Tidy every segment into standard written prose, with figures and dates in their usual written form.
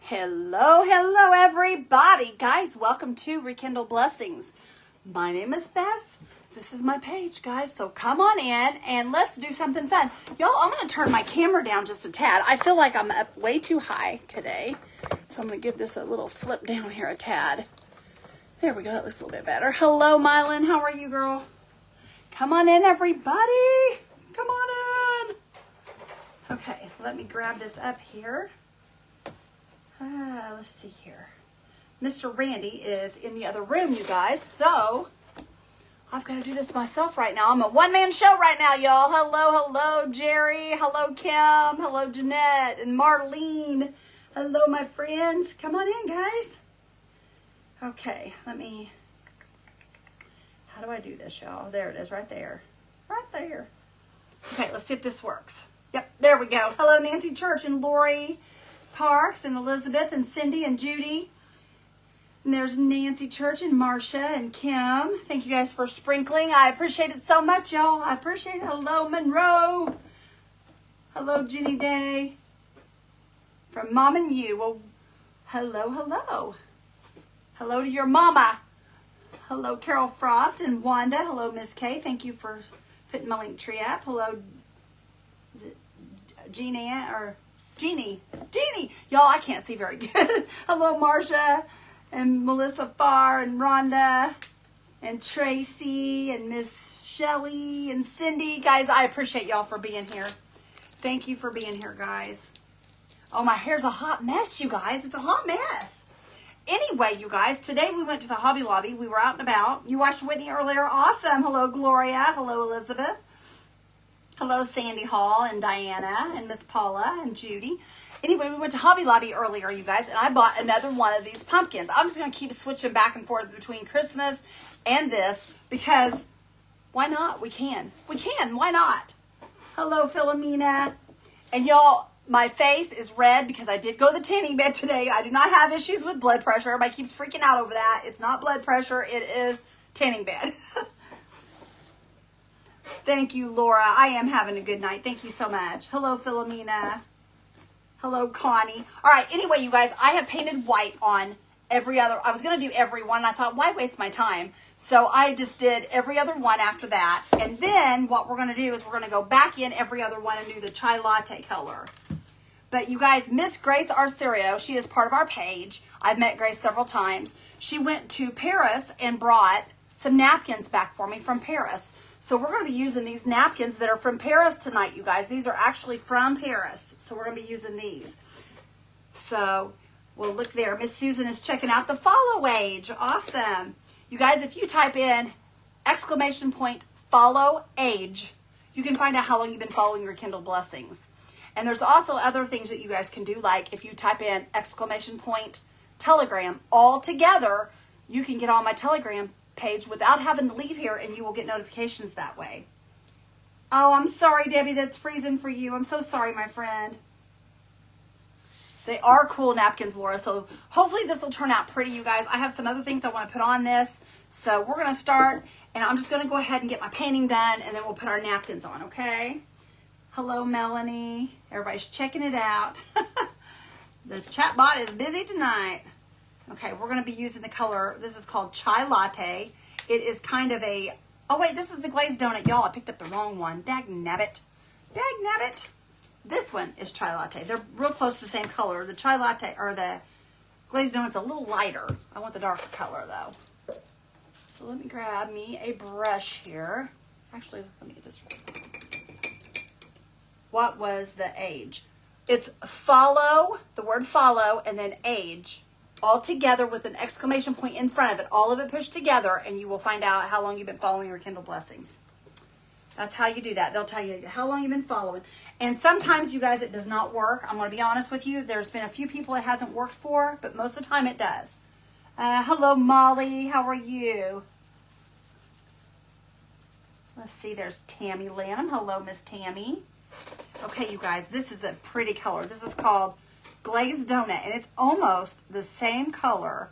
Hello everybody. Guys, welcome to Rekindle Blessings. My name is Beth. This is my page, guys, so come on in and let's do something fun. Y'all, I'm going to turn my camera down just a tad. I feel like I'm up way too high today, so I'm going to give this a little flip down here a tad. There we go. That looks a little bit better. Hello, Mylon. How are you, girl? Come on in, everybody. Come on in. Okay, let me grab this up here. Let's see here. Mr. Randy is in the other room, you guys, so I've got to do this myself right now. I'm a one-man show right now, y'all. Hello, Jerry. Hello, Kim. Hello, Jeanette and Marlene. Hello, my friends. Come on in, guys. Okay, how do I do this, y'all? There it is, right there. Right there. Okay, let's see if this works. Yep, there we go. Hello, Nancy Church and Lori Parks and Elizabeth and Cindy and Judy. And there's Nancy Church and Marcia and Kim. Thank you guys for sprinkling. I appreciate it so much, y'all. I appreciate it. Hello, Monroe. Hello, Jenny Day. From Mom and You. Well, hello. Hello to your mama. Hello, Carol Frost and Wanda. Hello, Miss Kay. Thank you for putting my link tree up. Hello, is it Jeannie or Jeannie? Y'all, I can't see very good. Hello, Marcia and Melissa Farr and Rhonda and Tracy and Miss Shelley and Cindy. Guys, I appreciate y'all for being here. Thank you for being here, guys. Oh, my hair's a hot mess, you guys. It's a hot mess. Anyway, you guys, today we went to the Hobby Lobby. We were out and about. You watched Whitney earlier. Awesome. Hello, Gloria. Hello, Elizabeth. Hello, Sandy Hall and Diana and Miss Paula and Judy. Anyway, we went to Hobby Lobby earlier, you guys, and I bought another one of these pumpkins. I'm just going to keep switching back and forth between Christmas and this because why not? We can. Why not? Hello, Philomena. And y'all, my face is red because I did go to the tanning bed today. I do not have issues with blood pressure. Everybody keeps freaking out over that. It's not blood pressure. It is tanning bed. Thank you, Laura. I am having a good night. Thank you so much. Hello, Philomena. Hello, Connie. All right. Anyway, you guys, I have painted white on every other. I was going to do every one. And I thought, why waste my time? So I just did every other one after that. And then what we're going to do is we're going to go back in every other one and do the chai latte color. But you guys, Miss Grace Arcerio, she is part of our page. I've met Grace several times. She went to Paris and brought some napkins back for me from Paris. So we're going to be using these napkins that are from Paris tonight, you guys. These are actually from Paris. So we're going to be using these. So, well, look there. Miss Susan is checking out the follow age. Awesome. You guys, if you type in !follow age, you can find out how long you've been following Rekindle Blessings. And there's also other things that you guys can do, like if you type in !Telegram all together, you can get on my Telegram page without having to leave here, and you will get notifications that way. Oh, I'm sorry, Debbie, that's freezing for you. I'm so sorry, my friend. They are cool napkins, Laura, so hopefully this will turn out pretty, you guys. I have some other things I want to put on this, so we're going to start, and I'm just going to go ahead and get my painting done, and then we'll put our napkins on, okay? Hello, Melanie. Everybody's checking it out. The chat bot is busy tonight. Okay, we're going to be using the color. This is called Chai Latte. It is kind of a, oh wait, this is the glazed donut. Y'all, I picked up the wrong one. Dag nabbit. This one is Chai Latte. They're real close to the same color. The Chai Latte, or the glazed donut's a little lighter. I want the darker color though. So let me grab me a brush here. Actually, let me get this right. What was the age? It's follow, the word follow, and then age. All together with an exclamation point in front of it, all of it pushed together, and you will find out how long you've been following Rekindle Blessings. That's how you do that. They'll tell you how long you've been following. And sometimes, you guys, it does not work. I'm going to be honest with you. There's been a few people it hasn't worked for, but most of the time it does. Hello, Molly. How are you? Let's see. There's Tammy Lanham. Hello, Miss Tammy. Okay, you guys, this is a pretty color. This is called Glazed Donut, and it's almost the same color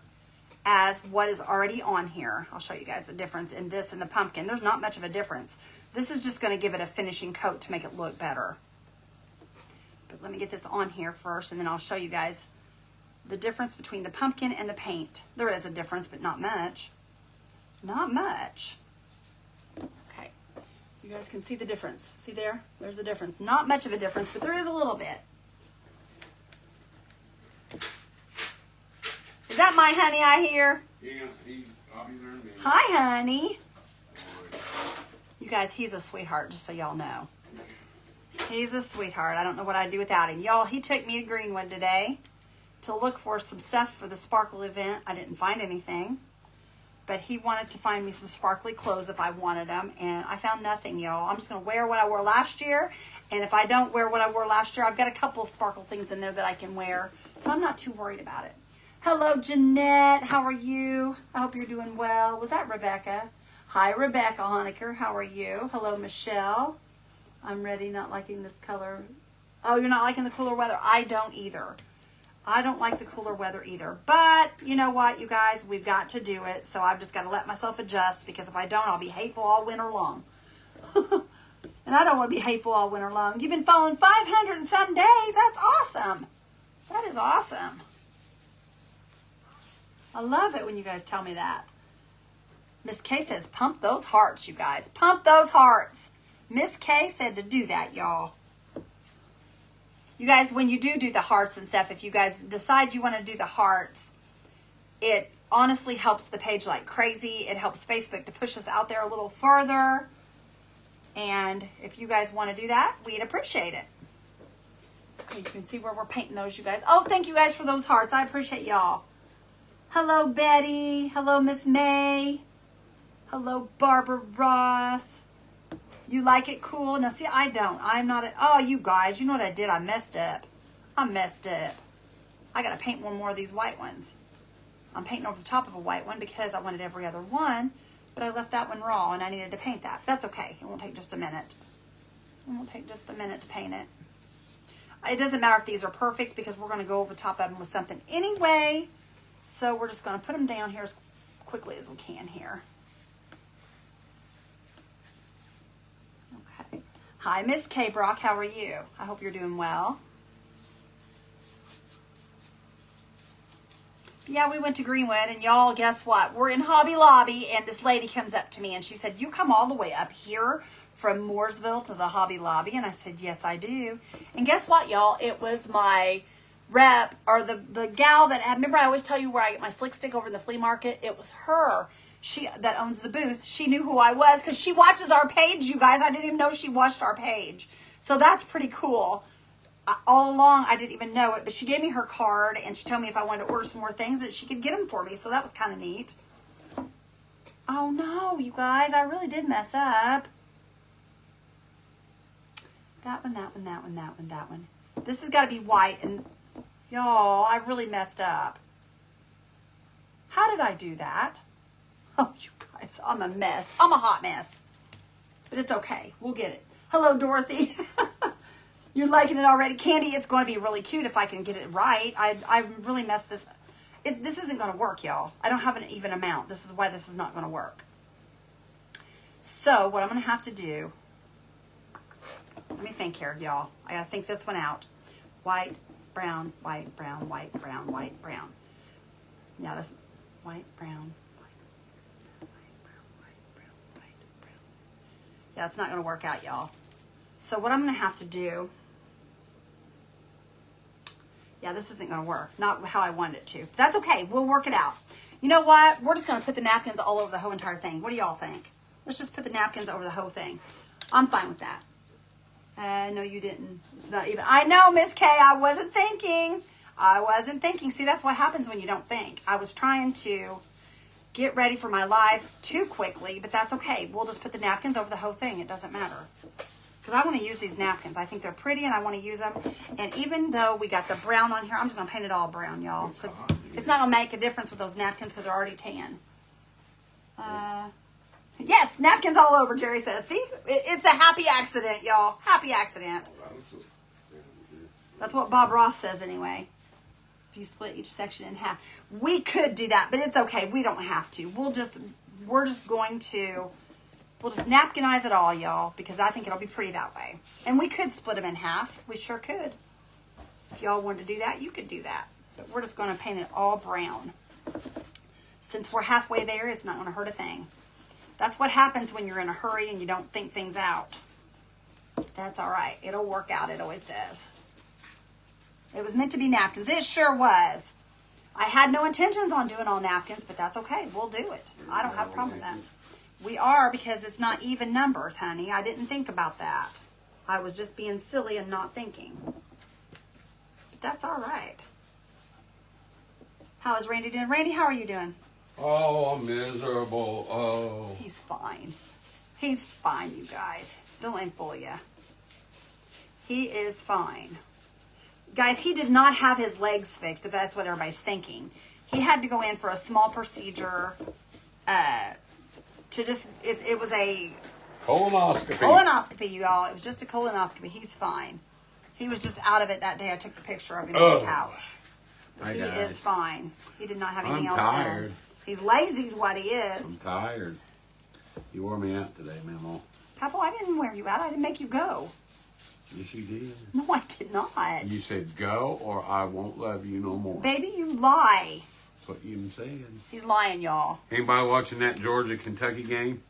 as what is already on here. I'll show you guys the difference in this and the pumpkin. There's not much of a difference. This is just going to give it a finishing coat to make it look better. But let me get this on here first, and then I'll show you guys the difference between the pumpkin and the paint. There is a difference, but not much. Not much. Okay. You guys can see the difference. See there? There's a difference. Not much of a difference, but there is a little bit. Is that my honey I hear? Yeah, I'll be there in a minute. Hi, honey. You guys, he's a sweetheart, just so y'all know. He's a sweetheart. I don't know what I'd do without him. Y'all, he took me to Greenwood today to look for some stuff for the sparkle event. I didn't find anything, but he wanted to find me some sparkly clothes if I wanted them, and I found nothing, y'all. I'm just going to wear what I wore last year, and if I don't wear what I wore last year, I've got a couple of sparkle things in there that I can wear, so I'm not too worried about it. Hello, Jeanette. How are you? I hope you're doing well. Was that Rebecca? Hi, Rebecca Honecker. How are you? Hello, Michelle. I'm ready. Not liking this color. Oh, you're not liking the cooler weather? I don't either. I don't like the cooler weather either. But you know what, you guys? We've got to do it. So I've just got to let myself adjust, because if I don't, I'll be hateful all winter long. And I don't want to be hateful all winter long. You've been following 500 and some days. That's awesome. That is awesome. I love it when you guys tell me that. Miss K says, pump those hearts, you guys. Pump those hearts. Miss K said to do that, y'all. You guys, when you do the hearts and stuff, if you guys decide you want to do the hearts, it honestly helps the page like crazy. It helps Facebook to push us out there a little further. And if you guys want to do that, we'd appreciate it. Okay, you can see where we're painting those, you guys. Oh, thank you guys for those hearts. I appreciate y'all. Hello, Betty. Hello, Miss May. Hello, Barbara Ross. You like it cool? Now, see, I don't. I'm not. Oh, you guys, you know what I did? I messed up. I messed up. I got to paint one more of these white ones. I'm painting over the top of a white one because I wanted every other one, but I left that one raw, and I needed to paint that. That's okay. It won't take just a minute. It won't take just a minute to paint it. It doesn't matter if these are perfect, because we're going to go over the top of them with something anyway. So we're just going to put them down here as quickly as we can here. Okay. Hi, Miss K. Brock. How are you? I hope you're doing well. Yeah, we went to Greenwood, and y'all, guess what? We're in Hobby Lobby, and this lady comes up to me, and she said, you come all the way up here from Mooresville to the Hobby Lobby? And I said, yes, I do. And guess what, y'all? It was my rep, or the gal that had, remember I always tell you where I get my slick stick over in the flea market? It was her. She that owns the booth. She knew who I was because she watches our page, you guys. I didn't even know she watched our page. So that's pretty cool. All along, I didn't even know it, but she gave me her card, and she told me if I wanted to order some more things that she could get them for me. So that was kind of neat. Oh no, you guys, I really did mess up. That one, that one, that one, that one, that one. This has got to be white, and y'all, I really messed up. How did I do that? Oh, you guys, I'm a mess. I'm a hot mess. But it's okay. We'll get it. Hello, Dorothy. You're liking it already. Candy, it's going to be really cute if I can get it right. I really messed this. This isn't going to work, y'all. I don't have an even amount. This is why this is not going to work. So what I'm going to have to do, let me think here, y'all. I got to think this one out. White, brown, white, brown, white, brown, white, brown. Yeah, that's white, brown, white, brown, white, brown, white, brown. Yeah, it's not going to work out, y'all. So what I'm going to have to do, yeah, this isn't going to work. Not how I wanted it to. That's okay. We'll work it out. You know what? We're just going to put the napkins all over the whole entire thing. What do y'all think? Let's just put the napkins over the whole thing. I'm fine with that. No, you didn't. It's not even. I know, Miss K. I wasn't thinking. I wasn't thinking. See, that's what happens when you don't think. I was trying to get ready for my live too quickly, but that's okay. We'll just put the napkins over the whole thing. It doesn't matter. Because I want to use these napkins. I think they're pretty, and I want to use them. And even though we got the brown on here, I'm just going to paint it all brown, y'all. Because it's not going to make a difference with those napkins because they're already tan. Yes, napkins all over, Jerry says. See? It's a happy accident, y'all. Happy accident. That's what Bob Ross says anyway. If you split each section in half. We could do that, but it's okay. We don't have to. We're just going to... We'll just napkinize it all, y'all, because I think it'll be pretty that way. And we could split them in half. We sure could. If y'all wanted to do that, you could do that. But we're just going to paint it all brown. Since we're halfway there, it's not going to hurt a thing. That's what happens when you're in a hurry and you don't think things out. That's all right. It'll work out. It always does. It was meant to be napkins. It sure was. I had no intentions on doing all napkins, but that's okay. We'll do it. I don't have a problem with that. We are, because it's not even numbers, honey. I didn't think about that. I was just being silly and not thinking. But that's all right. How is Randy doing? Randy, how are you doing? Oh, I'm miserable. Oh. He's fine. He's fine, you guys. Don't let him fool you. He is fine. Guys, he did not have his legs fixed, if that's what everybody's thinking. He had to go in for a small procedure to just, it was a Colonoscopy. Colonoscopy, you all. It was just a colonoscopy. He's fine. He was just out of it that day. I took the picture of him on the couch. Hi, He guys. is fine. He did not have anything else tired. done. He's lazy is what he is. I'm tired. You wore me out today, Mamo. Papa, I didn't wear you out. I didn't make you go. Yes, you did. No, I did not. You said go or I won't love you no more. Baby, you lie. That's what you said. He's lying, y'all. Anybody watching that Georgia-Kentucky game?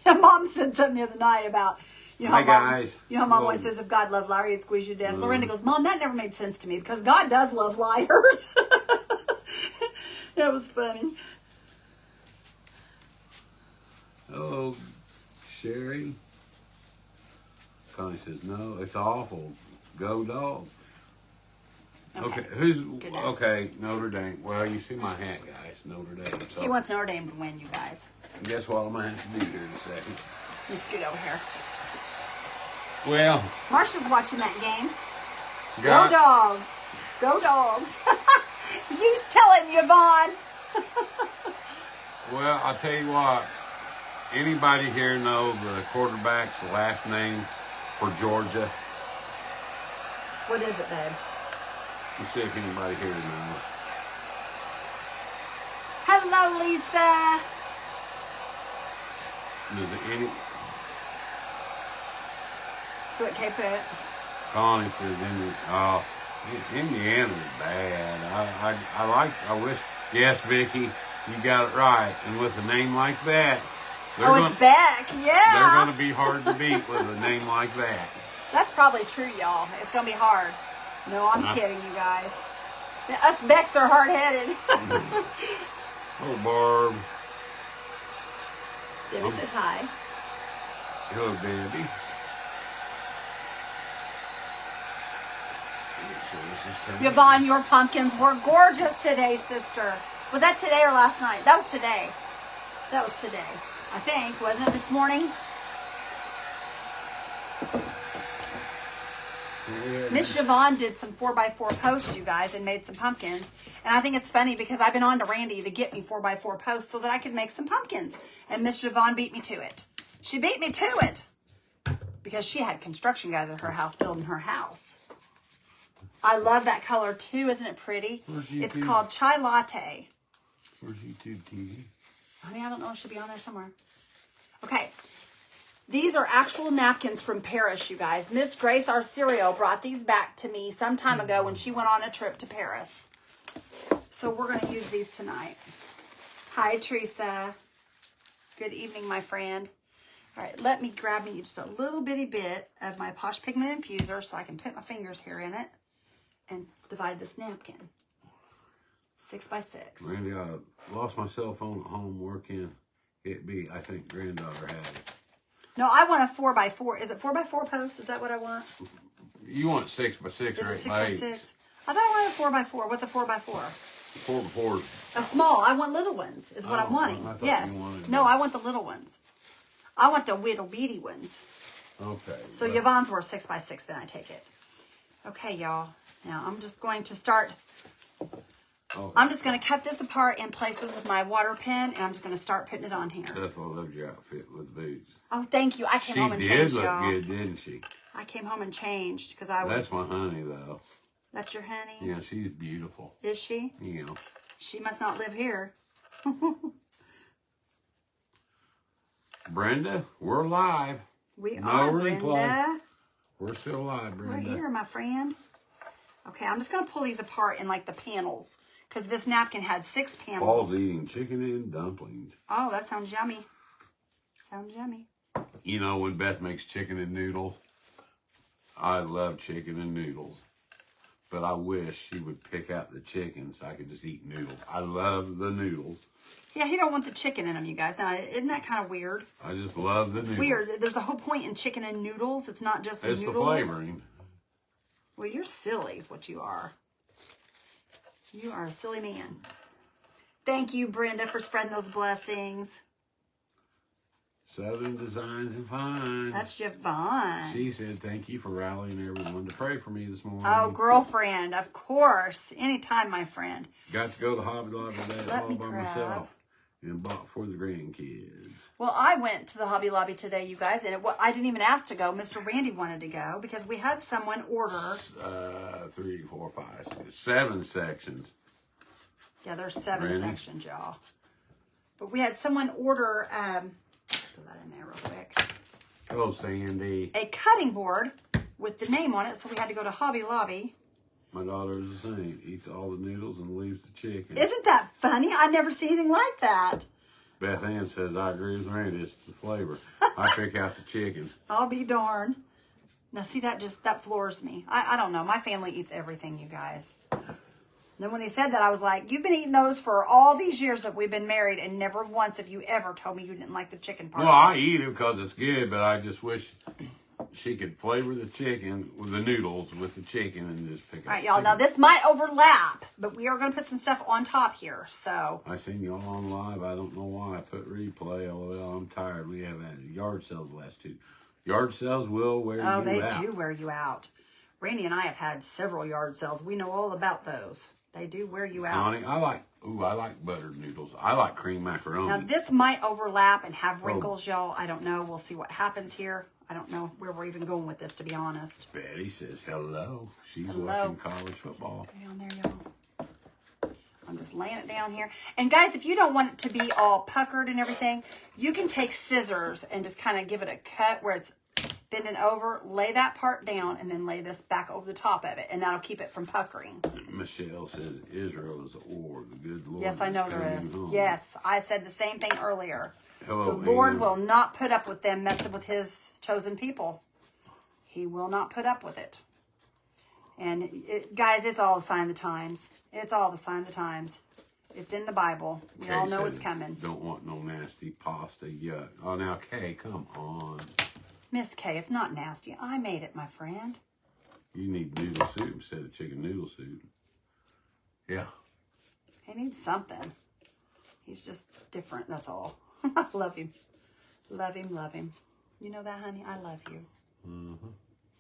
Mom said something the other night about, you know, Hi, how Mom, guys. you know, how Mom Hello. always says, if God loved Larry, he'd squeeze you down. Lorinda goes, Mom, that never made sense to me because God does love liars. That was funny. Hello, Sherry. Connie says, no, it's awful. Go dog. Okay, Good. okay, Notre Dame. Well, you see my hat, guys, Notre Dame. So He wants Notre Dame to win, you guys. guess what I'm going to have to do here in a second? Let me scoot over here. Well, Marsha's watching that game. God, Go dogs. Go dogs. You tell him, Yvonne. well, I'll tell you what. Anybody here know the quarterback's last name for Georgia? What is it, babe? Let's see if anybody here knows. Hello, Lisa. Does it any? So what Kay put? Connie says, Indiana's bad. I wish, yes, Vicky, you got it right. And with a name like that, It's Beck. they're Yeah. going to be hard to beat with a name like that. That's probably true, y'all. It's going to be hard. No, I'm kidding, you guys. Us Becks are hard-headed. Oh, Barb. Debbie says hi. Hello, Debbie. Yvonne, your pumpkins were gorgeous today, sister. Was that today or last night? That was today. That was today, I think. Wasn't it this morning? Miss Siobhan did some 4x4 posts, you guys, and made some pumpkins. And I think it's funny because I've been on to Randy to get me 4x4 posts so that I could make some pumpkins. And Miss Siobhan beat me to it. She beat me to it because she had construction guys at her house building her house. I love that color too. Isn't it pretty? It's called Chai Latte. Where's YouTube TV? Honey, I don't know. It should be on there somewhere. Okay. These are actual napkins from Paris, you guys. Miss Grace Arcerio brought these back to me some time ago when she went on a trip to Paris. So we're going to use these tonight. Hi, Teresa. Good evening, my friend. All right, let me grab me just a little bitty bit of my Posh Pigment Infuser so I can put my fingers here in it and divide this napkin. 6x6. Randy, I lost my cell phone at home working. I think granddaughter had it. No, I want a 4x4. Is it 4x4 post? Is that what I want? You want 6x6 Is or it 8x8? 6x6? I thought I wanted a 4x4. What's a 4x4? 4x4. A small. I want little ones is what I'm wanting. I thought Yes. you wanted No, them. I want the little ones. I want the whittle beady ones. Okay. So Yvonne's were 6x6, then I take it. Okay, y'all. Now I'm just going to start. Okay. I'm just going to cut this apart in places with my water pen, and I'm just going to start putting it on here. Ethel loved your outfit with boots. Oh, thank you. I came She home and did changed, look y'all. good, didn't she? I came home and changed because I was. That's my honey, though. That's your honey? Yeah, she's beautiful. Is she? You know. She must not live here. Brenda, we're live. We No are, replay. Brenda. We're still live, We're Brenda. here, my friend. Okay, I'm just going to pull these apart in like the panels because this napkin had 6 panels. Paul's eating chicken and dumplings. Oh, that sounds yummy. Sounds yummy. You know, when Beth makes chicken and noodles, I love chicken and noodles. But I wish she would pick out the chicken so I could just eat noodles. I love the noodles. Yeah, he don't want the chicken in them, you guys. Now, isn't that kind of weird? I just love the noodles. Weird. There's a whole point in chicken and noodles. It's not just It's noodles. the flavoring. Well, you're silly is what you are. You are a silly man. Thank you, Brenda, for spreading those blessings. Southern Designs and Finds. That's Javon. She said, thank you for rallying everyone to pray for me this morning. Oh, girlfriend, of course. Anytime, my friend. Got to go to Hobby Lobby today Let all me by grab. myself and bought for the grandkids. Well, I went to the Hobby Lobby today, you guys, and I didn't even ask to go. Mr. Randy wanted to go because we had someone order. 3, 4, 5, 6, 7 sections. Yeah, there's 7 Randy? sections, y'all. But we had someone order, throw that in there real quick, Hello, Sandy. a cutting board with the name on it, so we had to go to Hobby Lobby. My daughter is the same. Eats all the noodles and leaves the chicken. Isn't that funny? I never seen anything like that. Beth Ann says, I agree with Randy. It's the flavor. I pick out the chicken. I'll be darned. Now, see, that floors me. I don't know. My family eats everything, you guys. Then when he said that, I was like, you've been eating those for all these years that we've been married, and never once have you ever told me you didn't like the chicken part. Well, I eat it because it's good, but I just wish she could flavor the chicken with the noodles with the chicken and just pick All out right, the y'all. chicken. Now, this might overlap, but we are going to put some stuff on top here. So, I seen y'all on live. I don't know why I put replay. LOL, I'm tired. We have had yard sales the last 2. Yard sales will wear you out. they do wear you out. Randy and I have had several yard sales. We know all about those. They do wear you out. Connie, I like buttered noodles. I like cream macaroni. Now, this might overlap and have wrinkles, y'all. I don't know. We'll see what happens here. I don't know where we're even going with this, to be honest. Betty says hello. She's Hello. watching college football. Down there, y'all. I'm just laying it down here. And guys, if you don't want it to be all puckered and everything, you can take scissors and just kind of give it a cut where it's bending over, lay that part down, and then lay this back over the top of it, and that'll keep it from puckering. Michelle says Israel is a war. The good Lord. Yes, I know there coming is. home. Yes, I said the same thing earlier. Hello, The Lord Ann. will not put up with them messing with his chosen people. He will not put up with it. And guys, it's all the sign of the times. It's all the sign of the times. It's in the Bible. We Kay all know says, it's coming. Don't want no nasty pasta yet. Oh, now, Kay, come on. Miss Kay, it's not nasty. I made it, my friend. You need noodle soup instead of chicken noodle soup. Yeah. He needs something. He's just different, that's all. I love him. Love him, love him. You know that, honey? I love you. Mm-hmm.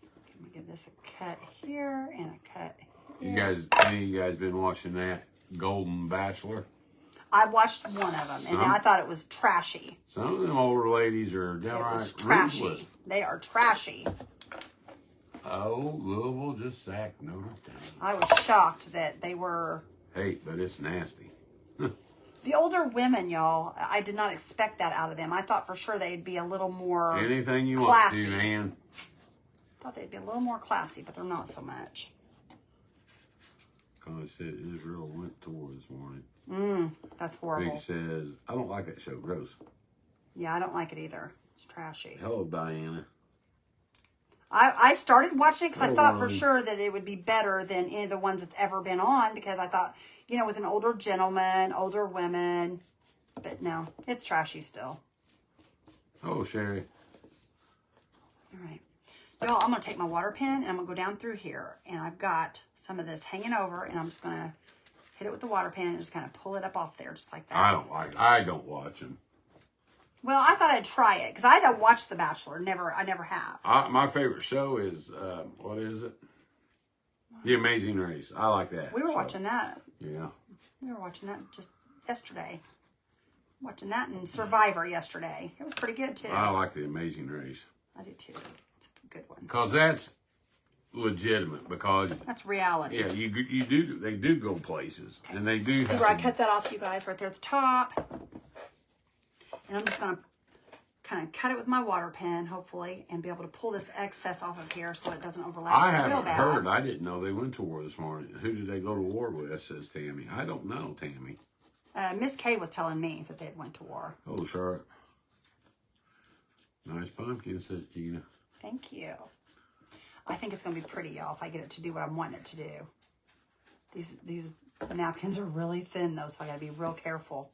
Let me give this a cut here and a cut here. You guys, any of you guys been watching that Golden Bachelor? I watched one of them, and I thought it was trashy. Some of them older ladies are It downright was trashy. ruthless. They are trashy. Oh, Louisville just sacked Notre Dame. I was shocked that they were... Hey, but it's nasty. The older women, y'all, I did not expect that out of them. I thought for sure they'd be a little more Anything you classy. want to, Ann. I thought they'd be a little more classy, but they're not so much. Connie said Israel went to war this morning. That's horrible. Big says, I don't like that show. Gross. Yeah, I don't like it either. It's trashy. Hello, Diana. I started watching it because I Oh, thought for Ronnie. sure that it would be better than any of the ones that's ever been on, because I thought, you know, with an older gentleman, older women, but no, it's trashy still. Oh, Sherry. All right. Y'all, I'm going to take my water pen and I'm going to go down through here, and I've got some of this hanging over, and I'm just going to hit it with the water pen and just kind of pull it up off there just like that. I don't watch them. Well, I thought I'd try it because I don't watch The Bachelor. I never have. My favorite show is, what is it? The Amazing Race. I like that. We were show. watching that. Yeah. We were watching that just yesterday. Watching that and Survivor yesterday. It was pretty good too. I like The Amazing Race. I do too. It's a good one. Because that's legitimate. Because, That's reality. yeah, they do go places. And they do See have where I to- cut that off, you guys, right there at the top. And I'm just going to kind of cut it with my water pen, hopefully, and be able to pull this excess off of here so it doesn't overlap I real haven't bad. heard. I didn't know they went to war this morning. Who did they go to war with, says Tammy. I don't know, Tammy. Miss Kay was telling me that they had went to war. Oh, Charlotte. Nice pumpkin, says Gina. Thank you. I think it's going to be pretty, y'all, if I get it to do what I want it to do. These napkins are really thin, though, so I got to be real careful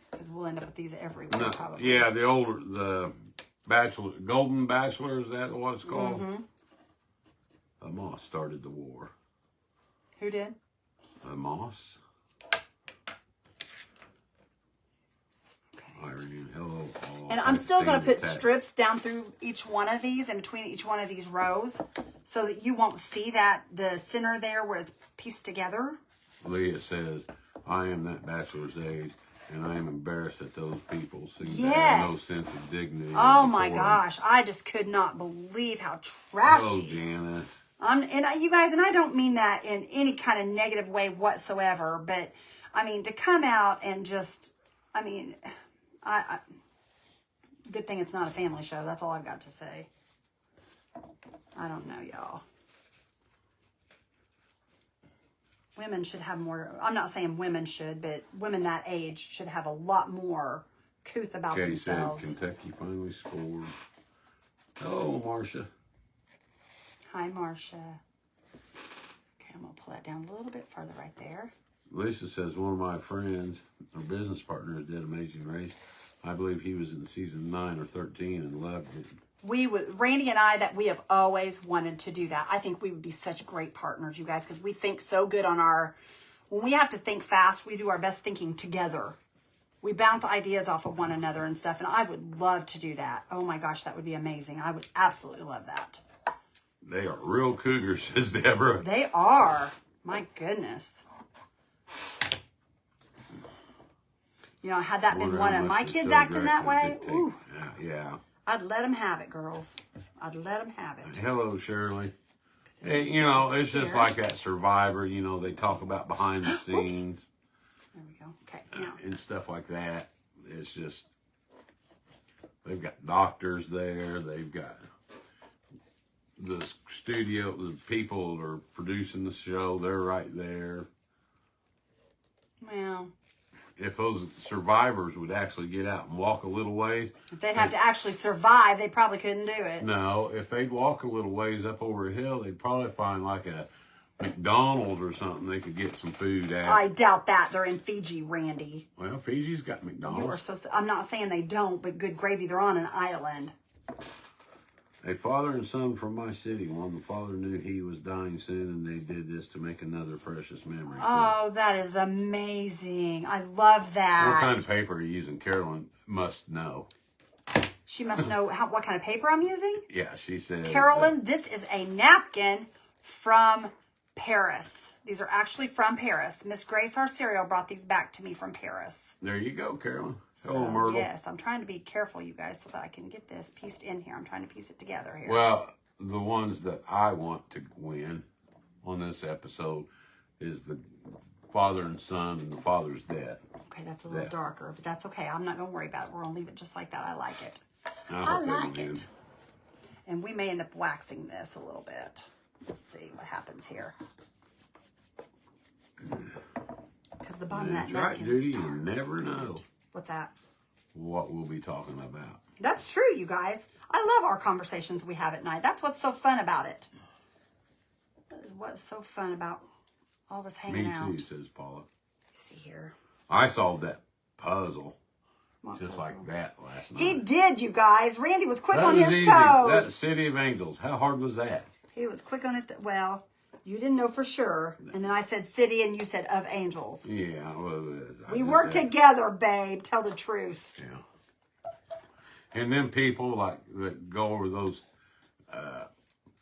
because we'll end up with these everywhere, No, probably. yeah, the bachelor, golden bachelor, is that what it's called? Mm-hmm. Moss started the war. Who did? Moss. Irene, hello. And I'm still going to put strips down through each one of these, in between each one of these rows, so that you won't see that the center there where it's pieced together. Leah says, I am that bachelor's age, and I am embarrassed that those people seem to have no sense of dignity. Oh my gosh, I just could not believe how trashy. Oh, Janice. And you guys, and I don't mean that in any kind of negative way whatsoever, but I mean, to come out and just, I mean, good thing it's not a family show. That's all I've got to say. I don't know, y'all. Women should have more. I'm not saying women should, but women that age should have a lot more couth about themselves. Said Kentucky finally scored. Hello, Marcia. Hi, Marcia. Okay, I'm going to pull that down a little bit further right there. Lisa says, one of my friends or business partners did Amazing Race. I believe he was in season 9 or 13 and loved it. Randy and I, that we have always wanted to do that. I think we would be such great partners, you guys, because we think so good on when we have to think fast, we do our best thinking together. We bounce ideas off of one another and stuff, and I would love to do that. Oh my gosh, that would be amazing. I would absolutely love that. They are real cougars, says Deborah. They are. My goodness. You know, had that been one of my kids acting that way, ooh, yeah. I'd let them have it, girls. I'd let them have it. Hello, Shirley. Hey, you know, it's just like that Survivor, you know, they talk about behind the scenes. There we go. Okay, now. And stuff like that. It's just, they've got doctors there. They've got the studio, the people that are producing the show, they're right there. Well, if those survivors would actually get out and walk a little ways. If they'd have to actually survive, they probably couldn't do it. No, if they'd walk a little ways up over a hill, they'd probably find like a McDonald's or something they could get some food at. I doubt that. They're in Fiji, Randy. Well, Fiji's got McDonald's. You are so. I'm not saying they don't, but good gravy, they're on an island. A father and son from my city. One, the father knew he was dying soon, and they did this to make another precious memory. Oh, that is amazing. I love that. What kind of paper are you using? Carolyn must know. She must know what kind of paper I'm using? Yeah, she said. Carolyn, this is a napkin from Paris. These are actually from Paris. Miss Grace, our cereal, brought these back to me from Paris. There you go, Carolyn. So, Myrtle. yes, I'm trying to be careful, you guys, so that I can get this pieced in here. I'm trying to piece it together here. Well, the ones that I want to win on this episode is the father and son and the father's death. Okay, that's a little darker, but that's okay. I'm not going to worry about it. We're going to leave it just like that. I like it. I like it. And we may end up waxing this a little bit. Let's see what happens here. Because the bottom of that napkin is dark. You never know. What's that? What we'll be talking about. That's true, you guys. I love our conversations we have at night. That's what's so fun about it. That is what's so fun about all of us hanging out. Me too, says Paula. Let's see here. I solved that puzzle just like that last night. He did, you guys. Randy was quick on his toes. That's City of Angels. How hard was that? He was quick on his toes. Well, you didn't know for sure. And then I said city and you said of angels. Yeah. Well, we work together, babe. Tell the truth. Yeah. And then people like that go over those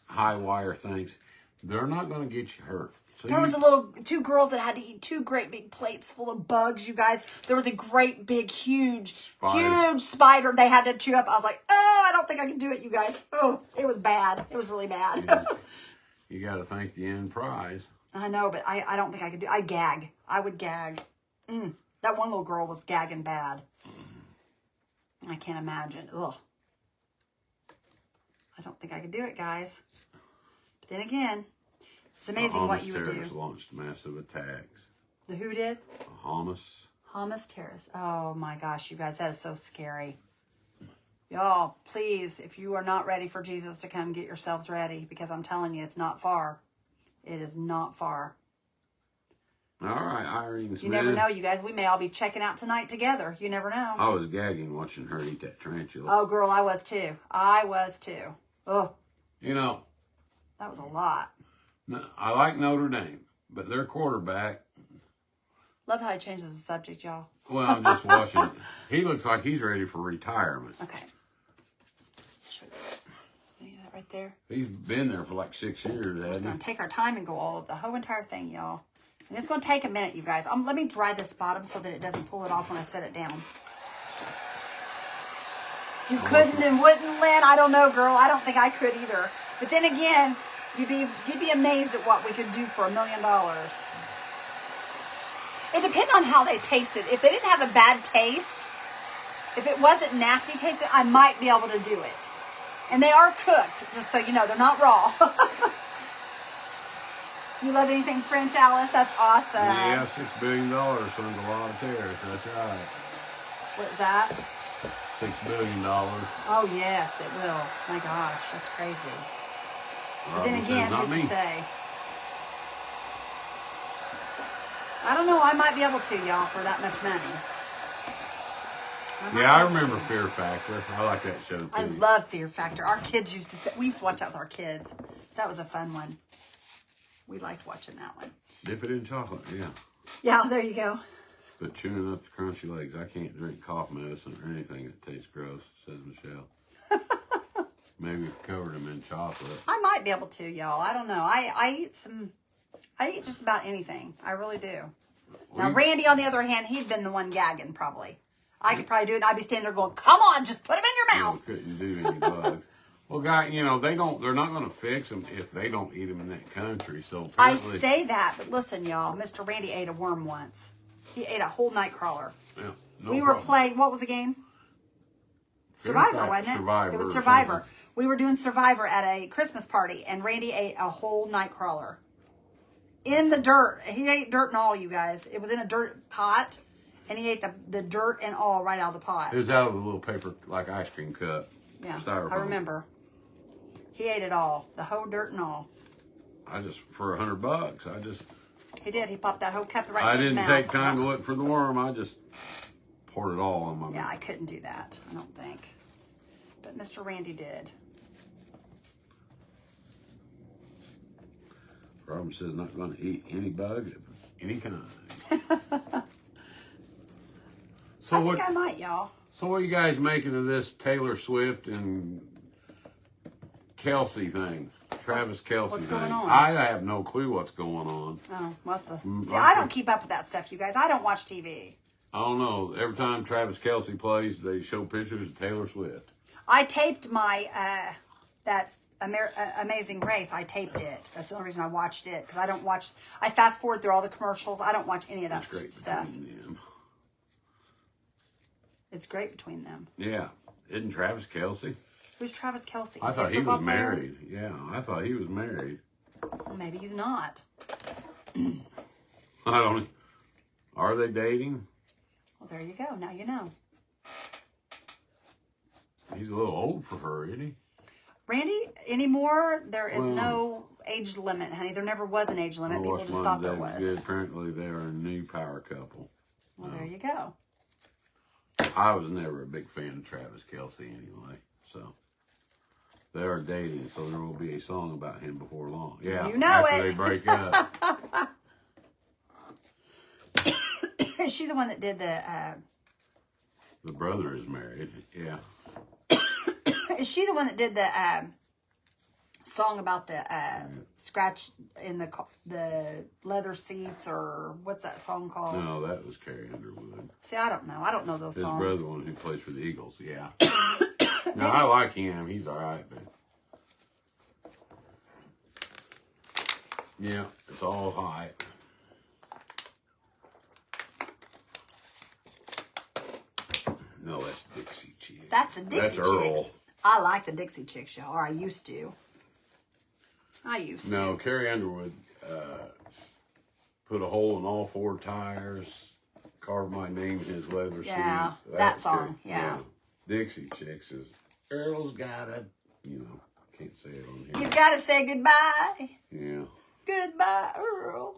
high wire things, they're not going to get you hurt. So there was two girls that had to eat 2 great big plates full of bugs, you guys. There was a great big, huge spider they had to chew up. I was like, oh, I don't think I can do it, you guys. Oh, it was bad. It was really bad. You got to thank the end prize. I know, but I don't think I could do it. I gag. I would gag. That one little girl was gagging bad. I can't imagine. Ugh. I don't think I could do it, guys. But then again, it's amazing what you would do. Terrorists launched massive attacks. The who did? Hamas. Hamas terrorists. Oh my gosh, you guys, that is so scary. Y'all, please, if you are not ready for Jesus to come, get yourselves ready, because I'm telling you, it's not far. It is not far. All right, Irene Smith. You never know, you guys. We may all be checking out tonight together. You never know. I was gagging watching her eat that tarantula. Oh, girl, I was too. I was too. Oh. You know. That was a lot. I like Notre Dame, but their quarterback. Love how he changes the subject, y'all. Well, I'm just watching. He looks like he's ready for retirement. Okay. Show you this. See that right there? He's been there for like 6 years, hasn't he? We're just going to take our time and go all of the whole entire thing, y'all. And it's going to take a minute, you guys. Let me dry this bottom so that it doesn't pull it off when I set it down. You couldn't and wouldn't, Lynn? I don't know, girl. I don't think I could either. But then again, you'd be amazed at what we could do for $1 million. It depends on how they tasted. If they didn't have a bad taste, if it wasn't nasty tasting, I might be able to do it. And they are cooked, just so you know. They're not raw. You love anything French, Alice? That's awesome. Yeah, $6 billion funds a lot of tariffs. That's right. What is that? $6 billion. Oh, yes, it will. My gosh, that's crazy. But then again, who's to say? I don't know. I might be able to, y'all, for that much money. I remember Fear Factor. I like that show, too. I love Fear Factor. Our kids we used to watch that with our kids. That was a fun one. We liked watching that one. Dip it in chocolate, yeah. Yeah, there you go. But chewing up the crunchy legs, I can't drink cough medicine or anything that tastes gross, says Michelle. Maybe covered them in chocolate. I might be able to, y'all. I don't know. I eat just about anything. I really do. Now, Randy, on the other hand, he'd been the one gagging, probably. I could probably do it, and I'd be standing there going, come on, just put them in your mouth. Couldn't do any bugs. Well, guy, they're not going to fix them if they don't eat them in that country. So I say that, but listen, y'all, Mr. Randy ate a worm once. He ate a whole night crawler. Yeah, we were playing, what was the game? Survivor, wasn't it? Survivor. It was Survivor. We were doing Survivor at a Christmas party, and Randy ate a whole night crawler. In the dirt. He ate dirt and all, you guys. It was in a dirt pot, and he ate the dirt and all right out of the pot. It was out of the little paper, like ice cream cup. Yeah, styrofoam. I remember. He ate it all. The whole dirt and all. For $100, He did. He popped that whole cup right in his mouth. I didn't take time to look for the worm. I just poured it all on my mouth. Yeah, I couldn't do that, I don't think. But Mr. Randy did. Robin says not going to eat any bug of any kind. I might, y'all. So what are you guys making of this Taylor Swift and Kelsey thing? Travis Kelsey What's thing. going on? I have no clue what's going on. Oh, what the? See, I don't keep up with that stuff, you guys. I don't watch TV. I don't know. Every time Travis Kelsey plays, they show pictures of Taylor Swift. I taped my Amazing Race. I taped it. That's the only reason I watched it, because I don't watch. I fast forward through all the commercials. I don't watch any of that stuff. It's great between them. Yeah, isn't Travis Kelsey? Who's Travis Kelsey? I thought he was married. Yeah, I thought he was married. Well, maybe he's not. I don't. Are they dating? Well, there you go. Now you know. He's a little old for her, isn't he? Randy, anymore, there is no age limit, honey. There never was an age limit. People just thought there was. Good. Apparently, they're a new power couple. Well, there you go. I was never a big fan of Travis Kelsey anyway, so they are dating, so there will be a song about him before long. Yeah, you know after they break up. Is she the one that did the... The brother is married, yeah. Is she the one that did the song about the scratch in the leather seats, or what's that song called? No, that was Carrie Underwood. See, I don't know. I don't know those songs. His brother, one who plays for the Eagles, yeah. Now, I like him. He's all right, but... Yeah, it's all high. No, that's Dixie Chicks. That's the Dixie Chicks. Earl. I like the Dixie Chicks, y'all, or I used to. No, Carrie Underwood put a hole in all 4 tires, carved my name in his leather seat. Yeah, that song, yeah. Dixie Chicks is, Earl's gotta, can't say it on here. He's got to say goodbye. Yeah. Goodbye, Earl.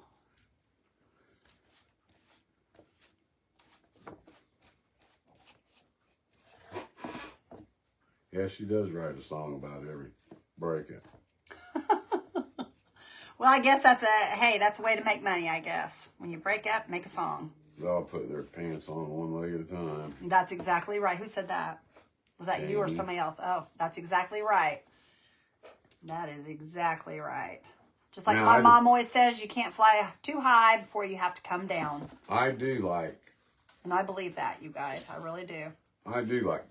Yeah, she does write a song about every breakup. Well, I guess that's a way to make money, I guess. When you break up, make a song. They all put their pants on one leg at a time. That's exactly right. Who said that? Was that you or somebody else? Oh, that's exactly right. That is exactly right. Just like my mom always says, you can't fly too high before you have to come down. I do like... And I believe that, you guys. I really do. I do like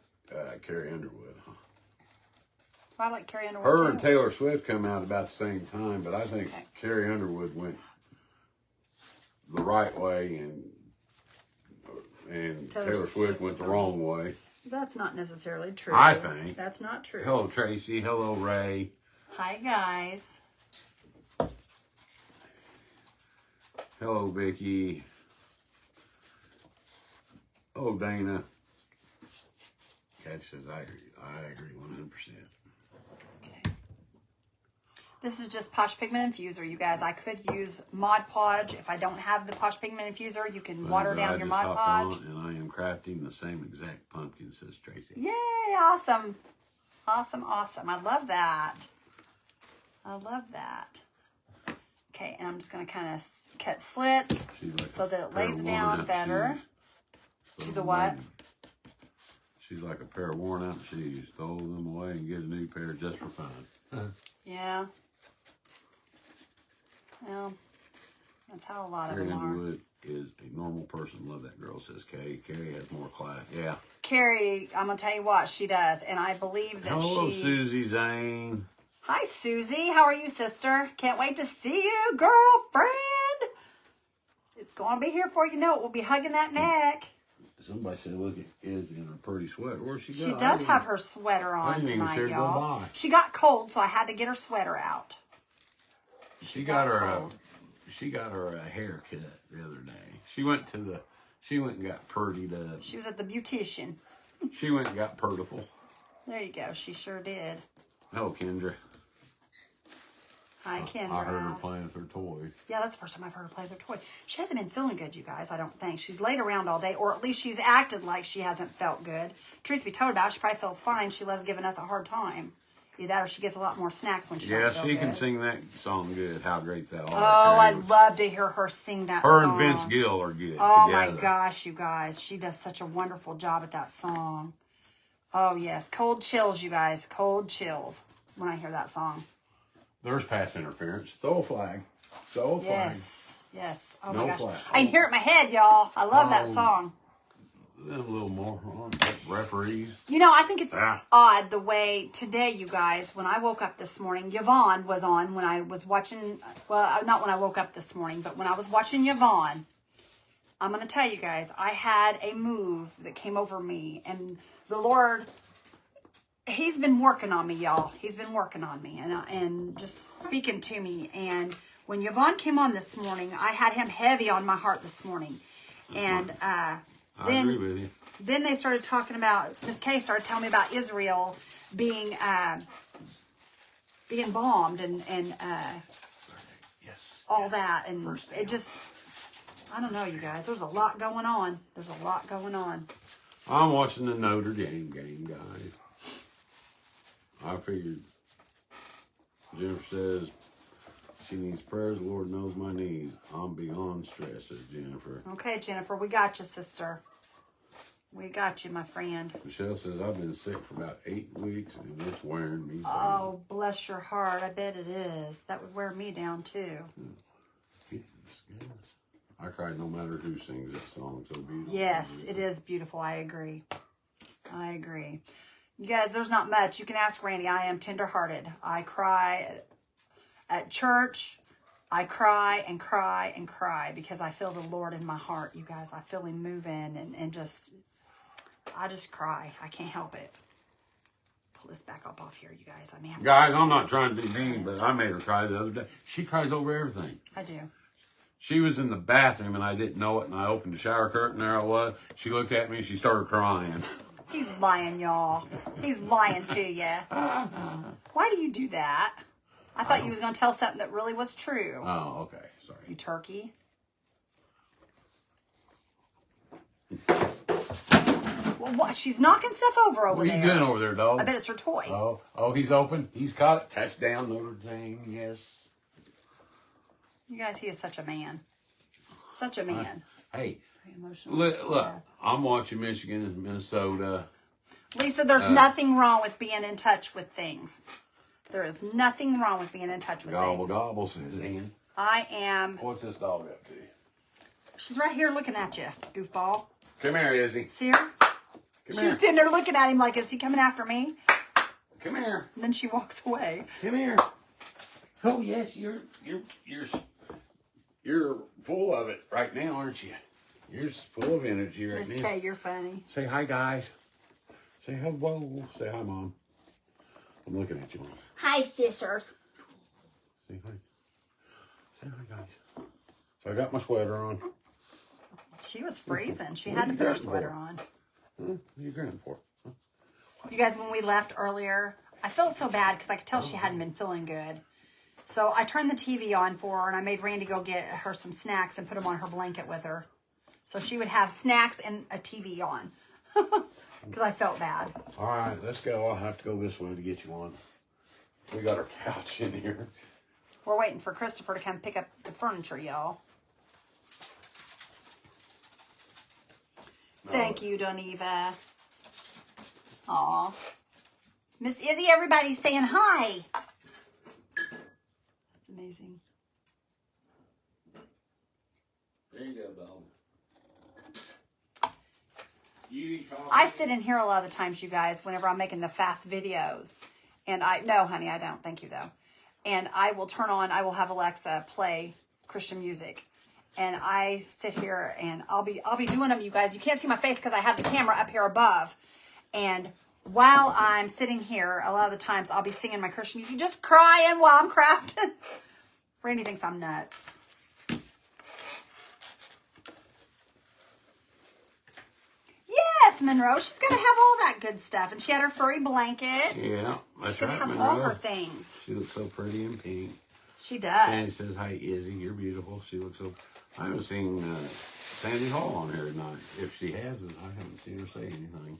Carrie Underwood. I like Carrie Underwood, Her too. and Taylor Swift come out about the same time, but I think Carrie Underwood went the right way and Taylor Swift went the wrong way. That's not necessarily true. I think. That's not true. Hello, Tracy. Hello, Ray. Hi, guys. Hello, Vicky. Oh, Dana. Catch says, I agree 100%. Okay. This is just Posh Pigment Infuser, you guys. I could use Mod Podge. If I don't have the Posh Pigment Infuser, you can water down your Mod Podge. And I am crafting the same exact pumpkin, says Tracy. Yay, awesome. Awesome, awesome. I love that. I love that. Okay, and I'm just going to kind of cut slits so that it lays down better. She's a what? She's like a pair of worn out shoes. Throw them away and get a new pair just for fun. Yeah. Well, that's how a lot of Carrie them are. Underwood is a normal person. Love that girl, says Kay. Carrie has more class. Yeah. Carrie, I'm going to tell you what, she does. And I believe that Hello, Susie Zane. Hi, Susie. How are you, sister? Can't wait to see you, girlfriend. It's going to be here before you know it. We'll be hugging that neck. Somebody said, look at Izzy in her pretty sweater. Where's she go? She does have her sweater on tonight, y'all. She got cold, so I had to get her sweater out. She got her a haircut the other day. She went and got purdied up. She was at the beautician. She went and got purtiful. There you go. She sure did. Oh, Kendra. Hi, Kendra. I heard her playing with her toy. Yeah, that's the first time I've heard her play with her toy. She hasn't been feeling good, you guys, I don't think. She's laid around all day, or at least she's acted like she hasn't felt good. Truth be told about it, she probably feels fine. She loves giving us a hard time. Either that or she gets a lot more snacks when she don't feel she good. can sing that song good. How great that are. Oh, I'd love to hear her sing that song. Her and Vince Gill are good Oh, together. my gosh, you guys. She does such a wonderful job at that song. Oh, yes. Cold chills, you guys. Cold chills when I hear that song. There's pass interference. Throw a flag. Throw a flag. Yes. Oh, no my gosh. flag. I can hear it in my head, y'all. I love that song. A little more on referees. You know, I think it's odd the way today, you guys, when I woke up this morning, Yvonne was on when I was watching, well, not when I woke up this morning, but when I was watching Yvonne. I'm going to tell you guys, I had a move that came over me, and the Lord, He's been working on me, y'all. He's been working on me and just speaking to me. And when Yvonne came on this morning, I had him heavy on my heart this morning. And I agree with you. Then they started talking about, Miss Kay started telling me about Israel being bombed and all that. And it just, I don't know, you guys. There's a lot going on. There's a lot going on. I'm watching the Notre Dame game, guys. I figured Jennifer says she needs prayers. The Lord knows my needs. I'm beyond stress, says Jennifer. Okay, Jennifer, we got you, sister. We got you, my friend. Michelle says, I've been sick for about 8 weeks and it's wearing me down. Oh, bless your heart. I bet it is. That would wear me down, too. I cry no matter who sings that song. So beautiful. Yes, it is beautiful. I agree. I agree. You guys, there's not much. You can ask Randy. I am tenderhearted. I cry at church. I cry and cry and cry because I feel the Lord in my heart, you guys. I feel Him moving and just, I just cry. I can't help it. pull this back up off here, you guys. I may have Guys, I'm not trying to be mean, but I made her cry the other day. She cries over everything. I do. She was in the bathroom and I didn't know it, and I opened the shower curtain. There I was. She looked at me and she started crying. He's lying, y'all. He's lying to you. Why do you do that? I thought you was going to tell something that really was true. Oh, okay. Sorry. You turkey. Well, what? She's knocking stuff over What are you there. doing over there, dog? I bet it's her toy. Oh, he's open. He's caught it. Touchdown, Notre Dame. Yes. You guys, he is such a man. Such a man. Hey, Very emotional. look, I'm watching Michigan and Minnesota. Lisa, there's nothing wrong with being in touch with things. There is nothing wrong with being in touch with Gobble, things. gobble, says Ann. I am. What's this dog up to? She's right here looking at you, goofball. Come here, Izzy. See her? Come She here. was sitting there looking at him like, is he coming after me? Come here. And then she walks away. Come here. Oh yes, you're full of it right now, aren't you? You're full of energy right Miss now. Kay, you're funny. Say hi, guys. Say hello. Say hi, Mom. I'm looking at you, Mom. Hi, sisters. Say hi. Say hi, guys. So I got my sweater on. She was freezing. She What had are to you put her grinning sweater for? on. Huh? What are you grinning for? Huh? You guys, when we left earlier, I felt so bad because I could tell she hadn't been feeling good. So I turned the TV on for her, and I made Randy go get her some snacks and put them on her blanket with her. So she would have snacks and a TV on. Because I felt bad. All right, let's go. I'll have to go this way to get you on. We got our couch in here. We're waiting for Christopher to come pick up the furniture, y'all. Thank you, Doniva. Aw. Miss Izzy, everybody's saying hi. That's amazing. There you go, dog. You eat coffee? I sit in here a lot of the times, you guys, whenever I'm making the fast videos. And no, honey, I don't. Thank you, though. And I will have Alexa play Christian music. And I sit here and I'll be doing them, you guys. You can't see my face because I have the camera up here above. And while I'm sitting here, a lot of the times I'll be singing my Christian music, just crying while I'm crafting. Randy thinks I'm nuts. Yes, Monroe. She's going to have all that good stuff. And she had her furry blanket. Yeah, that's She's going right, to have Monroe. all her things. She looks so pretty and pink. She does. Sandy says, hi, Izzy, you're beautiful. She looks so... I haven't seen Sandy Hall on here tonight. If she hasn't, I haven't seen her say anything.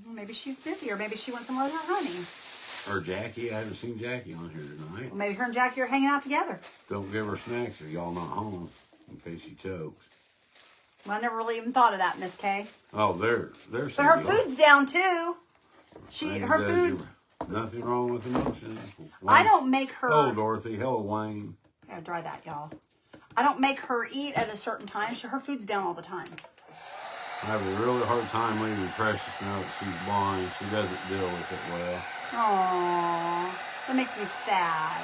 Maybe she's busy, or maybe she wants some of her honey. Or Jackie. I haven't seen Jackie on here tonight. Well, maybe her and Jackie are hanging out together. Don't give her snacks or y'all not home in case she chokes. Well, I never really even thought of that, Miss Kay. Oh, there's But her food's down, too. Her food... Nothing wrong with emotions. I don't make her... Hello, Dorothy. Hello, Wayne. I gotta dry that, y'all. I don't make her eat at a certain time. Her food's down all the time. I have a really hard time leaving Precious know that she's blind. She doesn't deal with it well. Aww. That makes me sad.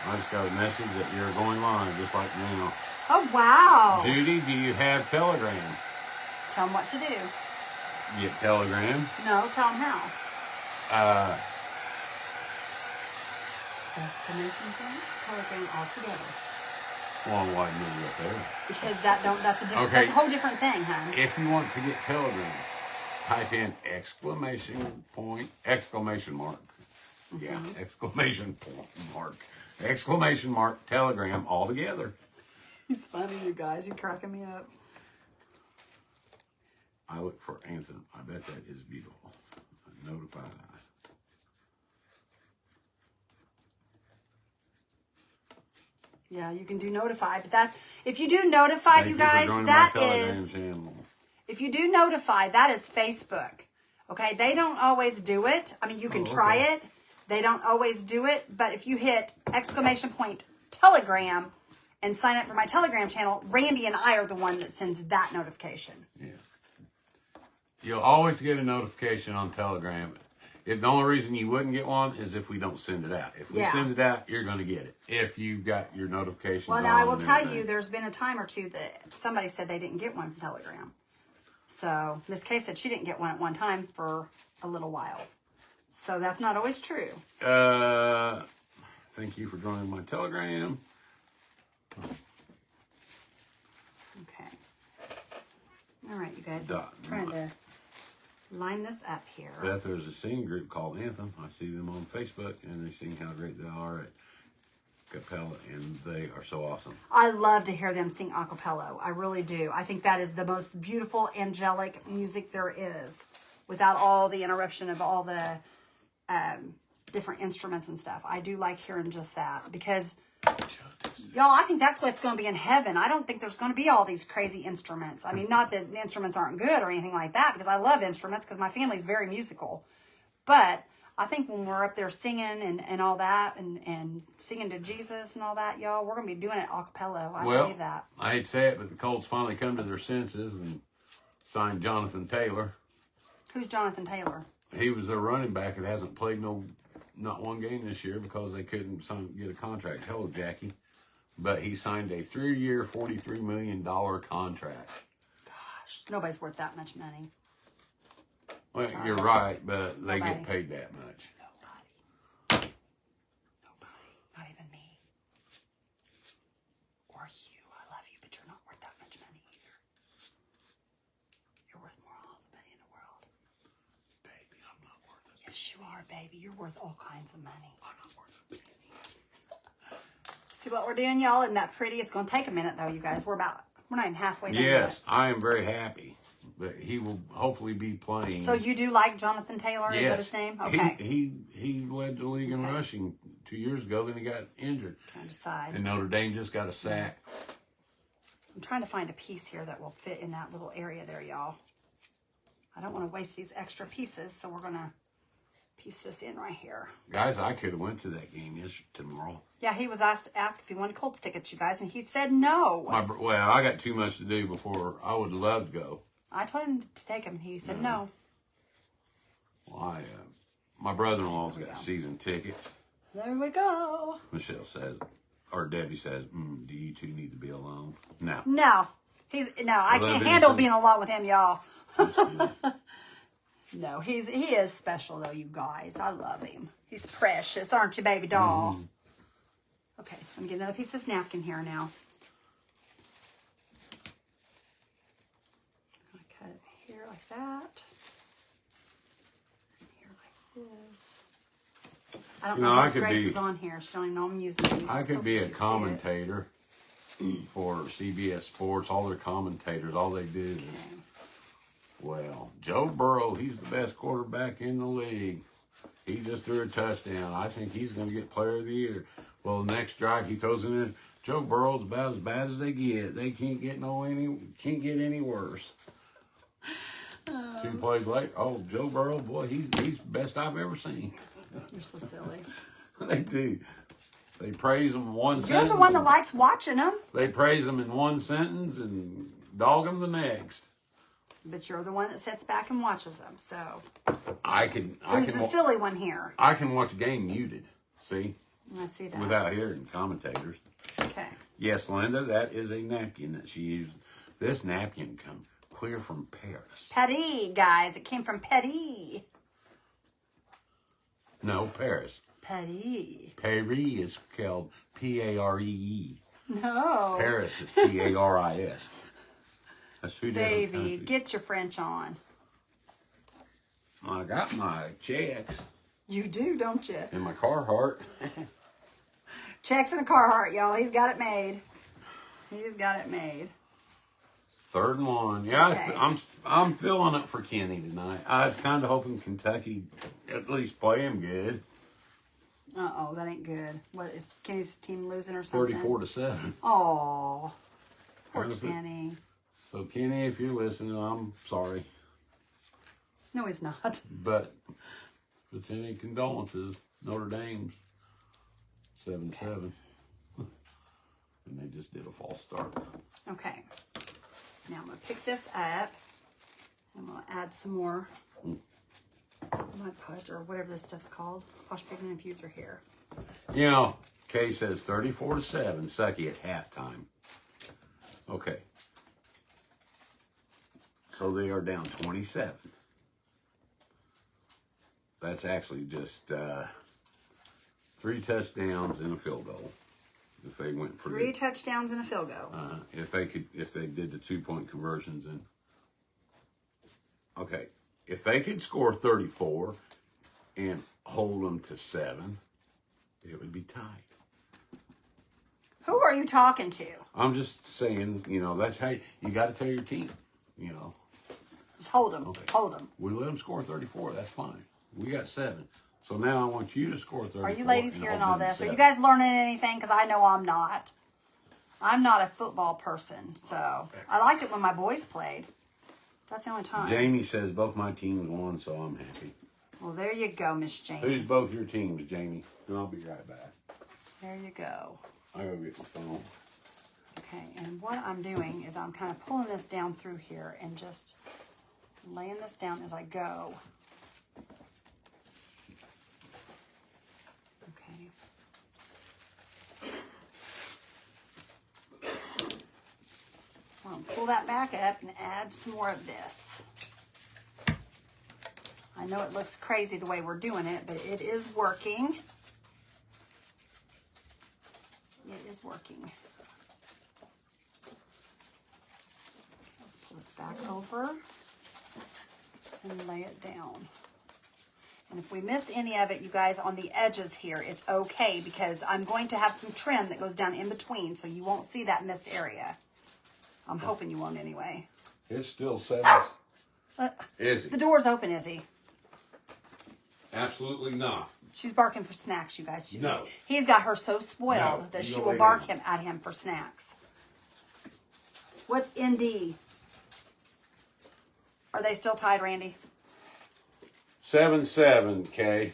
I just got a message that you're going live just like now. Oh, wow. Judy, do you have Telegram? Tell them what to do. You get Telegram? No, tell them how. Exclamation point, Telegram all together. Well, why didn't you up there? Because that's a different, Okay. that's a whole different thing, hon. If you want to get Telegram, type in exclamation point, exclamation mark. Yeah, exclamation point mark. Exclamation mark, Telegram, all together. He's funny, you guys. He's cracking me up. I look for Anthem. I bet that is beautiful. Notify that. Yeah, you can do notify, but that if you do notify, Thank you for guys, joining that my Telegram is channel. if you do notify, that is Facebook. Okay, they don't always do it. I mean, you can try it. They don't always do it, but if you hit exclamation point Telegram and sign up for my Telegram channel, Randy and I are the one that sends that notification. Yeah. You'll always get a notification on Telegram. If the only reason you wouldn't get one is if we don't send it out. If we send it out, you're going to get it. If you've got your notifications on. Well, now I will and tell everything. you, there's been a time or two that somebody said they didn't get one from Telegram. So Miss Kay said she didn't get one at one time for a little while. So that's not always true. Thank you for joining my Telegram. Okay. All right, you guys. Dot. I'm trying to line this up here. Beth, there's a singing group called Anthem. I see them on Facebook, and they sing how great they are at cappella, and they are so awesome. I love to hear them sing a cappella. I really do. I think that is the most beautiful, angelic music there is, without all the interruption of all the different instruments and stuff. I do like hearing just that because, y'all, I think that's what's going to be in heaven. I don't think there's going to be all these crazy instruments. I mean, not that the instruments aren't good or anything like that, because I love instruments because my family's very musical. But I think when we're up there singing and all that and singing to Jesus and all that, y'all, we're going to be doing it a cappella. I believe that. I hate to say it, but the Colts finally come to their senses and signed Jonathan Taylor. Who's Jonathan Taylor? He was their running back that hasn't played not one game this year because they couldn't get a contract. Hello, Jackie. But he signed a 3-year, $43 million contract. Gosh, nobody's worth that much money. Well, you're right, but they get paid that much. Nobody. Not even me. Or you. I love you, but you're not worth that much money either. You're worth more all the money in the world. Baby, I'm not worth it. Yes, you are, baby. You're worth all kinds of money. I'm not worth a penny. See what we're doing, y'all? Isn't that pretty? It's going to take a minute, though, you guys. We're not even halfway done Yes, yet. I am very happy that he will hopefully be playing. So you do like Jonathan Taylor? Yes. Is that his name? Okay. He led the league in rushing 2 years ago. Then he got injured. Trying to decide. And Notre Dame just got a sack. I'm trying to find a piece here that will fit in that little area there, y'all. I don't want to waste these extra pieces, so we're going to piece this in right here. Guys, I could have went to that game tomorrow. Yeah, he was asked if he wanted Colts tickets, you guys, and he said no. Well, I got too much to do before. I would love to go. I told him to take him. He said no. Well, my brother-in-law's got season tickets. There we go. Michelle says, or Debbie says, do you two need to be alone? No. No. I can't handle being alone with him, y'all. No, he is special though, you guys. I love him. He's precious, aren't you, baby doll? Okay, let me get another piece of this napkin here now. I'm gonna cut it here like that. And here like this. I don't know if Grace is on here. She don't even know I'm using these. I could be a commentator for CBS Sports. All their commentators, all they do is, well, Joe Burrow, he's the best quarterback in the league. He just threw a touchdown. I think he's going to get Player of the Year. Well, the next drive he throws in there, Joe Burrow's about as bad as they get. They can't get any worse. 2 plays later, Joe Burrow, boy, he's the best I've ever seen. You're so silly. They do. They praise him in one sentence. You're the one that likes watching them. They praise him in one sentence and dog him the next. But you're the one that sits back and watches them. So who's the silly one here? I can watch a game muted. See? I see that. Without hearing commentators. Okay. Yes, Linda, that is a napkin that she used. This napkin comes clear from Paris. Paris, guys. It came from Paris. No, Paris. Paris. Paris is spelled P-A-R-E-E. No. Paris is P-A-R-I-S. That's two different Baby, countries. get your French on. I got my checks You do, don't you? in my Carhartt. Checks in a Carhartt, y'all. He's got it made. He's got it made. 3rd and 1. Yeah, Okay. I'm feeling it for Kenny tonight. I was kind of hoping Kentucky at least play him good. Uh-oh, that ain't good. What, is Kenny's team losing or something? 34-7. Oh, poor Kind of Kenny. So Kenny, if you're listening, I'm sorry. No, he's not. But if it's any condolences, Notre Dame's 7-7. And they just did a false start. Okay. Now I'm going to pick this up. I'm going to add some more Mud Podge or whatever this stuff's called. Wash pigment infuser here. You know, Kay says 34-7, sucky at halftime. Okay. So they are down 27. that's actually just 3 touchdowns and a field goal. If they went for 3 touchdowns and a field goal. if they did the 2-point conversions and okay, if they could score 34 and hold them to 7, it would be tied. Who are you talking to? I'm just saying, that's how you got to tell your team, Just hold them. Okay. Hold them. We let them score 34. That's fine. We got 7. So now I want you to score 34. Are you ladies and hearing hold all them to this? Are 7. you guys learning anything? Because I know I'm not. I'm not a football person, so I liked it when my boys played. That's the only time. Jamie says both my teams won, so I'm happy. Well, there you go, Miss Jamie. Who's both your teams, Jamie? And I'll be right back. There you go. I'll go get my phone. Okay, and what I'm doing is I'm kind of pulling this down through here and just laying this down as I go. Okay. I'll pull that back up and add some more of this. I know it looks crazy the way we're doing it, but it is working. It is working. Let's pull this back over and lay it down. And if we miss any of it, you guys, on the edges here, it's okay because I'm going to have some trim that goes down in between, so you won't see that missed area. I'm hoping you won't anyway. It's still 7. Izzy. The door's open, Izzy. Absolutely not. She's barking for snacks, you guys. No. He's got her so spoiled No, that you she go will lay bark down. at him for snacks. What's ND? Are they still tied, Randy? 7-7, Kay.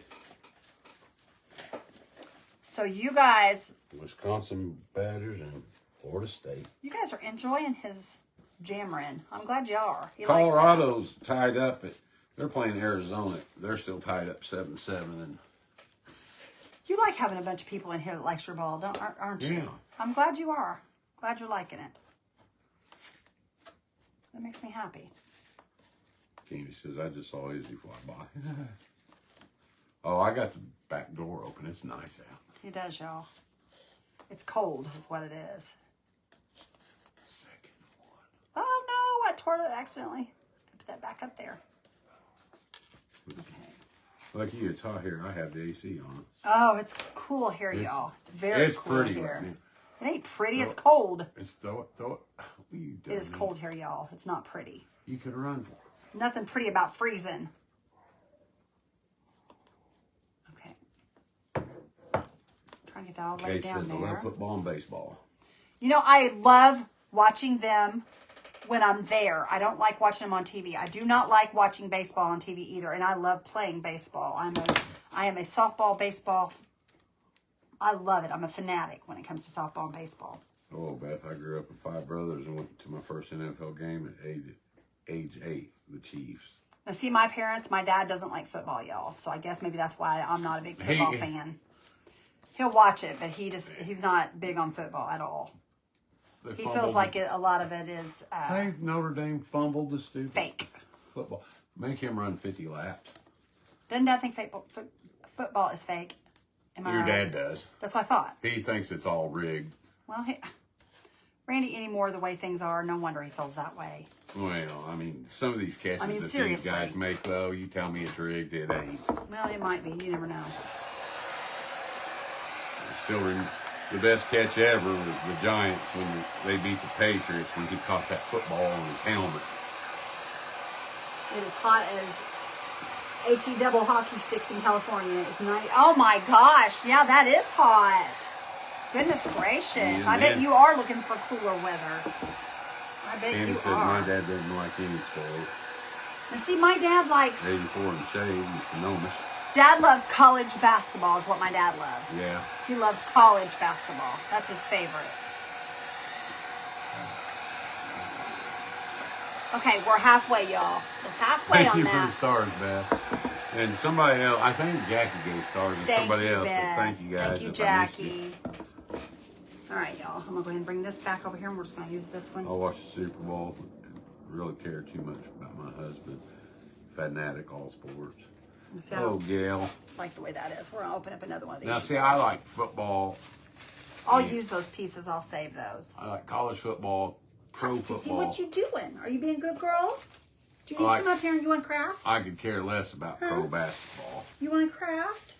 So you guys, Wisconsin Badgers and Florida State. you guys are enjoying his jammering. I'm glad you are. He likes that. Colorado's tied up. They're playing Arizona. They're still tied up 7-7. And You like having a bunch of people in here that likes your ball, aren't you? Yeah. I'm glad you are. Glad you're liking it. That makes me happy. Candy says, I just saw Izzy fly by. Oh, I got the back door open. It's nice out. He does, y'all. It's cold is what it is. Second one. Oh no, I tore it accidentally. Put that back up there. Okay. Like you, it's hot here. I have the AC on. Oh, it's cool here, y'all. It's very cool pretty here. right now. It ain't pretty, it's cold. It's throw it. What are you It doing? is cold here, y'all. It's not pretty. You could run for it. Nothing pretty about freezing. Okay. Trying to get that all laid Kate down says, I love there. football and baseball. You know, I love watching them when I'm there. I don't like watching them on TV. I do not like watching baseball on TV either, and I love playing baseball. I am a softball, baseball. I love it. I'm a fanatic when it comes to softball and baseball. Oh, Beth, I grew up with 5 brothers and went to my first NFL game at age 8, the Chiefs. Now, see, my parents, my dad doesn't like football, y'all. So I guess maybe that's why I'm not a big football fan. He'll watch it, but he's not big on football at all. He feels like a lot of it is Hey, Notre Dame fumbled the stupid fake. football. Make him run 50 laps. Doesn't Dad think football is fake? Am I Your right? dad does. That's what I thought. He thinks it's all rigged. Well, Randy, anymore the way things are, no wonder he feels that way. Well, I mean, some of these catches that these seriously. guys make, though, you tell me it's rigged, it ain't. Well, it might be. You never know. The best catch ever was the Giants when they beat the Patriots when he caught that football on his helmet. It is hot as HE double hockey sticks in California. It's nice. Oh my gosh. Yeah, that is hot. Goodness gracious. Yeah, I bet man. you are looking for cooler weather. I bet Andy you says are. my dad doesn't like any sport. And see, my dad likes... 84 and shade, he's Sonoma. Dad loves college basketball is what my dad loves. Yeah. He loves college basketball. That's his favorite. Okay, we're halfway, y'all. We're halfway Thank on you for the that. stars, Beth. And somebody else, I think Jackie gave stars and Thank somebody you, else, Beth. but thank you guys. Thank you, if I missed you. Jackie. All right, y'all. I'm going to go ahead and bring this back over here, and we're just going to use this one. I watched the Super Bowl. Really care too much about my husband. Fanatic all sports. See, Oh, Gail. like the way that is. We're gonna open up another one of these. Now, see, I like football. I'll use those pieces. I'll save those. I like college football, pro football. See what you doing? Are you being a good girl? Do you need to come up here and you want craft? I could care less about pro basketball. You want craft?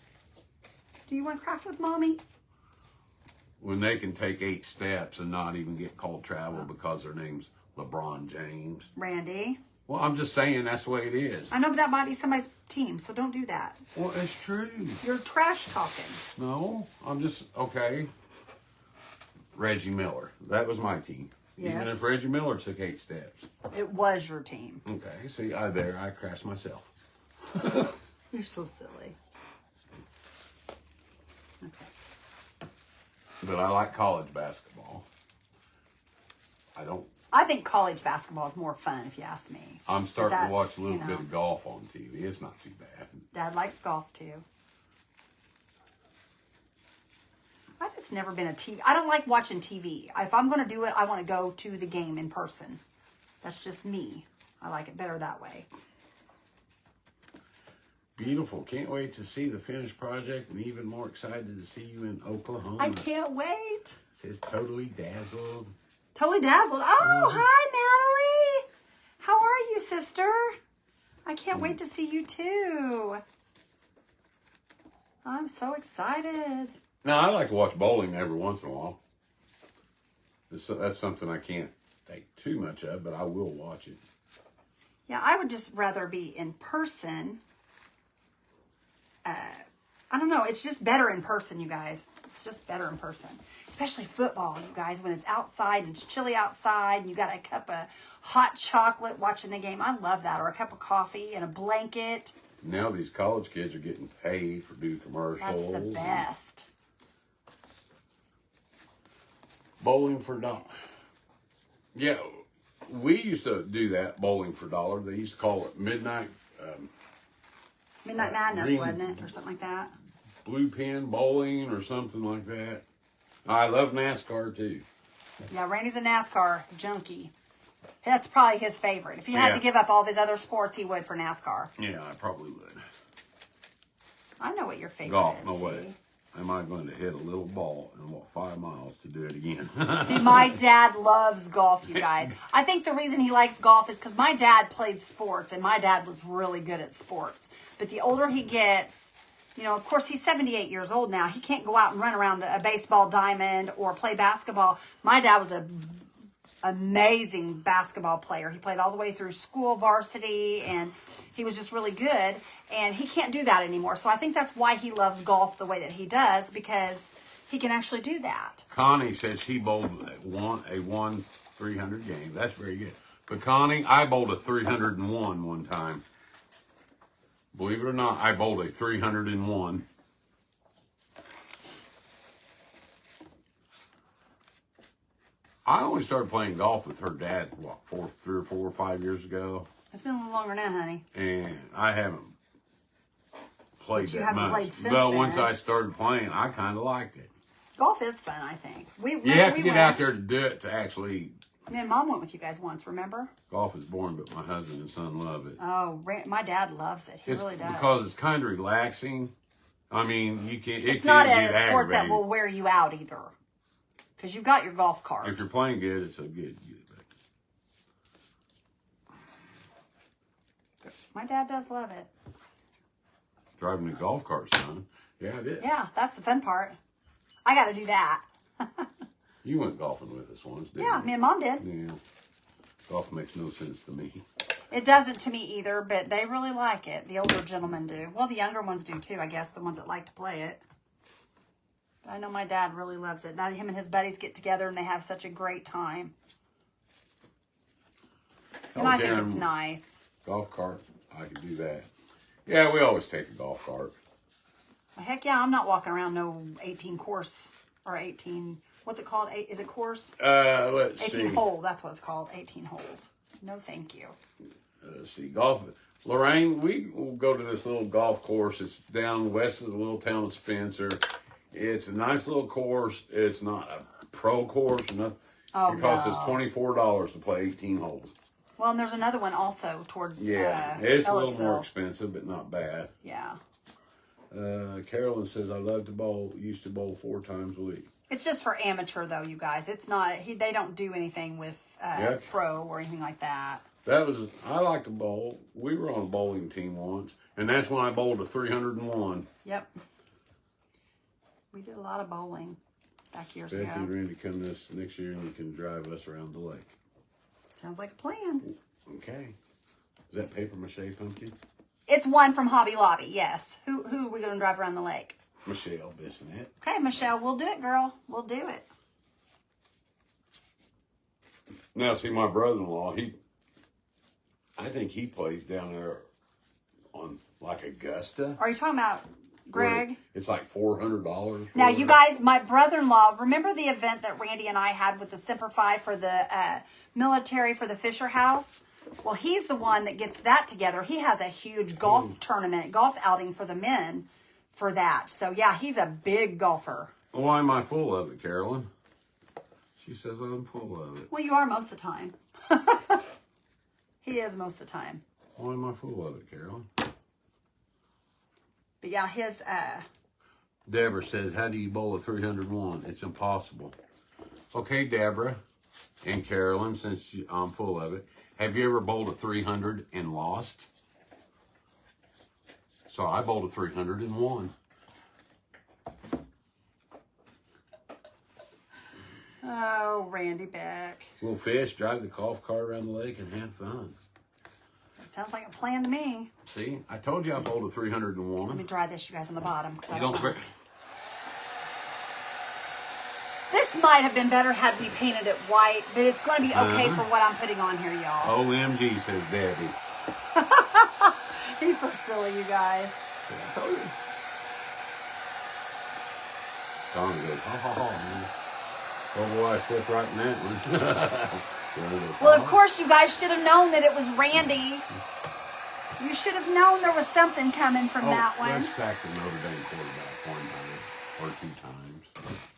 Do you want craft with mommy? When they can take 8 steps and not even get called travel because their name's LeBron James. Randy. Well, I'm just saying that's the way it is. I know, but that might be somebody's team, so don't do that. Well, it's true. You're trash talking. No, I'm just, okay. Reggie Miller. That was my team. Yes. Even if Reggie Miller took 8 steps. It was your team. Okay, see, I crashed myself. You're so silly. Okay. But I like college basketball. I think college basketball is more fun, if you ask me. I'm starting to watch a little bit of golf on TV. It's not too bad. Dad likes golf, too. I've just never been a TV. I don't like watching TV. If I'm going to do it, I want to go to the game in person. That's just me. I like it better that way. Beautiful. Can't wait to see the finished project and even more excited to see you in Oklahoma. I can't wait. Says totally dazzled. Totally dazzled. Oh, hi, Natalie. How are you, sister? I can't wait to see you too. I'm so excited. Now, I like to watch bowling every once in a while. That's something I can't take too much of, but I will watch it. Yeah, I would just rather be in person. I don't know. It's just better in person, you guys. It's just better in person. Especially football, you guys, when it's outside and it's chilly outside and you got a cup of hot chocolate watching the game. I love that. Or a cup of coffee and a blanket. Now these college kids are getting paid for doing commercials. That's the best. Bowling for $1. Yeah, we used to do that, bowling for $1. They used to call it Midnight Madness, wasn't it? Or something like that. Blue Pin Bowling or something like that. I love NASCAR too. Yeah, Randy's a NASCAR junkie. That's probably his favorite. If he had to give up all of his other sports, he would for NASCAR. Yeah, I probably would. I know what your favorite Golf, is. no way. Am I going to hit a little ball and walk 5 miles to do it again? See, my dad loves golf, you guys. I think the reason he likes golf is because my dad played sports, and my dad was really good at sports. But the older he gets, you know, of course, he's 78 years old now. He can't go out and run around a baseball diamond or play basketball. My dad was an amazing basketball player. He played all the way through school varsity, and he was just really good. And he can't do that anymore. So I think that's why he loves golf the way that he does, because he can actually do that. Connie said she bowled a 300 game. That's very good. But Connie, I bowled a 301 one time. Believe it or not, I bowled a 301. I only started playing golf with her dad, 3 or 4 or 5 years ago. It's been a little longer now, honey. And I haven't played But you that haven't much. played since Well, then. once I started playing, I kind of liked it. Golf is fun, I think. You have to get out there to do it to actually. Me and Mom went with you guys once, remember? Golf is boring, but my husband and son love it. Oh, my dad loves it. He really does. Because it's kind of relaxing. I mean, you can't. It's not a sport that will wear you out either. Because you've got your golf cart. If you're playing good, it's so good. My dad does love it. Driving a golf cart, son. Yeah, I did. Yeah, that's the fun part. I got to do that. You went golfing with us once, didn't Yeah, you? me and Mom did. Yeah. Golf makes no sense to me. It doesn't to me either, but they really like it. The older gentlemen do. Well, the younger ones do too, I guess, the ones that like to play it. But I know my dad really loves it. Now him and his buddies get together and they have such a great time. And I think it's nice. Golf cart, I could do that. Yeah, we always take a golf cart. Well, heck yeah, I'm not walking around no 18 course or 18, what's it called? Is it course? Let's 18 see. hole, that's what it's called, 18 holes. No, thank you. Let's see, golf. Lorraine, we will go to this little golf course. It's down west of the little town of Spencer. It's a nice little course. It's not a pro course. Nothing. Oh, it costs us no. $24 to play 18 holes. Well, and there's another one also towards Yeah, it's a little more Ellettsville. expensive, but not bad. Yeah. Carolyn says, I love to bowl. Used to bowl 4 times a week. It's just for amateur, though, you guys. It's not, they don't do anything with pro or anything like that. I like to bowl. We were on a bowling team once, and that's when I bowled a 301. Yep. We did a lot of bowling back years Betty ago. and Randy come this next year, and you can drive us around the lake. Sounds like a plan. Okay. Is that paper mache pumpkin? It's one from Hobby Lobby, yes. Who are we going to drive around the lake? Michelle Bissonette. Okay, Michelle, we'll do it, girl. We'll do it. Now, see, my brother-in-law, I think he plays down there on, like, Augusta. Are you talking about Greg? It's like $400. Now, you guys, my brother-in-law, remember the event that Randy and I had with the Semper Fi for the military for the Fisher House? Well, he's the one that gets that together. He has a huge golf tournament, golf outing for the men for that. So, yeah, he's a big golfer. Why am I full of it, Carolyn? She says I'm full of it. Well, you are most of the time. He is most of the time. Why am I full of it, Carolyn? But, yeah, his... Deborah says, how do you bowl a 301? It's impossible. Okay, Deborah and Carolyn, since I'm full of it, have you ever bowled a 300 and lost? So I bowled a 301. Oh, Randy Beck. We'll fish, drive the golf cart around the lake, and have fun. That sounds like a plan to me. See, I told you I bowled a 301. Let me dry this, you guys, on the bottom. You don't. This might have been better had we painted it white, but it's going to be okay for what I'm putting on here, y'all. OMG, says Debbie. He's so silly, you guys. Yeah, I told you. Don goes, ha ha ha, man. Oh boy, I slipped right in that one. Well, of course, you guys should have known that it was Randy. You should have known there was something coming from that one. Let's sack the Notre Dame quarterback one time or 2 times.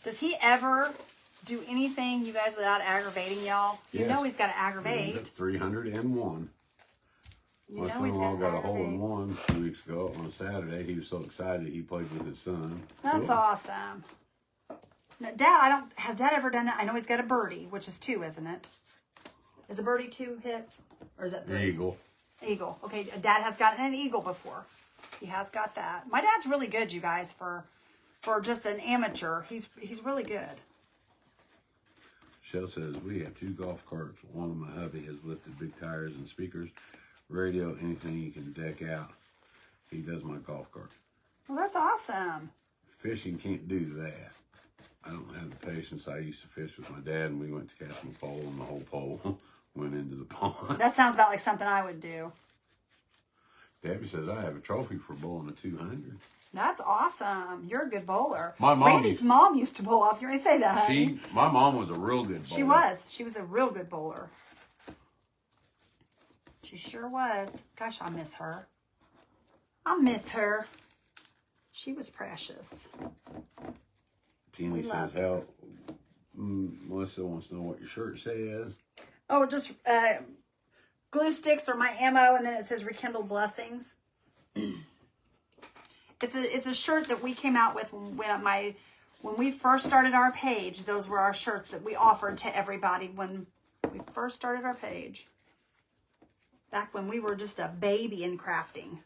Does he ever do anything, you guys, without aggravating y'all? You Yes. know he's got to aggravate. 301. You My know he's son-in-law got to got a hole in aggravate. one 2 weeks ago on a Saturday. He was so excited he played with his son. That's Cool. awesome. Now, Dad, has Dad ever done that? I know he's got a birdie, which is 2, isn't it? Is a birdie 2 hits? Or is that 3? Eagle. Eagle. Okay, Dad has gotten an eagle before. He has got that. My dad's really good, you guys, for just an amateur. He's really good. Shell says, we have 2 golf carts. One of my hubby has lifted big tires and speakers, radio, anything you can deck out. He does my golf cart. Well, that's awesome. Fishing can't do that. I don't have the patience. I used to fish with my dad, and we went to cast my pole, and the whole pole went into the pond. That sounds about like something I would do. Debbie says, I have a trophy for bowling a 200. That's awesome. You're a good bowler. My mom Randy's mom used to bowl. I was going to say that, honey. My mom was a real good bowler. She was. She was a real good bowler. She sure was. Gosh, I miss her. I miss her. She was precious. Penny says, how, Melissa wants to know what your shirt says. Oh, just glue sticks are my ammo, and then it says rekindle blessings. It's a shirt that we came out with when we first started our page. Those were our shirts that we offered to everybody when we first started our page. Back when we were just a baby in crafting.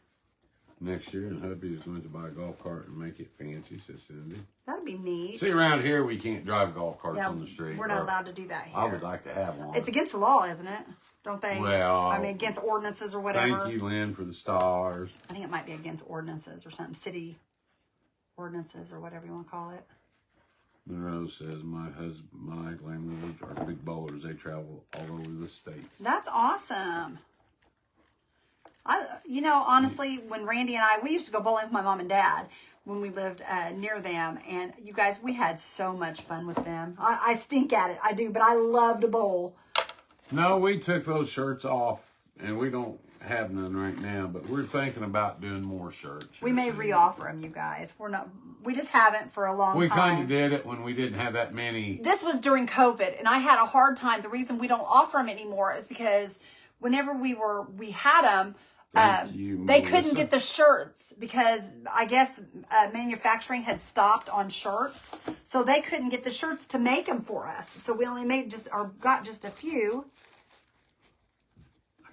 Next year, and hubby is going to buy a golf cart and make it fancy, says Cindy. That'd be neat. See, around here, we can't drive golf carts on the street. We're not allowed to do that here. I would like to have one. It's against the law, isn't it? Don't they? Well, I mean, against ordinances or whatever. Thank you, Lynn, for the stars. I think it might be against ordinances or something. City ordinances or whatever you want to call it. Monroe says, my landlords are big bowlers. They travel all over the state. That's awesome. Honestly, when Randy and we used to go bowling with my mom and dad when we lived near them. And you guys, we had so much fun with them. I stink at it. I do, but I love to bowl. No, we took those shirts off, and we don't have none right now, but we're thinking about doing more shirts. We may reoffer them, you guys. We just haven't for a long time. We kind of did it when we didn't have that many. This was during COVID, and I had a hard time. The reason we don't offer them anymore is because whenever we had them, Thank you, they couldn't Melissa. get the shirts because I guess manufacturing had stopped on shirts, so they couldn't get the shirts to make them for us. So we only got just a few,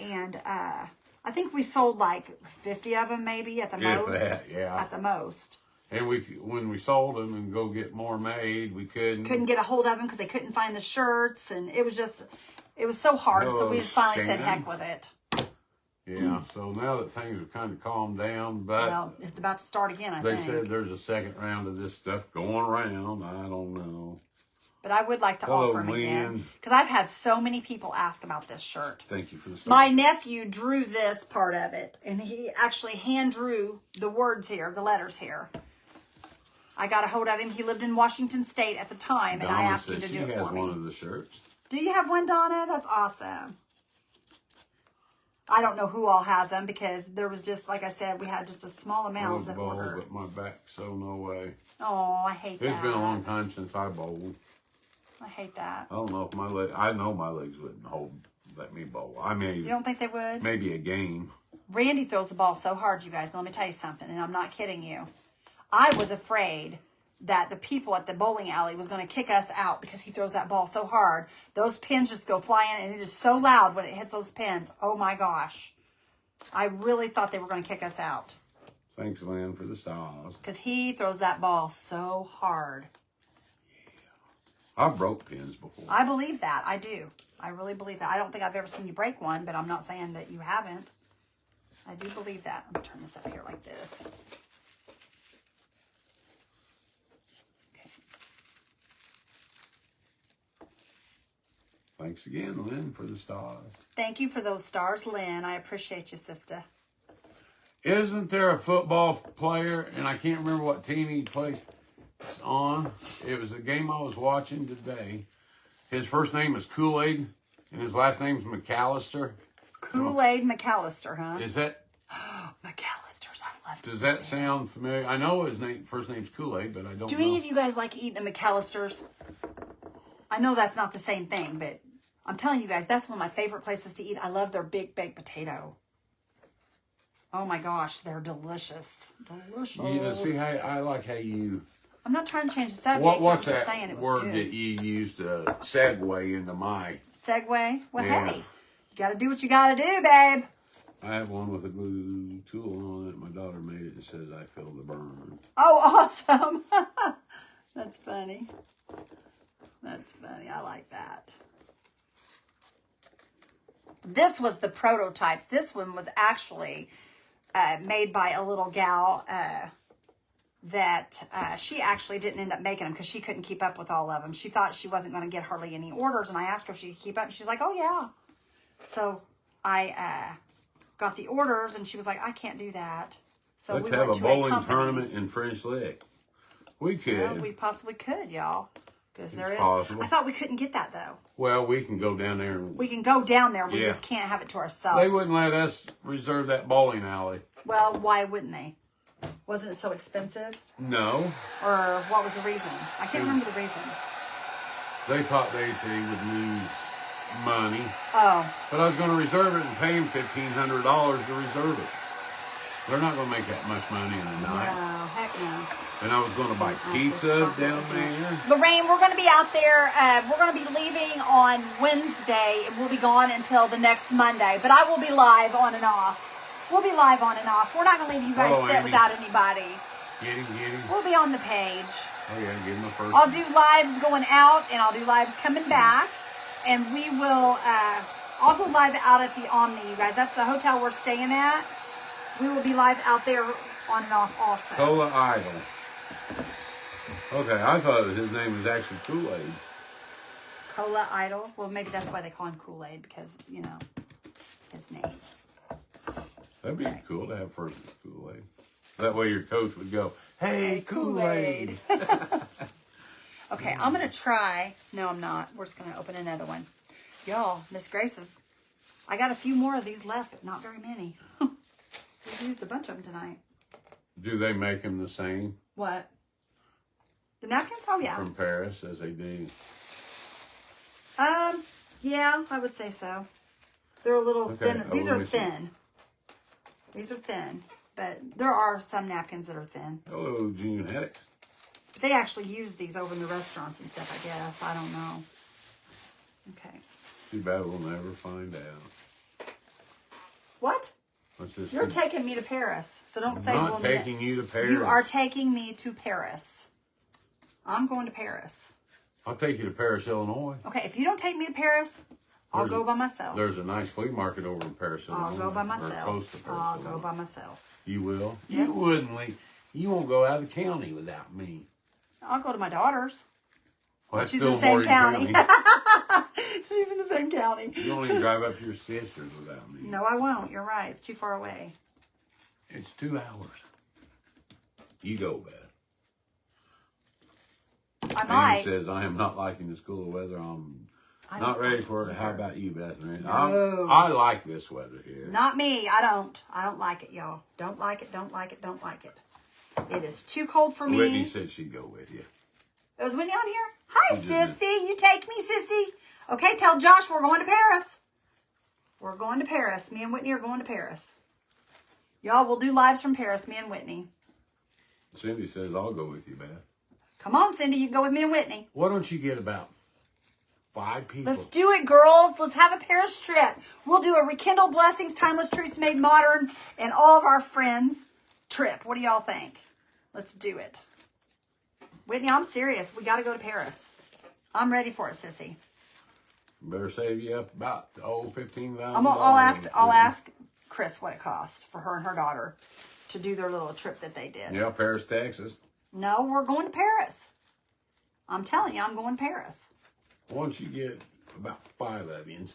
and I think we sold like 50 of them, maybe at the most. That, yeah. At the most. And when we sold them and go get more made, we couldn't Get a hold of them because they couldn't find the shirts, and it was so hard. So we just finally said, heck with it. Yeah, so now that things have kind of calmed down, but well, it's about to start again, I think. They said there's a second round of this stuff going around. I don't know. But I would like to offer them again. Because I've had so many people ask about this shirt. Thank you for the start. My nephew drew this part of it. And he actually hand drew the words here, the letters here. I got a hold of him. He lived in Washington State at the time. And I asked him to do it for me. She has one of the shirts. Do you have one, Donna? That's awesome. I don't know who all has them because there was just, like I said, we had just a small amount that ordered. But my back, so no way. Oh, I hate that. It's been a long time since I bowled. I hate that. I don't know if I know my legs wouldn't let me bowl. I mean, you don't think they would? Maybe a game. Randy throws the ball so hard, you guys. Let me tell you something, and I'm not kidding you. I was afraid that the people at the bowling alley was going to kick us out because he throws that ball so hard. Those pins just go flying, and it is so loud when it hits those pins. Oh, my gosh. I really thought they were going to kick us out. Thanks, Lynn, for the stars. Because he throws that ball so hard. Yeah. I've broke pins before. I believe that. I do. I really believe that. I don't think I've ever seen you break one, but I'm not saying that you haven't. I do believe that. Let me turn this up here like this. Thanks again, Lynn, for the stars. Thank you for those stars, Lynn. I appreciate you, sister. Isn't there a football player, and I can't remember what team he plays on. It was a game I was watching today. His first name is Kool-Aid, and his last name is McAllister. Kool-Aid McAllister, huh? Is that... McAllister's, I love Does that sound familiar? I know his first name's Kool-Aid, but I don't know. Do any of you guys like eating at McAllister's? I know that's not the same thing, but I'm telling you guys, that's one of my favorite places to eat. I love their big baked potato. Oh my gosh, they're delicious. Delicious. You know, see, I like how you... I'm not trying to change the subject. What's I'm just that saying it was word good. that you used to segue into my... Segue? Well, Yeah. hey, you got to do what you got to do, babe. I have one with a glue tool on it. My daughter made it. It says, I feel the burn. Oh, awesome. That's funny. That's funny. I like that. This was the prototype. This one was actually made by a little gal that she actually didn't end up making them because she couldn't keep up with all of them. She thought she wasn't going to get hardly any orders, and I asked her if she could keep up. She's like, oh, yeah. So I got the orders, and she was like, I can't do that. So Let's we have went a to bowling company. tournament in French Lick. We could. Well, we possibly could, y'all. Because there is. Possible. I thought we couldn't get that, though. Well, we can go down there and... We can go down there. We Yeah. just can't have it to ourselves. They wouldn't let us reserve that bowling alley. Well, why wouldn't they? Wasn't it so expensive? No. Or what was the reason? I can't remember the reason. They thought they would lose money. Oh. But I was going to reserve it and pay them $1,500 to reserve it. They're not going to make that much money in a night. No, heck no. And I was going to buy pizza down there. Lorraine, we're going to be out there. We're going to be leaving on Wednesday. We'll be gone until the next Monday. But I will be live on and off. We'll be live on and off. We're not going to leave you guys Hello, sit Amy. without anybody. Get him. We'll be on the page. Oh, yeah, give him a first. I'll do lives going out, and I'll do lives coming back. And we will, I'll go live out at the Omni, you guys. That's the hotel we're staying at. We will be live out there on and off also. Cola Idol. Okay, I thought his name was actually Kool-Aid. Cola Idol. Well, maybe that's why they call him Kool-Aid, because, you know, his name. That'd be cool to have first with Kool-Aid. That way your coach would go, hey, Kool-Aid. Okay, I'm going to try. No, I'm not. We're just going to open another one. Y'all, Miss Grace's. I got a few more of these left, but not very many. We used a bunch of them tonight. Do they make them the same What? The napkins? Oh, yeah. from Paris as they do? Yeah, I would say so. They're a little Okay, thin. These are let me see. thin. These are thin. But there are some napkins that are thin. Hello, June Haddix. They actually use these over in the restaurants and stuff, I guess. I don't know. Okay. Too bad we'll never find out. What? What's this? You're taking me to Paris. So don't say I'm we'll not taking you to Paris. You are taking me to Paris. I'm going to Paris. I'll take you to Paris, Illinois. Okay, if you don't take me to Paris, I'll go by myself. There's a nice flea market over in Paris, Illinois. I'll go by or myself. close to Paris, I'll Illinois. go by myself. You will? Yes. You wouldn't leave. You won't go out of the county without me. I'll go to my daughter's. Well, that's She's still in the same more county. county. She's in the same county. You don't even drive up to your sister's without me. No, I won't. You're right. It's too far away. It's 2 hours. You go, Beth. I And might. he says, I am not liking this cool weather. I'm not ready for it. How about you, Bethany? No. I like this weather here. Not me. I don't. I don't like it, y'all. Don't like it. Don't like it. Don't like it. It is too cold for me. Whitney said she'd go with you. Was Whitney on here? Hi, She did. sissy. You take me, sissy. Okay, tell Josh we're going to Paris. We're going to Paris. Me and Whitney are going to Paris. Y'all, we'll do lives from Paris, me and Whitney. Cindy says, I'll go with you, Beth. Come on, Cindy. You can go with me and Whitney. Why don't you get about 5 people? Let's do it, girls. Let's have a Paris trip. We'll do a Rekindle Blessings, Timeless Truths Made Modern, and all of our friends trip. What do y'all think? Let's do it. Whitney, I'm serious. We got to go to Paris. I'm ready for it, sissy. Better save you up about, $15,000. I'll ask Chris what it cost for her and her daughter to do their little trip that they did. Yeah, Paris, Texas. No, we're going to Paris. I'm telling you, I'm going to Paris. Once you get about 5 onions.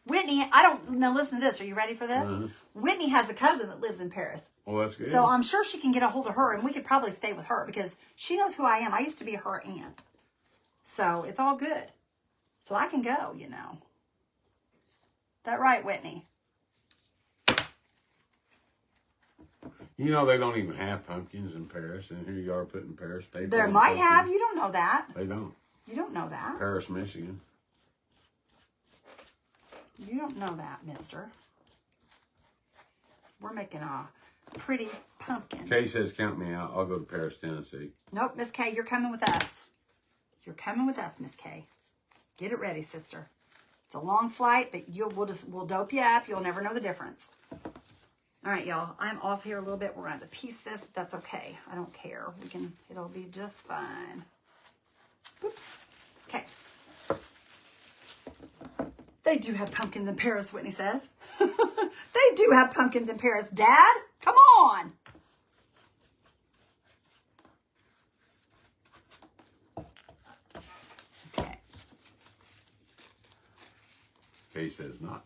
Whitney, now listen to this. Are you ready for this? Whitney has a cousin that lives in Paris. Oh, that's good. So I'm sure she can get a hold of her and we could probably stay with her because she knows who I am. I used to be her aunt. So it's all good. So I can go, you know. That right, Whitney? You know, they don't even have pumpkins in Paris, and here you are putting Paris paper. There on might pumpkin. have. You don't know that. They don't. You don't know that. Paris, Michigan. You don't know that, mister. We're making a pretty pumpkin. Kay says, count me out. I'll go to Paris, Tennessee. Nope, Miss Kay, you're coming with us. You're coming with us, Miss Kay. Get it ready, sister. It's a long flight, but we'll dope you up. You'll never know the difference. All right, y'all. I'm off here a little bit. We're going to have to piece this, but that's okay. I don't care. It'll be just fine. Boop. Okay. They do have pumpkins in Paris, Whitney says. They do have pumpkins in Paris, Dad. Come on. Okay. Kay says not.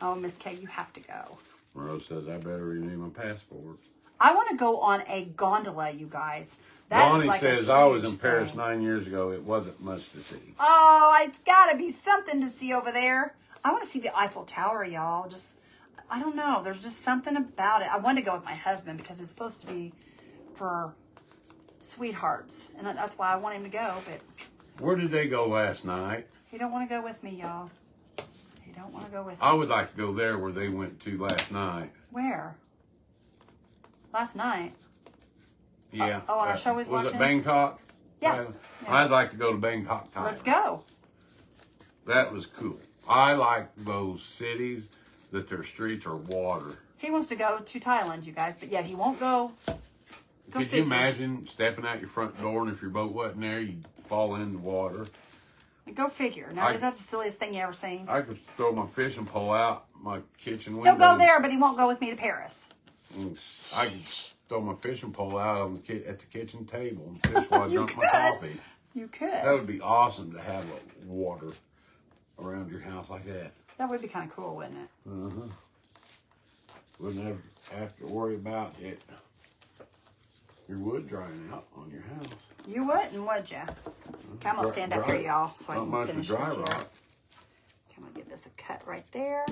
Oh, Miss Kay, you have to go. Rose says, I better renew my passport. I want to go on a gondola, you guys. That is Bonnie like a says, I was in huge Paris thing. 9 years ago. It wasn't much to see. Oh, it's got to be something to see over there. I want to see the Eiffel Tower, y'all. I don't know. There's just something about it. I wanted to go with my husband because it's supposed to be for sweethearts. And that's why I want him to go, but Where did they go last night? he don't want to go with me, y'all. He don't want to go with me. I would like to go there where they went to last night. Where? Last night? Yeah. Oh, on our show he's was watching? it Bangkok? Yeah. Yeah. I'd like to go to Bangkok, Thailand. Let's go. That was cool. I like those cities that their streets are water. He wants to go to Thailand, you guys, but yet he won't go. Could figure. you imagine stepping out your front door and if your boat wasn't there, you'd fall in the water? Go figure. Now, is that the silliest thing you ever seen? I could throw my fishing pole out my kitchen window. He'll go there, but he won't go with me to Paris. I could throw my fishing pole out on at the kitchen table and fish while I drink my coffee. You could. That would be awesome to have water around your house like that. That would be kind of cool, wouldn't it? Wouldn't have to worry about it. Your wood drying out on your house. You wouldn't, would you? Okay, I'm going to stand up here, y'all, so I Not can much finish of this dry here. rot. Okay, I'm going to give this a cut right there.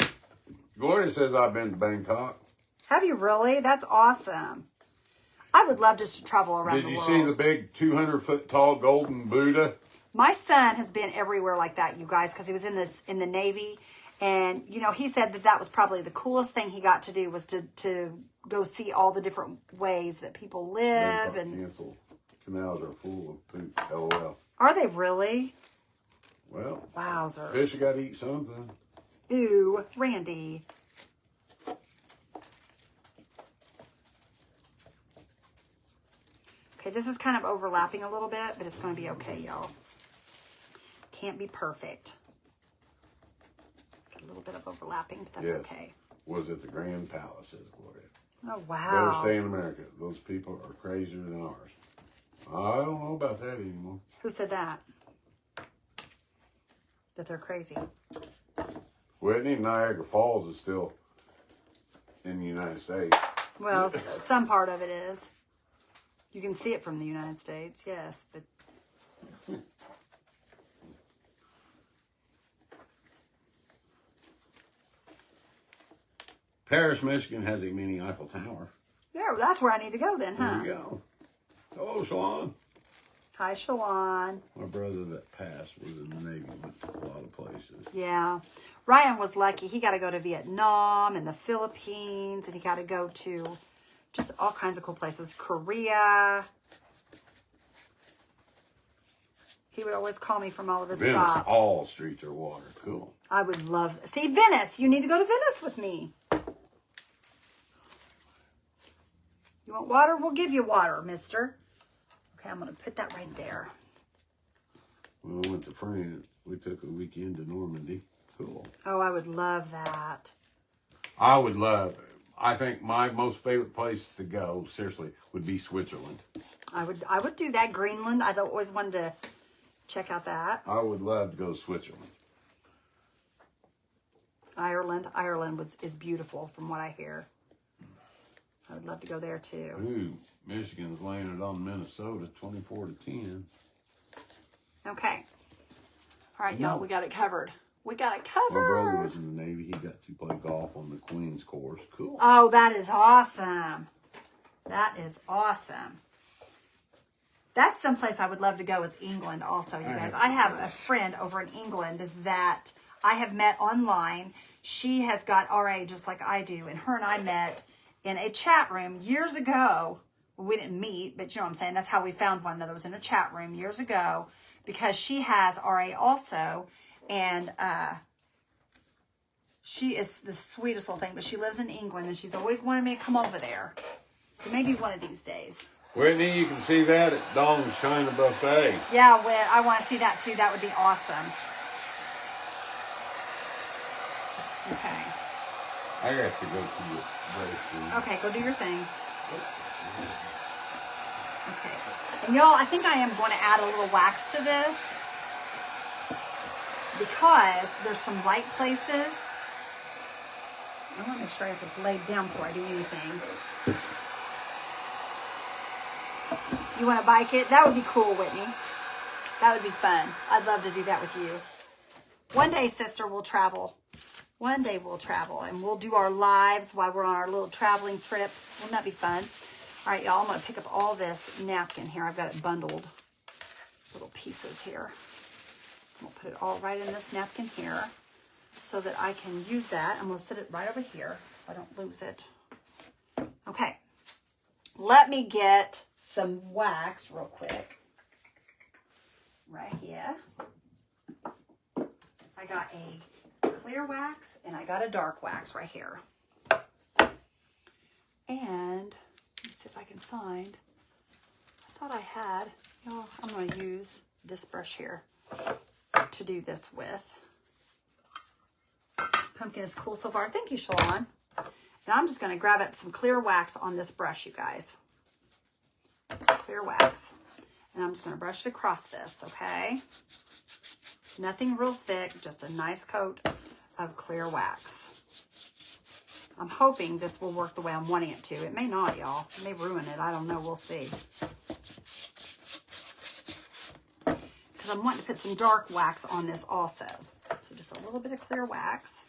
Gloria says I've been to Bangkok. Have you really? That's awesome. I would love just to travel around Did the you world. see the big 200-foot tall golden Buddha? My son has been everywhere like that, you guys, because he was in the Navy, And, you know, he said that that was probably the coolest thing he got to do was to go see all the different ways that people live. And canceled. Canals are full of poop. LOL. Are they really? Well, wowzers. Fish got to eat something. Ooh, Randy. Okay, this is kind of overlapping a little bit, but it's going to be okay, y'all. Can't be perfect. A little bit of overlapping, but that's okay. Was it the Grand Palaces, Gloria? Oh, wow. Better stay in America. Those people are crazier than ours. I don't know about that anymore. Who said that? That they're crazy. Whitney, Niagara Falls is still in the United States. Well, some part of it is. You can see it from the United States, yes, but... Paris, Michigan has a mini Eiffel Tower. Yeah, well, that's where I need to go then, huh? There you go. Hello, Shalon. Hi, Shalon. My brother that passed was in the Navy, went to a lot of places. Yeah. Ryan was lucky. He got to go to Vietnam and the Philippines, and he got to go to just all kinds of cool places. Korea. He would always call me from all of his Venice, stops. all streets are water. Cool. I would love... See, Venice. You need to go to Venice with me. You want water? We'll give you water, mister. Okay, I'm going to put that right there. When I went to France, we took a weekend to Normandy. Cool. Oh, I would love that. I would love... I think my most favorite place to go, seriously, would be Switzerland. I would do that. Greenland. I always wanted to check out that. I would love to go to Switzerland. Ireland. Ireland is beautiful from what I hear. I would love to go there too. Ooh, Michigan's laying it on Minnesota 24-10. Okay. All right, y'all, we got it covered. We got it covered. My brother was in the Navy. He got to play golf on the Queen's course. Cool. Oh, that is awesome. That is awesome. That's someplace I would love to go is England also, you guys. I have a friend over in England that I have met online. She has got RA just like I do, and her and I met in a chat room years ago. We didn't meet, but you know what I'm saying? That's how we found one another. It was in a chat room years ago because she has RA also, and she is the sweetest little thing, but she lives in England, and she's always wanted me to come over there. So maybe one of these days. Whitney, you can see that at Dawn's China Buffet. Yeah, Whit, I want to see that too. That would be awesome. Okay. I got to go to the break. Okay, go do your thing. Okay. And y'all, I think I am going to add a little wax to this because there's some light places. I want to make sure I have this laid down before I do anything. You want to bike it? That would be cool, Whitney. That would be fun. I'd love to do that with you. One day, sister, we'll travel. One day we'll travel and we'll do our lives while we're on our little traveling trips. Wouldn't that be fun? All right, y'all, I'm going to pick up all this napkin here. I've got it bundled, little pieces here. We'll put it all right in this napkin here so that I can use that. I'm going to set it right over here so I don't lose it. Okay. Let me get some wax real quick. Right here. I got a clear wax and I got a dark wax right here. And let me see if I can find. I thought I had. Oh, I'm going to use this brush here to do this with. Pumpkin is cool so far. Thank you, Shalon. And I'm just going to grab up some clear wax on this brush, you guys. Some clear wax. And I'm just going to brush it across this, okay? Nothing real thick, just a nice coat of clear wax. I'm hoping this will work the way I'm wanting it to. It may not, y'all. It may ruin it. I don't know. We'll see. Because I'm wanting to put some dark wax on this also. So just a little bit of clear wax.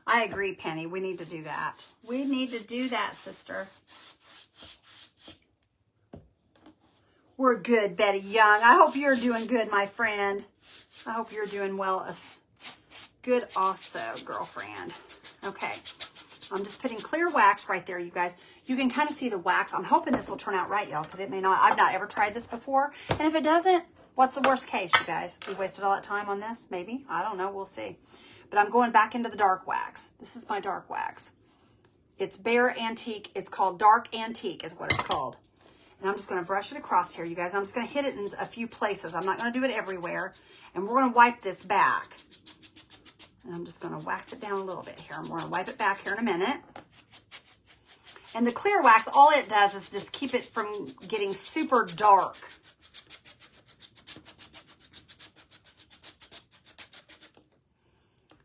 I agree, Penny. We need to do that. We need to do that, sister. We're good, Betty Young. I hope you're doing good, my friend. I hope you're doing well as good also, girlfriend. Okay. I'm just putting clear wax right there, you guys. You can kind of see the wax. I'm hoping this will turn out right, y'all, because it may not. I've not ever tried this before. And if it doesn't, what's the worst case, you guys? We wasted all that time on this? Maybe. I don't know. We'll see. But I'm going back into the dark wax. This is my dark wax. It's Bare Antique. It's called Dark Antique is what it's called. And I'm just going to brush it across here, you guys. I'm just going to hit it in a few places. I'm not going to do it everywhere. And we're going to wipe this back. And I'm just going to wax it down a little bit here. And we're going to wipe it back here in a minute. And the clear wax, all it does is just keep it from getting super dark.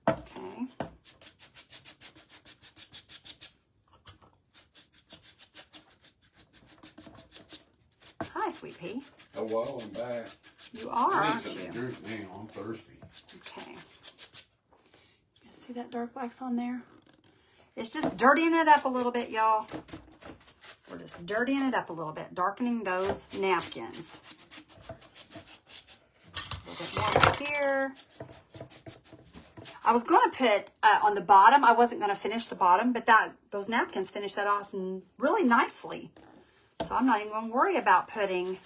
Okay. Hi, Sweet Pea. Oh, well, I'm back. You are, I need aren't something you? to drink now. I'm thirsty. Okay. You see that dark wax on there? It's just dirtying it up a little bit, y'all. We're just dirtying it up a little bit, darkening those napkins. A little bit more right here. I was going to put on the bottom. I wasn't going to finish the bottom, but those napkins finish that off really nicely. So I'm not even going to worry about putting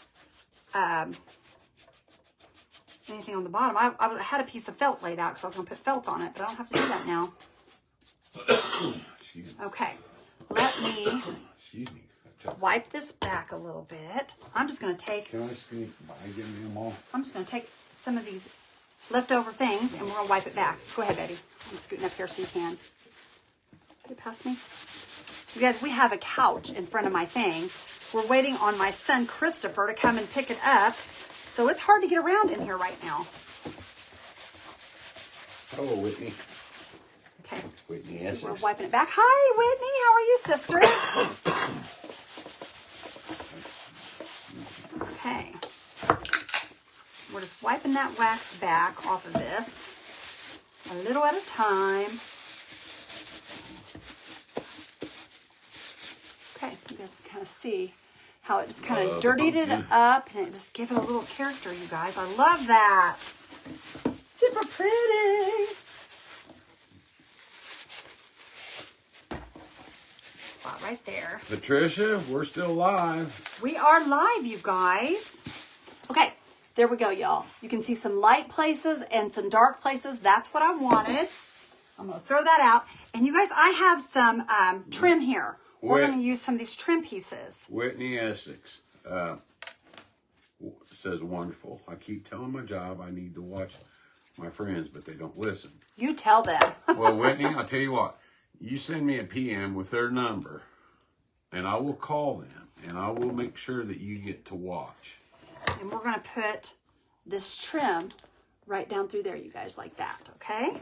anything on the bottom. I had a piece of felt laid out because I was going to put felt on it, but I don't have to do that now. Okay, let me wipe this back a little bit. I'm just going to take. Can I sneak by? Give me them all. I'm just going to take some of these leftover things and we're going to wipe it back. Go ahead, Betty. I'm scooting up here so you can. Put it past me. You guys, we have a couch in front of my thing. We're waiting on my son Christopher to come and pick it up. So it's hard to get around in here right now. Hello, Whitney. Okay. Whitney, So yes. we're wiping it back. Hi, Whitney. How are you, sister? Okay. We're just wiping that wax back off of this a little at a time. Okay, you guys can kind of see how it just kind of dirtied it up and it just gave it a little character, you guys. I love that. Super pretty. Spot right there. Patricia, we're still live. We are live, you guys. Okay, there we go, y'all. You can see some light places and some dark places. That's what I wanted. I'm going to throw that out. And you guys, I have some trim here. We're going to use some of these trim pieces. Whitney Essex says, wonderful. I keep telling my job I need to watch my friends, but they don't listen. You tell them. Well, Whitney, I'll tell you what. You send me a PM with their number, and I will call them, and I will make sure that you get to watch. And we're going to put this trim right down through there, you guys, like that, okay?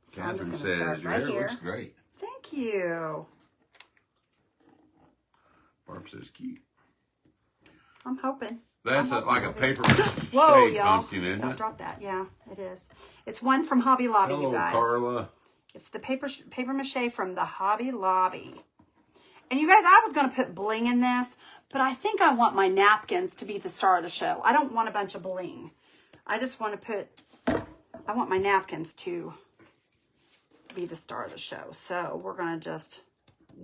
So Catherine says, your hair looks great. Thank you. Barb says, cute. I'm hoping. That's like a paper Whoa, mache y'all. pumpkin, Just isn't not it? drop that. Yeah, it is. It's one from Hobby Lobby, Hello, you guys. Carla. It's the paper mache from the Hobby Lobby. And you guys, I was going to put bling in this, but I think I want my napkins to be the star of the show. I don't want a bunch of bling. I just want to I want my napkins to be the star of the show. So we're going to just...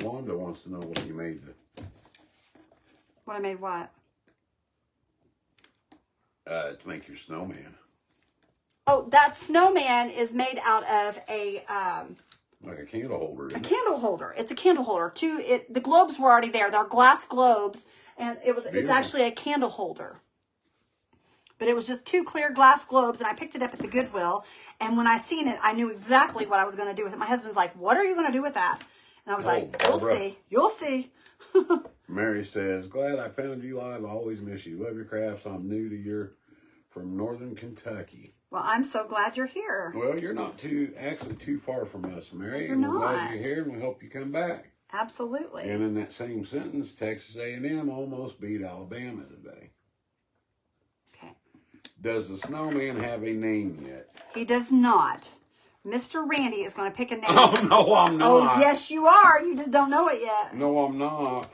Wanda wants to know what you made. What I made what? To make your snowman. Oh, that snowman is made out of a... Like a candle holder, isn't it? candle holder. It's a candle holder. The globes were already there. They're glass globes, and it's actually a candle holder. But it was just 2 clear glass globes, and I picked it up at the Goodwill. And when I seen it, I knew exactly what I was going to do with it. My husband's like, "What are you going to do with that?" And I was like, "You'll see. You'll see." Mary says, glad I found you live. I always miss you. Love your crafts. I'm new to your from Northern Kentucky. Well, I'm so glad you're here. Well, you're not actually too far from us, Mary. You're We're not. glad you're here, and we hope you come back. Absolutely. And in that same sentence, Texas A&M almost beat Alabama today. Okay. Does the snowman have a name yet? He does not. Mr. Randy is going to pick a name. Oh, no, I'm not. Oh, yes, you are. You just don't know it yet. No, I'm not.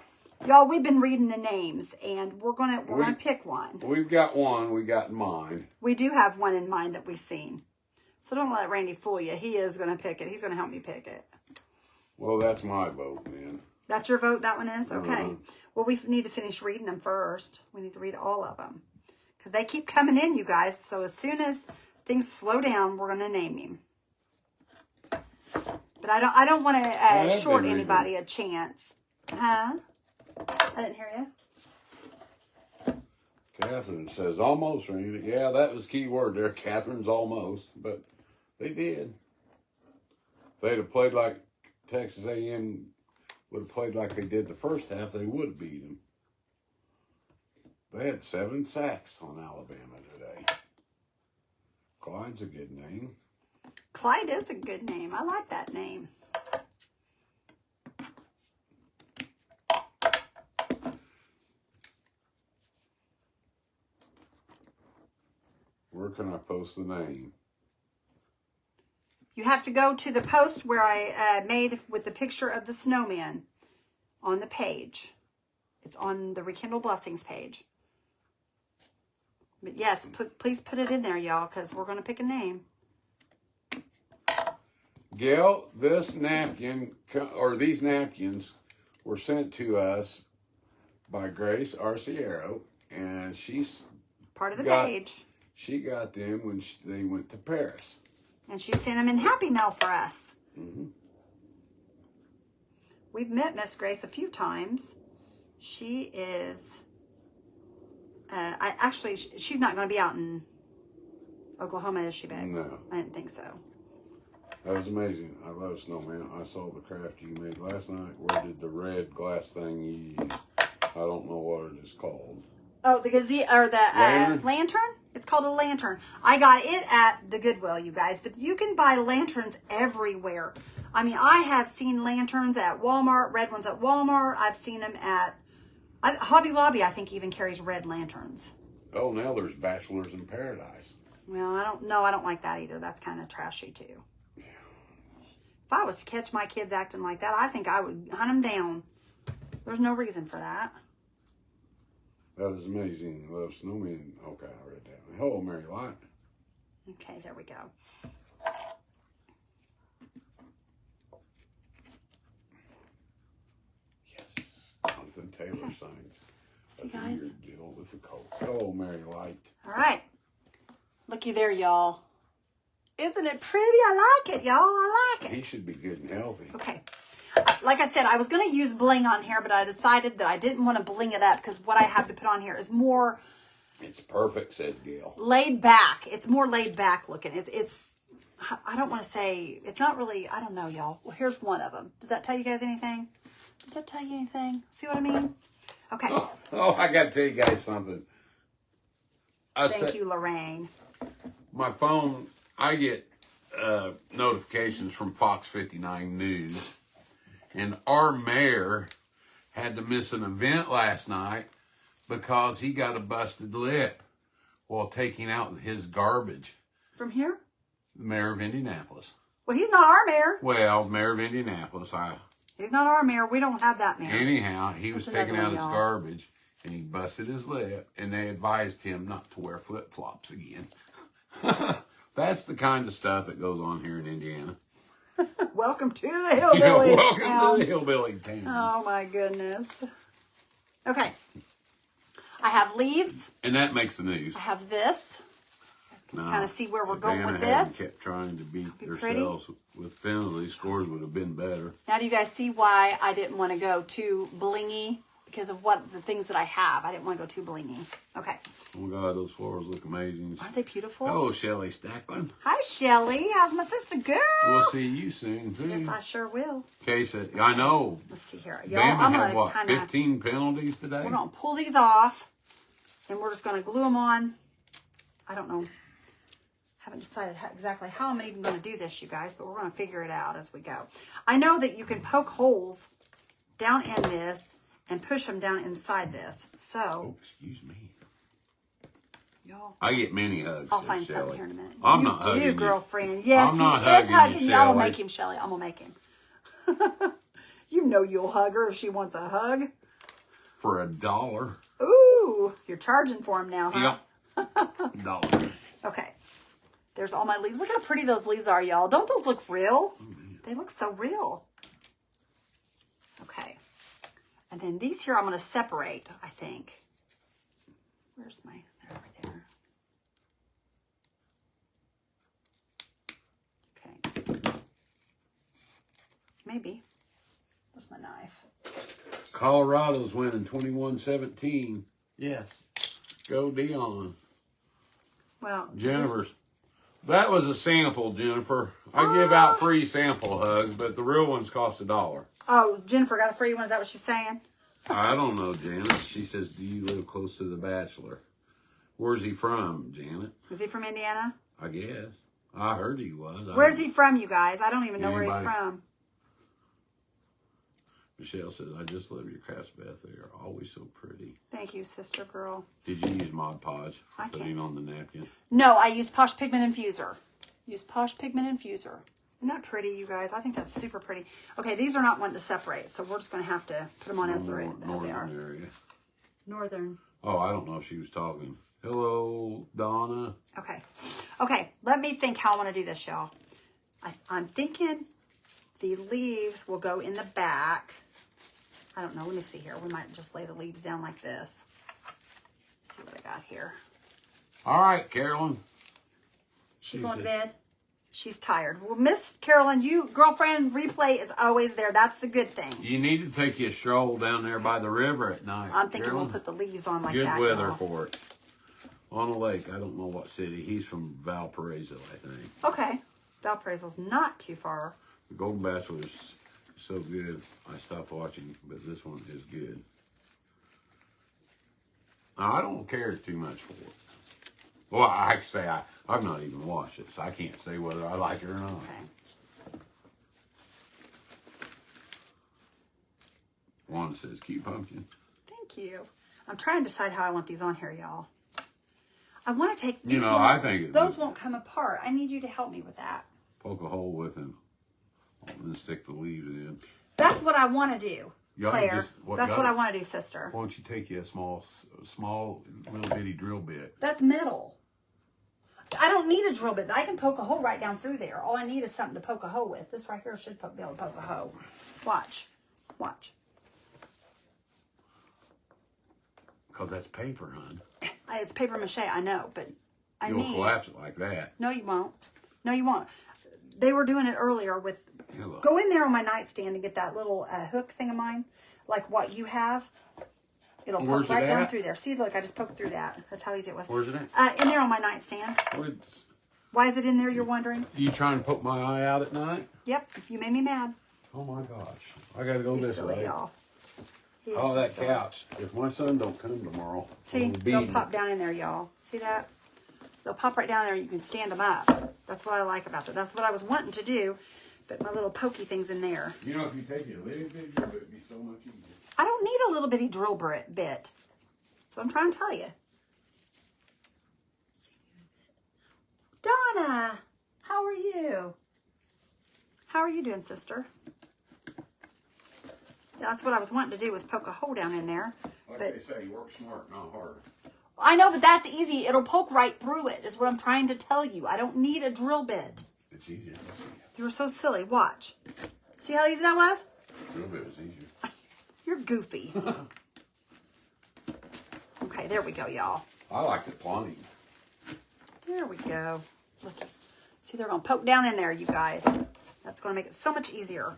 Y'all, we've been reading the names, and we're gonna pick one. We've got one we got in mind. We do have one in mind that we've seen. So don't let Randy fool you. He is gonna pick it. He's gonna help me pick it. Well, that's my vote, man. That's your vote? That one is? Okay. Well, we need to finish reading them first. We need to read all of them. Because they keep coming in, you guys. So as soon as things slow down, we're going to name him. But I don't want to short anybody a chance. Huh? I didn't hear you. Catherine says, almost, Randy. Yeah, that was the key word there. Catherine's almost. But they did. If they'd have played like Texas A&M would have played like they did the first half, they would have beat them. They had 7 sacks on Alabama today. Clyde's a good name. Clyde is a good name. I like that name. Where can I post the name? You have to go to the post where I made with the picture of the snowman on the page. It's on the Rekindle Blessings page. But yes, please put it in there, y'all, because we're going to pick a name. Gail, this napkin, or these napkins, were sent to us by Grace Arciero, and she's part of the page. She got them when they went to Paris. And she sent them in Happy Mail for us. Mm-hmm. We've met Miss Grace a few times. She is... she's not going to be out in Oklahoma, is she, babe? No. I didn't think so. That was amazing. I love snowman. I saw the craft you made last night. Where did the red glass thing you used? I don't know what it is called. Oh, the lantern? It's called a lantern. I got it at the Goodwill, you guys. But you can buy lanterns everywhere. I mean, I have seen lanterns at Walmart, red ones at Walmart. I've seen them at Hobby Lobby, I think, even carries red lanterns. Oh, now there's Bachelors in Paradise. Well, I don't like that either. That's kind of trashy, too. Yeah. If I was to catch my kids acting like that, I think I would hunt them down. There's no reason for that. That is amazing. Love snowmen. Okay, I read that. Hello, Mary Light. Okay, there we go. Yes. Jonathan Taylor signs. See, guys? Jill with the coat. Hello, Mary Light. All right. Looky there, y'all. Isn't it pretty? I like it, y'all. I like it. He should be good and healthy. Okay. Like I said, I was going to use bling on here, but I decided that I didn't want to bling it up because what I have to put on here is more... It's perfect, says Gail. Laid back. It's more laid back looking. It's I don't want to say, it's not really, I don't know, y'all. Well, here's one of them. Does that tell you guys anything? Does that tell you anything? See what I mean? Okay. Oh, I got to tell you guys something. Thank you, Lorraine. My phone, I get notifications from Fox 59 News. And our mayor had to miss an event last night because he got a busted lip while taking out his garbage. From here? The mayor of Indianapolis. Well, he's not our mayor. Well, mayor of Indianapolis. He's not our mayor. We don't have that mayor. Anyhow, he was taking out his garbage and he busted his lip and they advised him not to wear flip-flops again. That's the kind of stuff that goes on here in Indiana. Welcome to the hillbilly welcome to the hillbilly town. Oh, my goodness. Okay. I have leaves. And that makes the news. I have this. You guys can kind of see where we're going with this. Kept trying to beat themselves with penalty scores would have been better. Now, do you guys see why I didn't want to go too blingy? Because of the things that I have. I didn't want to go too blingy. Okay. Oh, my God, those flowers look amazing. Aren't they beautiful? Hello, Shelley Stackland. Hi, Shelley. How's my sister girl? We'll see you soon, too. Yes, I sure will. Casey, I know. Let's see here. Bama had, what, 15 penalties today? We're going to pull these off. And we're just going to glue them on. I don't know. Haven't decided exactly how I'm even going to do this, you guys. But we're going to figure it out as we go. I know that you can poke holes down in this and push them down inside this. So. Oh, excuse me. Y'all. I get many hugs. I'll find something here in a minute. I'm not hugging you, girlfriend. Yes, I'm not he is hugging you. I'm going to make him, Shelly. I'm going to make him. You know you'll hug her if she wants a hug. for $1. Ooh, you're charging for them now, huh? Yep. $1. Okay. There's all my leaves. Look how pretty those leaves are, y'all. Don't those look real? They look so real. Okay. And then these here I'm going to separate, I think. Where's my... They're over there. Okay. Maybe. Where's my knife? Colorado's winning 21-17. Yes. Go Dion. Well, Jennifer's. That was a sample, Jennifer. I give out free sample hugs, but the real ones cost $1. Oh, Jennifer got a free one. Is that what she's saying? I don't know, Janet. She says, do you live close to the Bachelor? Where's he from, Janet? Is he from Indiana? I guess. I heard he was. Where's he from, you guys? I don't even know where he's Anybody? from. Michelle says, I just love your crafts, Beth. They are always so pretty. Thank you, sister girl. Did you use Mod Podge for I putting on the napkin? No, I used Posh Pigment Infuser. Use Posh Pigment Infuser. Isn't that pretty, you guys? I think that's super pretty. Okay, these are not wanting to separate, so we're just going to have to put them on as they are. Northern area. Northern. Oh, I don't know if she was talking. Hello, Donna. Okay. Okay, let me think how I want to do this, y'all. I'm thinking the leaves will go in the back. I don't know. Let me see here. We might just lay the leaves down like this. Let's see what I got here. All right, Carolyn. She going to bed? She's tired. Well, Miss Carolyn, you, girlfriend, replay is always there. That's the good thing. You need to take you a stroll down there by the river at night. I'm thinking Carolyn. we'll put the leaves on like Good that. weather y'all. for it. On a lake. I don't know what city. He's from Valparaiso, I think. Okay. Valparaiso's not too far. The Golden Bachelor is so good. I stopped watching, but this one is good. Now, I don't care too much for it. Well, I can say I've not even watched it, so I can't say whether I like it or not. Okay. Wanda says, cute pumpkin. Thank you. I'm trying to decide how I want these on here, y'all. I want to take these. You know, I think those won't come apart. I need you to help me with that. Poke a hole with him and then stick the leaves in. That's what I want to do, Y'all Claire. just- That's what I want to do, sister. Why don't you take you a small little bitty drill bit? That's metal. I don't need a drill bit. I can poke a hole right down through there. All I need is something to poke a hole with. This right here should be able to poke a hole. Watch. Watch. Because that's paper, hon. It's paper mache, I know, but You'll collapse it like that. No, you won't. No, you won't. They were doing it earlier with... Hello. Go in there on my nightstand and get that little hook thing of mine, like what you have. It'll Where's poke right it down at? through there. See, look, I just poked through that. That's how easy it was. Where's it at? In there on my nightstand. Why is it in there, you're wondering? You trying to poke my eye out at night? Yep, you made me mad. Oh my gosh. I gotta go He's this silly, way. y'all. He is Oh, that just silly. couch. If my son don't come tomorrow, See, I'm gonna beat they'll him. pop down in there, y'all. See that? They'll pop right down there. You can stand them up. That's what I like about it. That's what I was wanting to do, but my little pokey thing's in there. You know, if you take it a little bit, it would be so much easier. I don't need a little bitty drill bit. That's what I'm trying to tell you. Donna, how are you? How are you doing, sister? Yeah, that's what I was wanting to do, was poke a hole down in there. Like But they say, work smart, not hard. I know, but that's easy. It'll poke right through it, is what I'm trying to tell you. I don't need a drill bit. It's easier. Let's see. You were so silly. Watch. See how easy that was? A little bit was easier. You're goofy. Okay, there we go, y'all. I like the plumbing. There we go. Look. See, they're going to poke down in there, you guys. That's going to make it so much easier.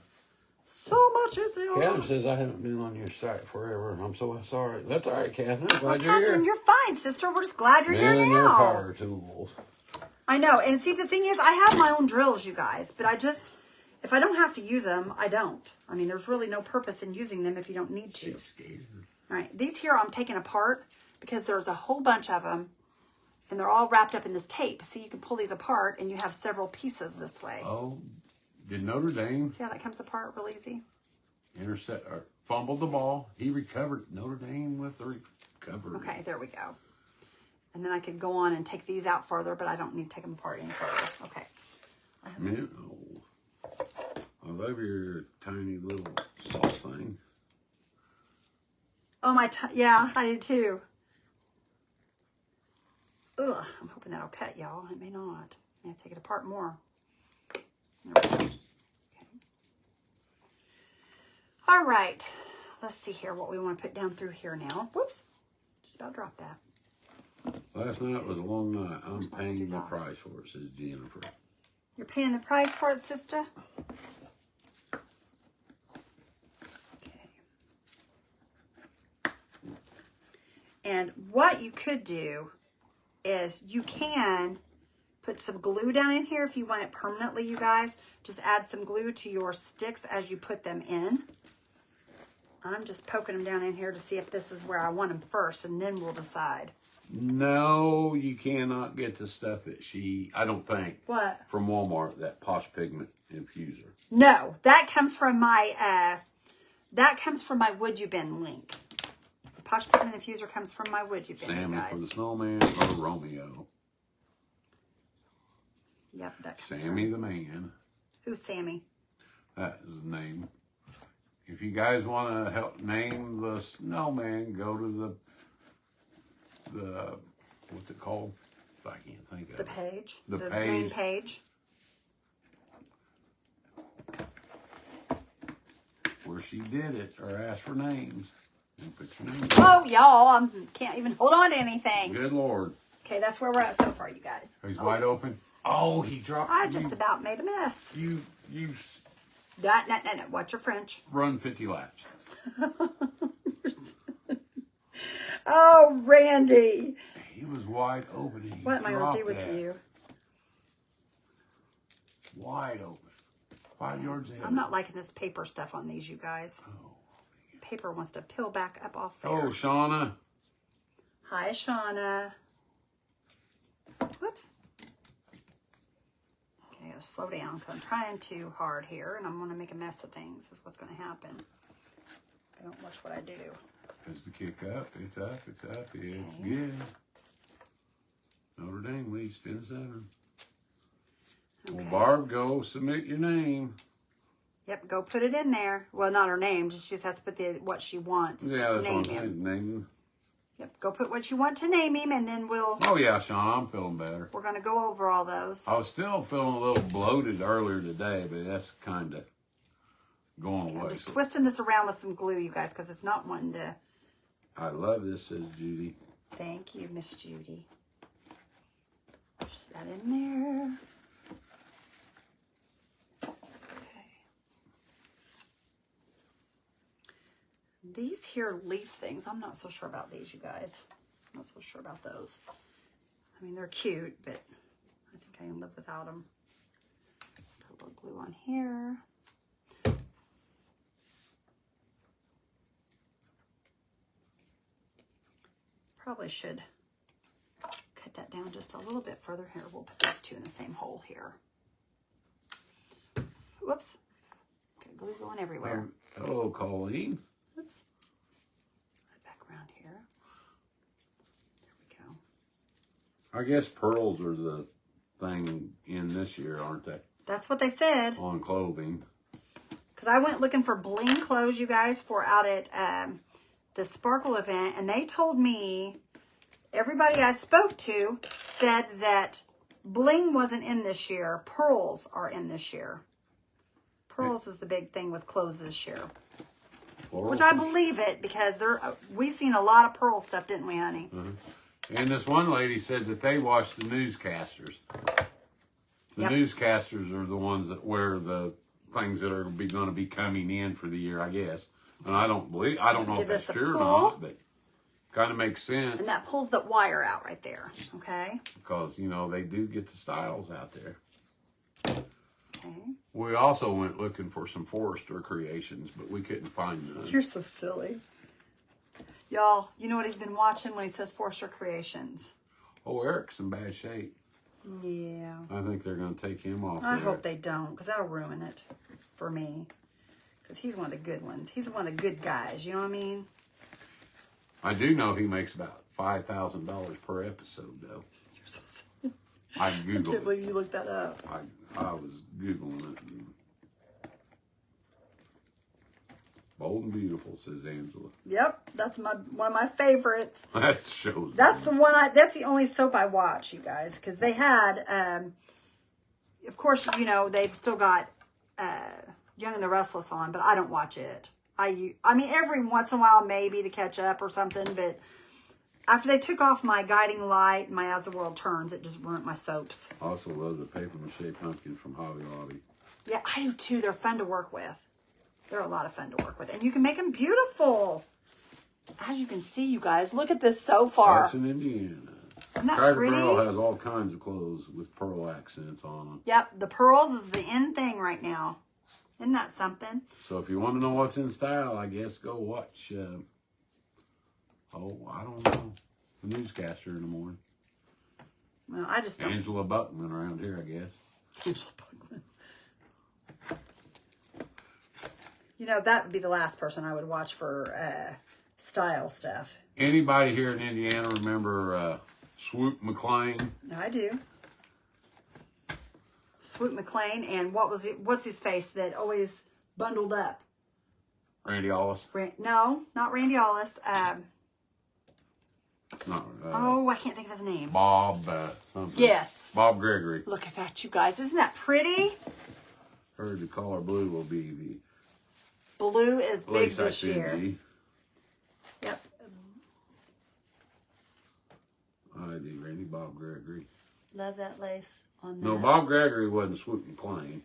So much easier. Catherine says I haven't been on your site forever, and I'm so sorry. That's all right, Catherine. I'm glad you're Catherine, here. you're fine, sister. We're just glad you're here Man, their now. power tools. I know. And see, the thing is, I have my own drills, you guys. But I just, if I don't have to use them, I don't. I mean, there's really no purpose in using them if you don't need to. She's scared. All right. These here I'm taking apart because there's a whole bunch of them. And they're all wrapped up in this tape. So you can pull these apart and you have several pieces this way. Oh, did Notre Dame See how that comes apart real easy? intercept or fumbled the ball? He recovered. Notre Dame with the recovery. Okay, there we go. And then I could go on and take these out further, but I don't need to take them apart any further. Okay. Man, oh. I love your tiny little saw thing. Oh, yeah, I did too. Ugh, I'm hoping that'll cut, y'all. It may not. I have to take it apart more. There we go. Okay. All right. Let's see here what we want to put down through here now. Whoops. Just about dropped that. Last night was a long night. I'm paying the price for it, says Jennifer. You're paying the price for it, sister? Okay. And what you could do is you can put some glue down in here if you want it permanently, you guys. Just add some glue to your sticks as you put them in. I'm just poking them down in here to see if this is where I want them first, and then we'll decide. No, you cannot get the stuff that I don't think. What? From Walmart, that Posh Pigment infuser. No, that comes from my Would You Been link. The Posh Pigment infuser comes from my Would You Been, Sammy guys. for the Snowman or Romeo. Yep, that comes Sammy the Man. Who's Sammy? That is the name. If you guys want to help name the snowman, go to the what's it called? I can't think of The it. page. The main page. Where she did it, or asked for names. And put your name. Oh, y'all, I can't even hold on to anything. Good Lord. Okay, that's where we're at so far, you guys. He's wide open. Oh, he dropped. I just about made a mess. You No. Watch your French. run 50 laps. Oh, Randy. He was wide open. He What am I going to do dropped with that. you? Wide open. 5 yards ahead. I'm not liking this paper stuff on these, you guys. Oh. Paper wants to peel back up off there. Oh, Shauna. Hi, Shauna. Whoops. Okay, gotta slow down because I'm trying too hard here and I'm going to make a mess of things. Is what's going to happen. I don't watch what I do. As the kick up, it's up, it's up, it's Okay. good. Notre Dame leads 10-7. Okay. Well, Barb, go submit your name. Yep, go put it in there. Well, not her name. She just has to put what she wants Yeah, to that's name what I'm him. saying. Name. Yep, go put what you want to name him, and then Oh, yeah, Shauna, I'm feeling better. we're going to go over all those. I was still feeling a little bloated earlier today, but that's kind of going I'm away. just twisting this around with some glue, you guys, because it's not wanting to. I love this, says Judy. Thank you, Miss Judy. Push that in there. Okay. These here leaf things, I'm not so sure about these, you guys. I'm not so sure about those. I mean, they're cute, but I think I can live without them. Put a little glue on here. Probably should cut that down just a little bit further. Here, we'll put these two in the same hole here. Whoops. Okay, glue going everywhere. Hello, Colleen. Oops. Back around here. There we go. I guess pearls are the thing in this year, aren't they? That's what they said. On clothing. Because I went looking for bling clothes, you guys, for out at the Sparkle event, and they told me, everybody I spoke to said that bling wasn't in this year. Pearls are in this year. Pearls is the big thing with clothes this year. Floral Which I fish. believe it, because we seen a lot of pearl stuff, didn't we, honey? And this one lady said that they watch the newscasters. The Yep. newscasters are the ones that wear the things that are going to be coming in for the year, I guess. And I don't know if Give that's us a true or pull. not, but kind of makes sense And that pulls that wire out right there, okay? because, you know, they do get the styles out there. Okay. We also went looking for some Forester creations, but we couldn't find none. You're so silly. Y'all, you know what he's been watching when he says Forster Creations? Oh, Eric's in bad shape. Yeah. I think they're going to take him off. I there. hope they don't, because that'll ruin it for me. Because he's one of the good ones. He's one of the good guys, you know what I mean? I do know he makes about $5,000 per episode, though. You're so silly. I I can't Googled it. believe you looked that up. I was Googling it. And Bold and Beautiful, says Angela. Yep, that's one of my favorites. That shows. That's the one. That's the only soap I watch, you guys, because they had. Of course, you know they've still got Young and the Restless on, but I don't watch it. I mean, every once in a while maybe to catch up or something, but after they took off my Guiding Light and my As the World Turns, it just ruined my soaps. I also love the paper mache pumpkins from Hobby Lobby. Yeah, I do too. They're fun to work with. They're a lot of fun to work with. And you can make them beautiful. As you can see, you guys, look at this so far. That's in Indiana. Isn't that Cracker pretty? Barrel has all kinds of clothes with pearl accents on them. Yep, the pearls is the in thing right now. Isn't that something? So if you want to know what's in style, I guess go watch, I don't know, the newscaster in the morning. Well, I just don't. Angela Buckman around here, I guess. Angela Buckman. You know, that would be the last person I would watch for style stuff. Anybody here in Indiana remember Swoop McClain? I do. Swoop McClain, and what's his face that always bundled up? Randy Ollis? No, not Randy Ollis. Not, I can't think of his name. Bob something. Yes. Bob Gregory. Look at that, you guys. Isn't that pretty? Heard the color blue will be the Blue is big lace this year. activity. Yep. I do, Randy Bob Gregory. Love that lace on that. No, Bob Gregory wasn't Swoop McClain.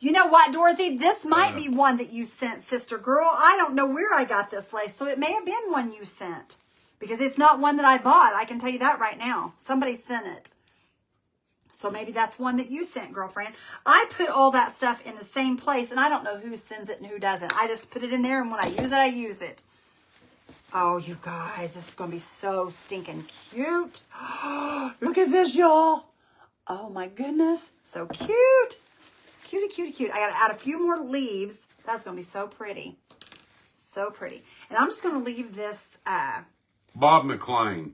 You know what, Dorothy? This might be one that you sent, sister girl. I don't know where I got this lace, so it may have been one you sent. Because it's not one that I bought. I can tell you that right now. Somebody sent it. So maybe that's one that you sent, girlfriend. I put all that stuff in the same place, and I don't know who sends it and who doesn't. I just put it in there, and when I use it, I use it. Oh, you guys, this is going to be so stinking cute. Look at this, y'all. Oh, my goodness. So cute. Cutie, cutie, cute. I got to add a few more leaves. That's going to be so pretty. So pretty. And I'm just going to leave this... Bob McClain.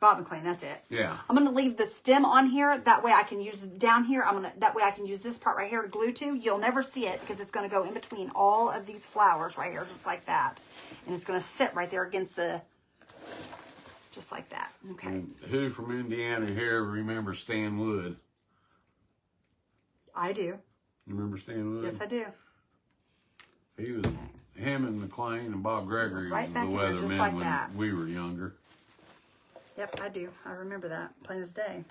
Bob McClain, that's it. Yeah. I'm going to leave the stem on here. That way I can use it down here. That way I can use this part right here to glue to. You'll never see it because it's going to go in between all of these flowers right here, just like that. And it's going to sit right there against the, just like that. Okay. And who from Indiana here remembers Stan Wood? I do. You remember Stan Wood? Yes, I do. He was, him and McClain and Bob Gregory Right was back the there, just weathermen like when that. we were younger. Yep, I do. I remember that. Plain as day.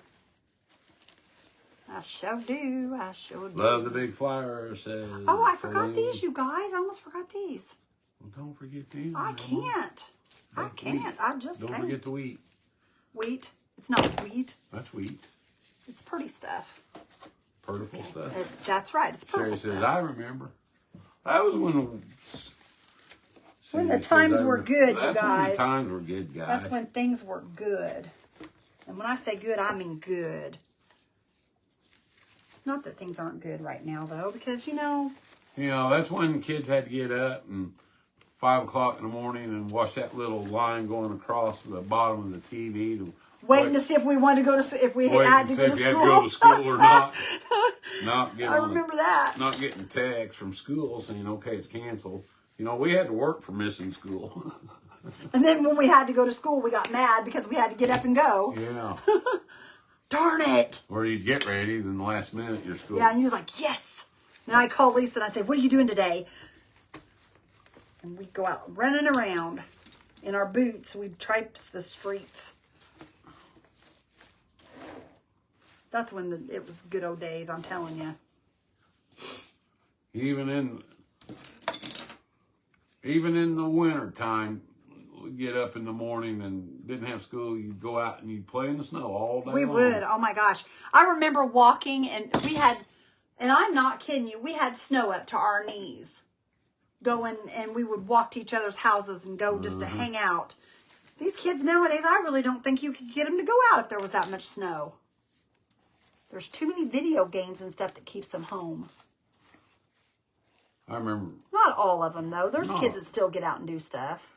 I sure do. I sure do. Love the big flower, says. Oh, I forgot Colleen. these, you guys. I almost forgot these. Well, don't forget these. I can't. I can't. I just Don't can't. forget the wheat. Wheat. It's not wheat. That's wheat. It's pretty stuff. Purtiful stuff. That's right. It's Sherry purple says, stuff. I remember. That was when... When the times were good, you That's when guys. the times were good, guys. That's when things were good. And when I say good, I mean good. Not that things aren't good right now, though, because, you know... You know, that's when kids had to get up and 5 o'clock in the morning and watch that little line going across the bottom of the TV to Waiting to see if we wanted to go to... If we had to go to if you had to school. go to school or not. I remember that. Not getting text from school saying, okay, it's canceled. You know, we had to work for missing school. And then when we had to go to school, we got mad because we had to get up and go. Yeah. Darn it. Or you'd get ready, then the last minute your school. Yeah, and you was like, yes. And I called Lisa and I said, what are you doing today? And we'd go out running around in our boots. We'd traipse the streets. That's when it was good old days, I'm telling you. Even in the winter time, we'd get up in the morning and didn't have school. You'd go out and you'd play in the snow all day We long. would. Oh my gosh. I remember walking and we had, and I'm not kidding you, we had snow up to our knees. Going and we would walk to each other's houses and go just to hang out. These kids nowadays, I really don't think you could get them to go out if there was that much snow. There's too many video games and stuff that keeps them home. I remember Not all of them, though. There's No. kids that still get out and do stuff.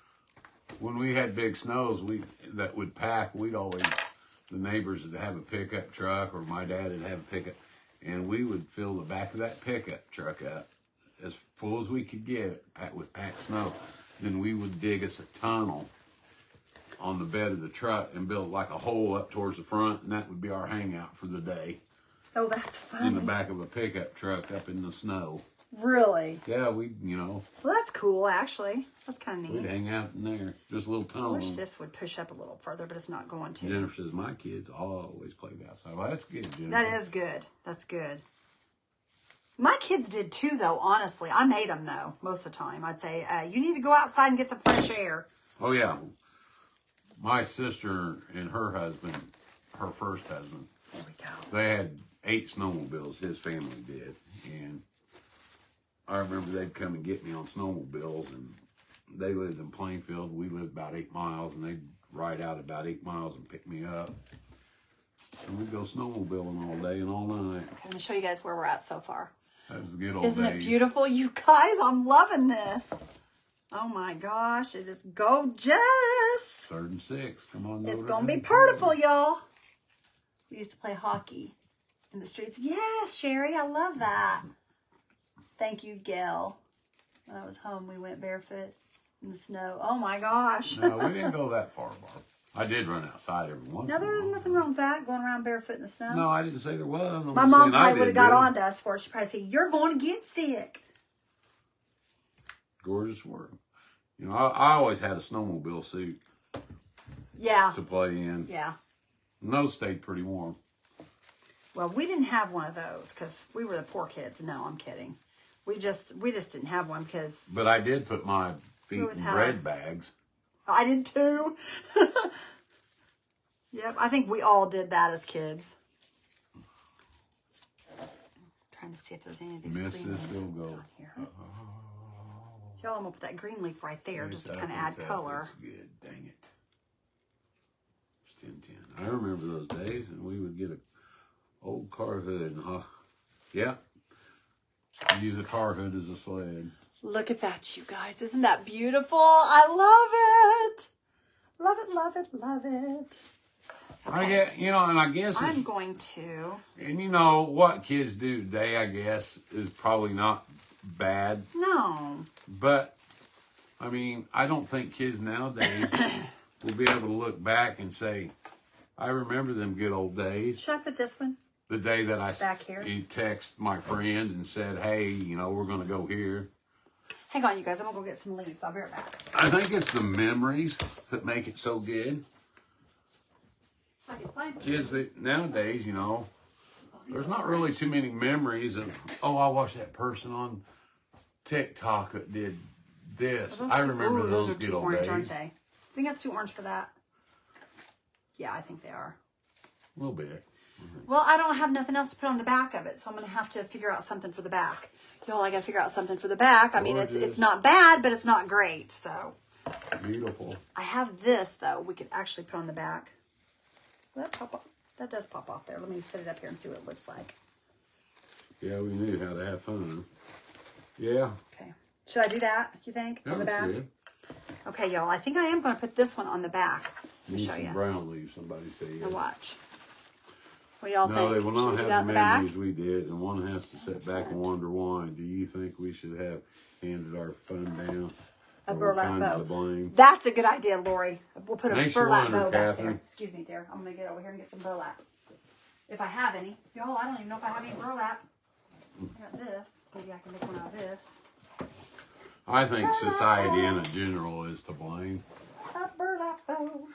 when we had big snows, that would pack. The neighbors would have a pickup truck, or my dad would have a pickup, and we would fill the back of that pickup truck up as full as we could get with packed snow, then we would dig us a tunnel on the bed of the truck and build like a hole up towards the front, and that would be our hangout for the day. Oh, that's funny. In the back of a pickup truck up in the snow. Really? Yeah, Well, that's cool, actually. That's kind of neat. we'd hang out in there. Just a little I tunnel. wish this would push up a little further, but it's not going to. Jennifer says, my kids always played outside. Well, that's good, Jennifer. That is good. That's good. My kids did too, though, honestly. I made them, though, most of the time. I'd say, you need to go outside and get some fresh air. Oh, yeah. My sister and her husband, her first husband, There we go. they had 8 snowmobiles, his family did. And I remember they'd come and get me on snowmobiles, and they lived in Plainfield. We lived about 8 miles, and they'd ride out about 8 miles and pick me up. And we'd go snowmobiling all day and all night. Okay, let me show you guys where we're at so far. That was the good old Isn't days. it beautiful? You guys, I'm loving this. Oh my gosh, it is gorgeous. 3rd and 6. Come on. It's going to be beautiful, y'all. We used to play hockey in the streets. Yes, Sherry, I love that. Thank you, Gail. When I was home, we went barefoot in the snow. Oh my gosh. No, we didn't go that far, Barb. I did run outside every once No, in a there was while. nothing wrong with that, going around barefoot in the snow. No, I didn't say there was. My mom probably would have got on to us for it. She'd probably say, you're going to get sick. Gorgeous work. I always had a snowmobile suit Yeah. to play in. Yeah. And those stayed pretty warm. Well, we didn't have one of those because we were the poor kids. No, I'm kidding. We just didn't have one because But I did put my feet always in had bread bags. I did too. Yep, I think we all did that as kids. Trying to see if there's any of these Miss green this leaves field goal. down here. Y'all, I'm gonna put that green leaf right there just to kind of add color. That's good. Dang it. It's 10-10. I remember those days, and we would get an old car hood. And, yeah. Use a car hood as a sled. Look at that, you guys. Isn't that beautiful? I love it. Love it, love it, love it. I get, and I guess I'm going to. And what kids do today, I guess, is probably not bad. No. But, I mean, I don't think kids nowadays will be able to look back and say, I remember them good old days. Should I put this one? The day that I Back here? text my friend and said, hey, we're going to go here. Hang on, you guys. I'm going to go get some leaves. I'll be right back. I think it's the memories that make it so good. I can find some. Kids nowadays, there's not really too many memories of, I watched that person on TikTok that did this. I remember those are good too old orange, days. aren't they? I think that's too orange for that. Yeah, I think they are. A little bit. Well, I don't have nothing else to put on the back of it, so I'm going to have to figure out something for the back. Y'all, I got to figure out something for the back. I mean, it's not bad, but it's not great, so. Beautiful. I have this, though, we could actually put on the back. Will that pop off? That does pop off there. Let me set it up here and see what it looks like. Yeah, we knew how to have fun. Yeah. Okay. Should I do that, you think, on the back? Good. Okay, y'all, I think I am going to put this one on the back. Let me Need show some you. brown leaves, somebody said. Now watch. What y'all No, think? they will Should not we do have that in the the back? memories we did, and one has to sit back and wonder why. Do you think we should have handed our fun down? A Or we're burlap kind of bow. to blame? That's a good idea, Lori. We'll put a Thanks for burlap wondering, bow back Catherine. there. Excuse me, dear. I'm going to get over here and get some burlap. If I have any. Y'all, I don't even know if I have any burlap. I got this. Maybe I can make one out of this. I think society in general is to blame. A burlap bow.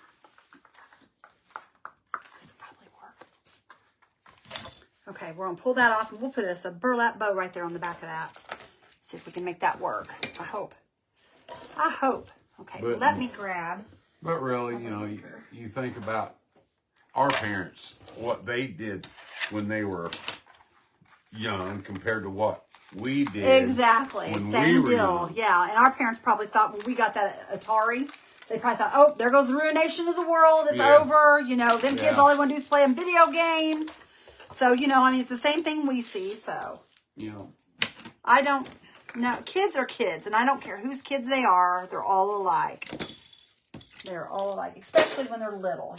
This will probably work. Okay, we're going to pull that off and we'll put a burlap bow right there on the back of that. See if we can make that work. I hope. I hope. Okay, But- let me grab. But really, you think about our parents, what they did when they were young compared to what we did. Exactly. when Same we were deal. young. Yeah. And our parents probably thought when we got that Atari, they probably thought, oh, there goes the ruination of the world. It's Yeah. over. Them kids, Yeah. all they want to do is play them video games. So, I mean, it's the same thing we see. So I don't know. Kids are kids. And I don't care whose kids they are. They're all alike. They're all alike. Especially when they're little,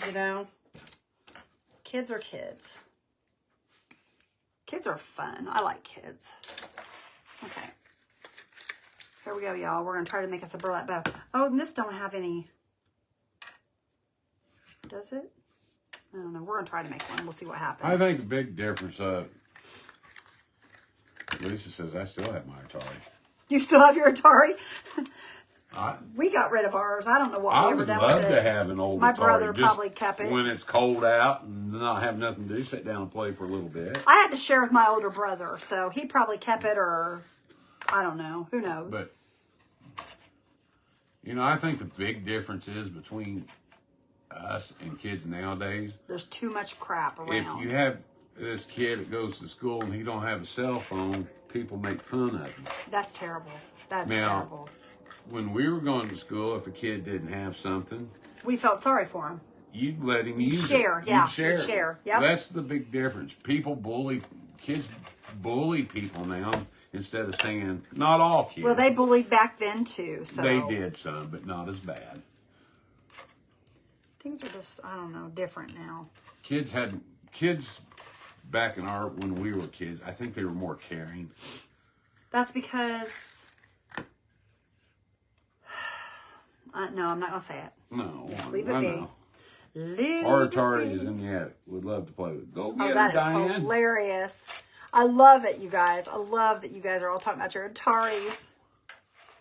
Kids are kids. Kids are fun. I like kids. Okay. Here we go, y'all. We're going to try to make us a burlap bow. Oh, and this don't have any. Does it? I don't know. We're going to try to make one. We'll see what happens. I think the big difference, Lisa says I still have my Atari. You still have your Atari? I We got rid of ours. I don't know what we ever would done love with it. to have an old My Atari. brother just probably kept it. when it's cold out and not have nothing to do, sit down and play for a little bit. I had to share with my older brother, so he probably kept it, or I don't know. Who knows? But you know, I think the big difference is between us and kids nowadays. There's too much crap around. If you have this kid that goes to school and he don't have a cell phone, people make fun of him. That's terrible. That's Now, terrible. When we were going to school, if a kid didn't have something, We felt sorry for him. you'd let him use share, it. yeah, You'd share. you'd share, yep. That's the big difference. Kids bully people now instead of saying, not all kids. Well, they bullied back then too. So They did some, but not as bad. Things are just, I don't know, different now. Kids back when we were kids, I think they were more caring. That's because. No, I'm not gonna say it. No, Just leave it I be. know. Leave Our it Atari be. is in the attic. Would love to play with it. Go Oh, get her, that is Diane. hilarious. I love it, you guys. I love that you guys are all talking about your Ataris.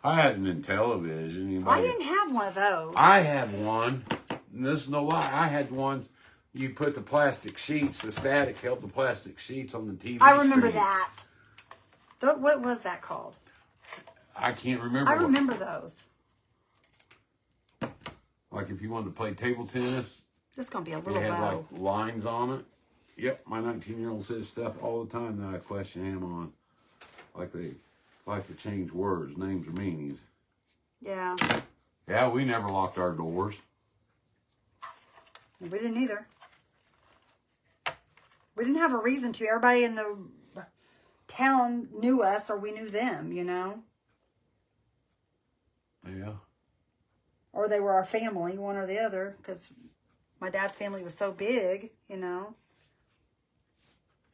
I had an Intellivision. I didn't have one of those. I had one. And this is no lie. I had one. You put the plastic sheets. The static held the plastic sheets on the TV. I remember screen. that. What was that called? I can't remember. I remember those. Like if you wanted to play table tennis, This is gonna be a it little had bow. like lines on it. Yep, my 19-year-old says stuff all the time that I question him on. Like they like to change words, names, or meanings. Yeah, Yeah, we never locked our doors. we didn't either. We didn't have a reason to. Everybody in the town knew us, or we knew them. You know, Yeah. or they were our family, one or the other, because my dad's family was so big. You know.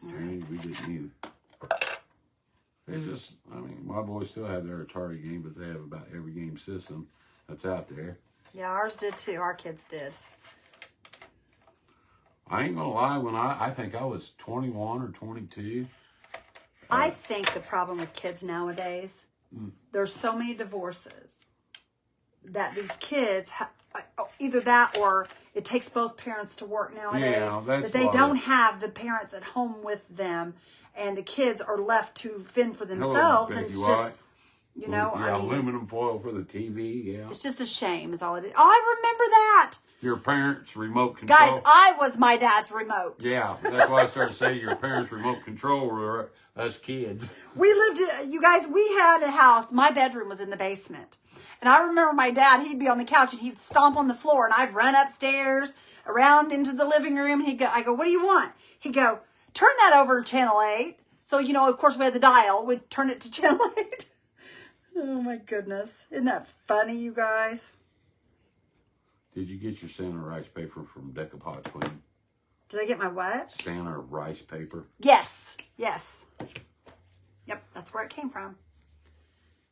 And we didn't either. It's just, I mean, my boys still have their Atari game, but they have about every game system that's out there. Yeah, ours did too. Our kids did. I ain't gonna lie, when I think I was 21 or 22. I think the problem with kids nowadays, there's so many divorces that these kids, either that or it takes both parents to work nowadays. Yeah, that's that they why. don't have the parents at home with them, and the kids are left to fend for themselves. Hello, And it's Becky just, you know, Yeah, I mean, aluminum foil for the TV, yeah. it's just a shame is all it is. Oh, I remember that. Your parents' remote control. Guys, I was my dad's remote. Yeah, that's why I started saying your parents' remote control were us kids. We lived, you guys, we had a house. My bedroom was in the basement. And I remember my dad, he'd be on the couch and he'd stomp on the floor and I'd run upstairs around into the living room. And I go, what do you want? He'd go, turn that over to channel 8. So, you know, of course we had the dial. We'd turn it to channel 8. Oh my goodness. Isn't that funny, you guys? Did you get your Santa rice paper from Decoupage Queen? Did I get my what? Santa rice paper? Yes. Yes. Yep, that's where it came from.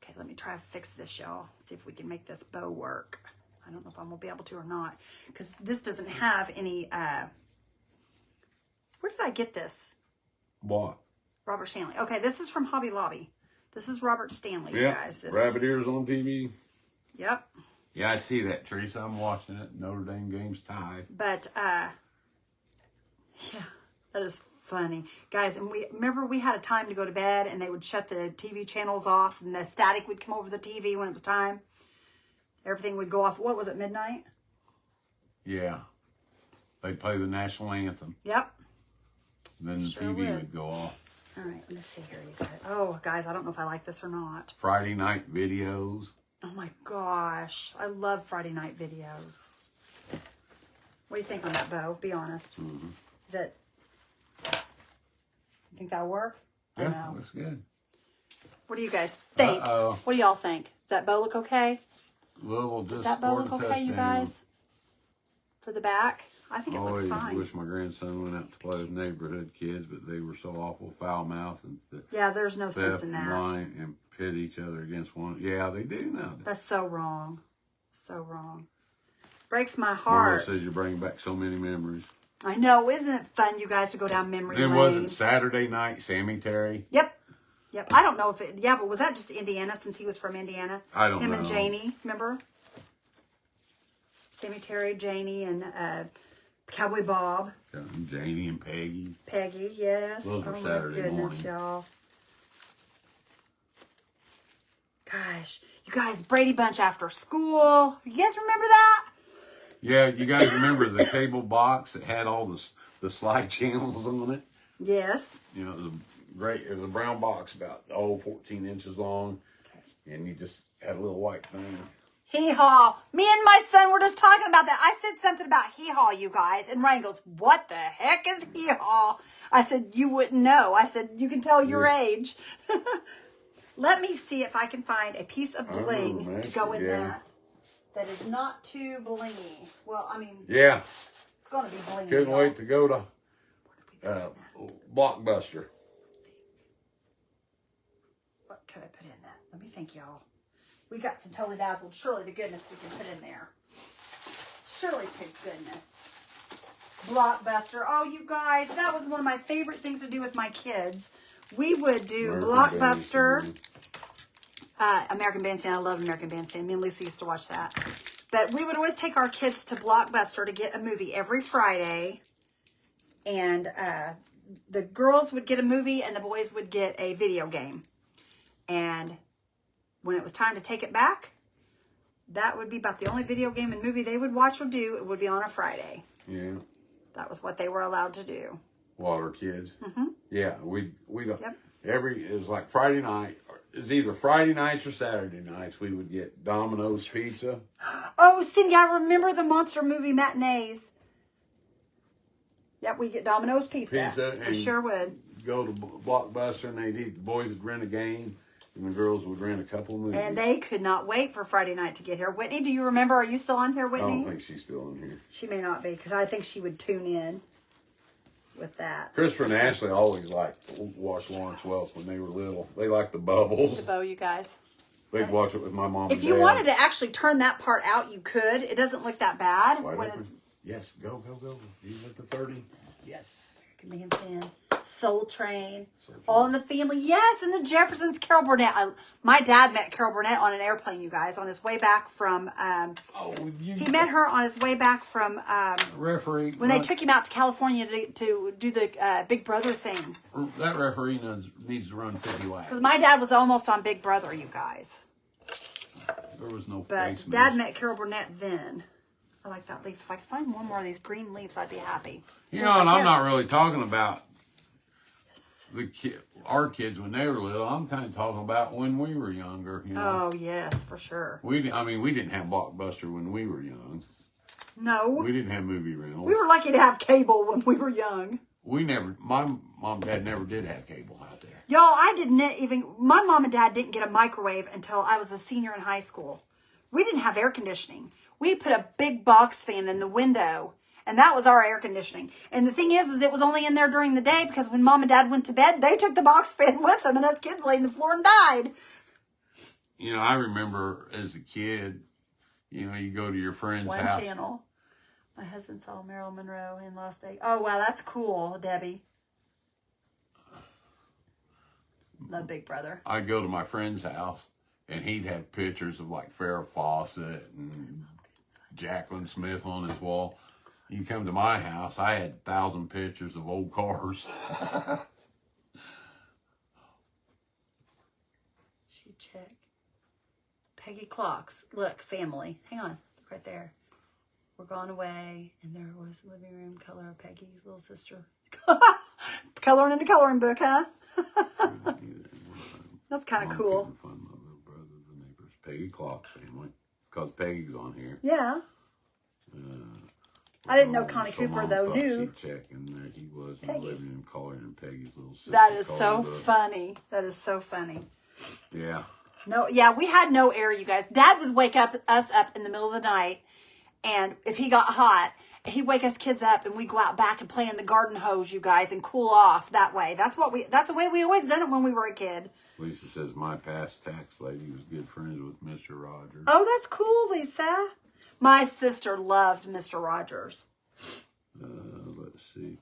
Okay, let me try to fix this, y'all. See if we can make this bow work. I don't know if I'm going to be able to or not. Because this doesn't have any... where did I get this? What? Robert Stanley. Okay, this is from Hobby Lobby. This is Robert Stanley, you Yeah, guys. This, rabbit ears on TV. Yep. Yeah, I see that, Teresa. I'm watching it. Notre Dame game's tied. But, yeah, that is funny. Guys, and we had a time to go to bed and they would shut the TV channels off and the static would come over the TV when it was time. Everything would go off. What was it, midnight? Yeah. They'd play the national anthem. Yep. Then the Sure TV would. would go off. All right, let me see here. You guys. Oh, guys, I don't know if I like this or not. Friday night videos. Oh my gosh, I love Friday night videos. What do you think on that, Bo? Be honest. Mm-hmm. Is it? You think that'll work? I Yeah, know. looks good. What do you guys think? Uh-oh. What do y'all think? Does that bow look okay? Louisville Does just that bow scored look a okay, you touchdown. guys? For the back? I think I it looks always fine. wish my grandson went out to play with neighborhood kids, but they were so awful foul-mouthed and Yeah, there's no sense theft in and that. lying and pit each other against one. Yeah, they do now. That's so wrong. So wrong. Breaks my Marlo heart. says you bring back so many memories. I know. Isn't it fun, you guys, to go down memory Then lane? was it Saturday night, Sammy Terry? Yep. Yep. I don't know if it, yeah, but was that just Indiana since he was from Indiana? I don't know. Him and Janie, remember? Sammy Terry, Janie, and Cowboy Bob. Janie and Peggy. Peggy, yes. Those were oh Saturday my goodness, morning. y'all. Gosh, you guys, Brady Bunch after school. You guys remember that? Yeah, you guys remember the cable box that had all the slide channels on it? Yes. You know, it was a brown box about 14 inches long, and you just had a little white thing. Hee-haw. Me and my son were just talking about that. I said something about hee-haw, you guys. And Ryan goes, what the heck is hee-haw? I said, you wouldn't know. I said, you can tell your age. Let me see if I can find a piece of bling to go in that is not too blingy. Well, I mean, yeah, it's going to be blingy. couldn't wait to go to Blockbuster. What could I put in that? Let me think, y'all. We got some Totally Dazzled. Surely to goodness we can put in there. Surely to goodness. Blockbuster. Oh, you guys, that was one of my favorite things to do with my kids. We would do Blockbuster. American Bandstand. I love American Bandstand. Me and Lisa used to watch that. But we would always take our kids to Blockbuster to get a movie every Friday. And the girls would get a movie and the boys would get a video game. And when it was time to take it back, that would be about the only video game and movie they would watch or do. It would be on a Friday. Yeah. That was what they were allowed to do. Water kids. Mm-hmm. Yeah, we don't. Yep. It was like Friday night. It was either Friday nights or Saturday nights. We would get Domino's pizza. Oh, Cindy, I remember the monster movie matinees. Yep, we get Domino's pizza. We sure would. Go to Blockbuster and they'd eat. The boys would rent a game, and the girls would rent a couple of movies. And they could not wait for Friday night to get here. Whitney, do you remember? Are you still on here, I Whitney? don't think she's still on here. She may not be, because I think she would tune in with that. Christopher and Ashley always liked to watch Lawrence Welch when they were little. They liked the bubbles. The bow, you guys. They'd watch it with my mom and If you Dad. wanted to actually turn that part out, you could. It doesn't look that bad. Wide When open. it's Yes, go. You went to 30. Yes. Bandstand, Soul Train, All in the Family. Yes, and the Jeffersons, Carol Burnett. My dad met Carol Burnett on an airplane, you guys, on his way back from, he met her on his way back from, referee. when they took him out to California to do the Big Brother thing. That referee needs to run 50 laps. Because my dad was almost on Big Brother, you guys. There was no But face Dad mask. met Carol Burnett then. I like that leaf. If I could find one more of these green leaves, I'd be happy. You know, and Right I'm there. not really talking about our kids when they were little. I'm kind of talking about when we were younger. You know? Oh, yes, for sure. We didn't have Blockbuster when we were young. No. We didn't have movie rentals. We were lucky to have cable when we were young. My mom and dad never did have cable out there. Y'all, my mom and dad didn't get a microwave until I was a senior in high school. We didn't have air conditioning. We put a big box fan in the window, and that was our air conditioning. And the thing is it was only in there during the day because when mom and dad went to bed, they took the box fan with them, and us kids laid on the floor and died. You know, I remember as a kid, you know, you go to your friend's house. One channel. My husband saw Marilyn Monroe in Las Vegas. Oh, wow, that's cool, Debbie. Love Big Brother. I'd go to my friend's house, and he'd have pictures of like Farrah Fawcett and Jacqueline Smith on his wall. You come to my house, I had 1,000 pictures of old cars. She check. Peggy Clocks. Look, family. Hang on. Look right there. We're gone away, and there was the living room color of Peggy's little sister. Coloring in the coloring book, huh? That's kind of cool. Fun, my little brother, the neighbors, Peggy Clock's family, because Peggy's on here. Yeah. I didn't know Oh, Connie so Cooper, Mom though, thought knew. She'd check, and there he was in Peggy. the living room coloring in Peggy's little sister. That is so coloring book. funny. That is so funny. Yeah. No, yeah, we had no air, you guys. Dad would wake us up in the middle of the night, and if he got hot, he'd wake us kids up and we go out back and play in the garden hose, you guys, and cool off that way. That's the way we always done it when we were a kid. Lisa says my past tax lady was good friends with Mr. Rogers. Oh, that's cool, Lisa. My sister loved Mr. Rogers. Let's see.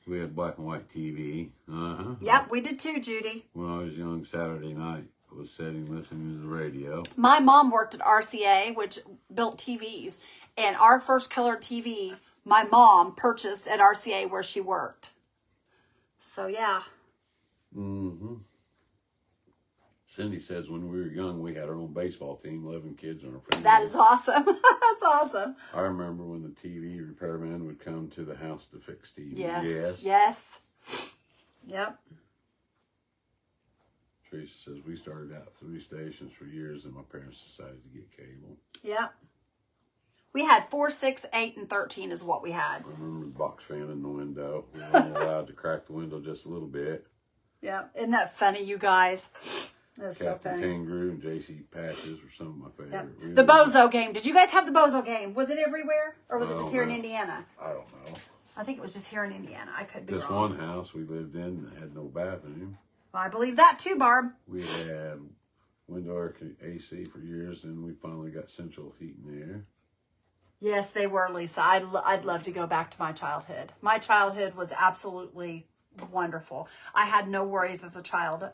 We had black and white TV. Yep, we did too, Judy. When I was young, Saturday night, I was sitting listening to the radio. My mom worked at RCA, which built TVs. And our first color TV, my mom purchased at RCA where she worked. So, yeah. Cindy says when we were young, we had our own baseball team, 11 kids on our family. That is awesome. That's awesome. I remember when the TV repairman would come to the house to fix TV. Yes. Yep. Teresa says we started out 3 stations for years and my parents decided to get cable. Yep. We had 4, 6, 8, and 13 is what we had. I remember the box fan in the window. We were only allowed to crack the window just a little bit. Yeah. Isn't that funny, you guys? That's so Captain funny. Kangaroo and JC Patches were some of my favorite. Yep. The Bozo game. Did you guys have the Bozo game? Was it everywhere? Or was it just here in Indiana? I don't know. I think it was just here in Indiana. I could be Just wrong. one house we lived in had no bathroom. Well, I believe that too, Barb. We had window air AC for years, and we finally got central heat and air. Yes, they were, Lisa. I'd love to go back to my childhood. My childhood was absolutely wonderful. I had no worries as a child.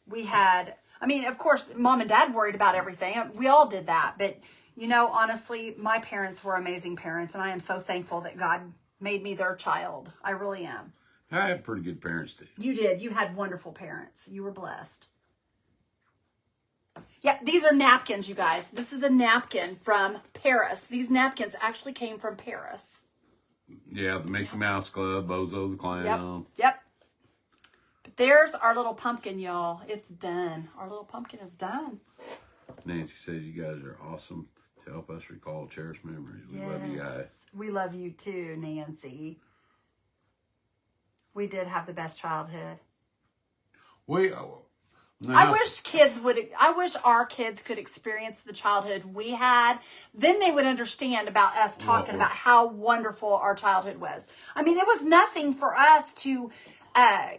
We had, I mean, of course, Mom and Dad worried about everything. We all did that. But, you know, honestly, my parents were amazing parents, and I am so thankful that God made me their child. I really am. I had pretty good parents, too. You did. You had wonderful parents. You were blessed. Yeah, these are napkins, you guys. This is a napkin from Paris. These napkins actually came from Paris. Yeah, the Mickey Mouse Club, Bozo the Clown. Yep. But there's our little pumpkin, y'all. It's done. Our little pumpkin is done. Nancy says you guys are awesome to help us recall cherished memories. We love you guys. We love you too, Nancy. We did have the best childhood. I wish our kids could experience the childhood we had. Then they would understand about us talking about how wonderful our childhood was. I mean, it was nothing for us to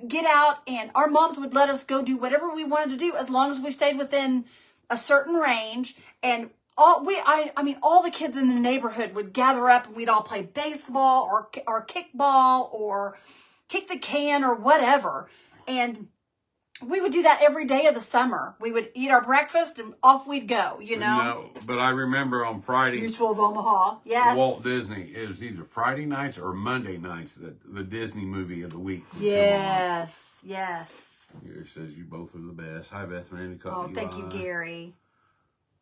get out, and our moms would let us go do whatever we wanted to do as long as we stayed within a certain range. And all the kids in the neighborhood would gather up, and we'd all play baseball or kickball or kick the can or whatever. And we would do that every day of the summer. We would eat our breakfast and off we'd go, you know. No, but I remember on Friday, Mutual of Omaha. Yes. Walt Disney, it was either Friday nights or Monday nights that the Disney movie of the week would Yes. Gary says you both are the best. Hi, Beth and Randy. Oh, thank you, Gary.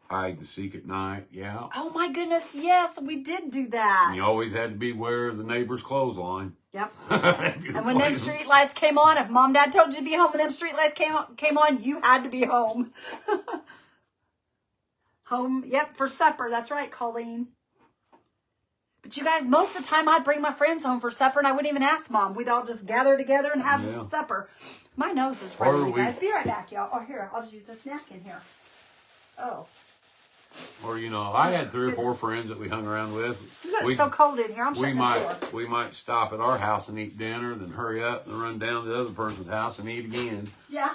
Hide and seek at night. Yeah. Oh, my goodness. Yes, we did do that. And you always had to beware of the neighbor's clothesline. Yep. And when them street lights came on, if Mom and Dad told you to be home when them street lights came on, you had to be home. Home, yep, for supper. That's right, Colleen. But you guys, most of the time I'd bring my friends home for supper and I wouldn't even ask Mom. We'd all just gather together and have supper. My nose is running, you guys. Be right back, y'all. Oh, here, I'll just use this napkin here. Oh. Or, you know, I had 3 or 4 friends that we hung around with. It's so cold in here. I'm shutting the door. We might stop at our house and eat dinner, then hurry up and run down to the other person's house and eat again. Yeah.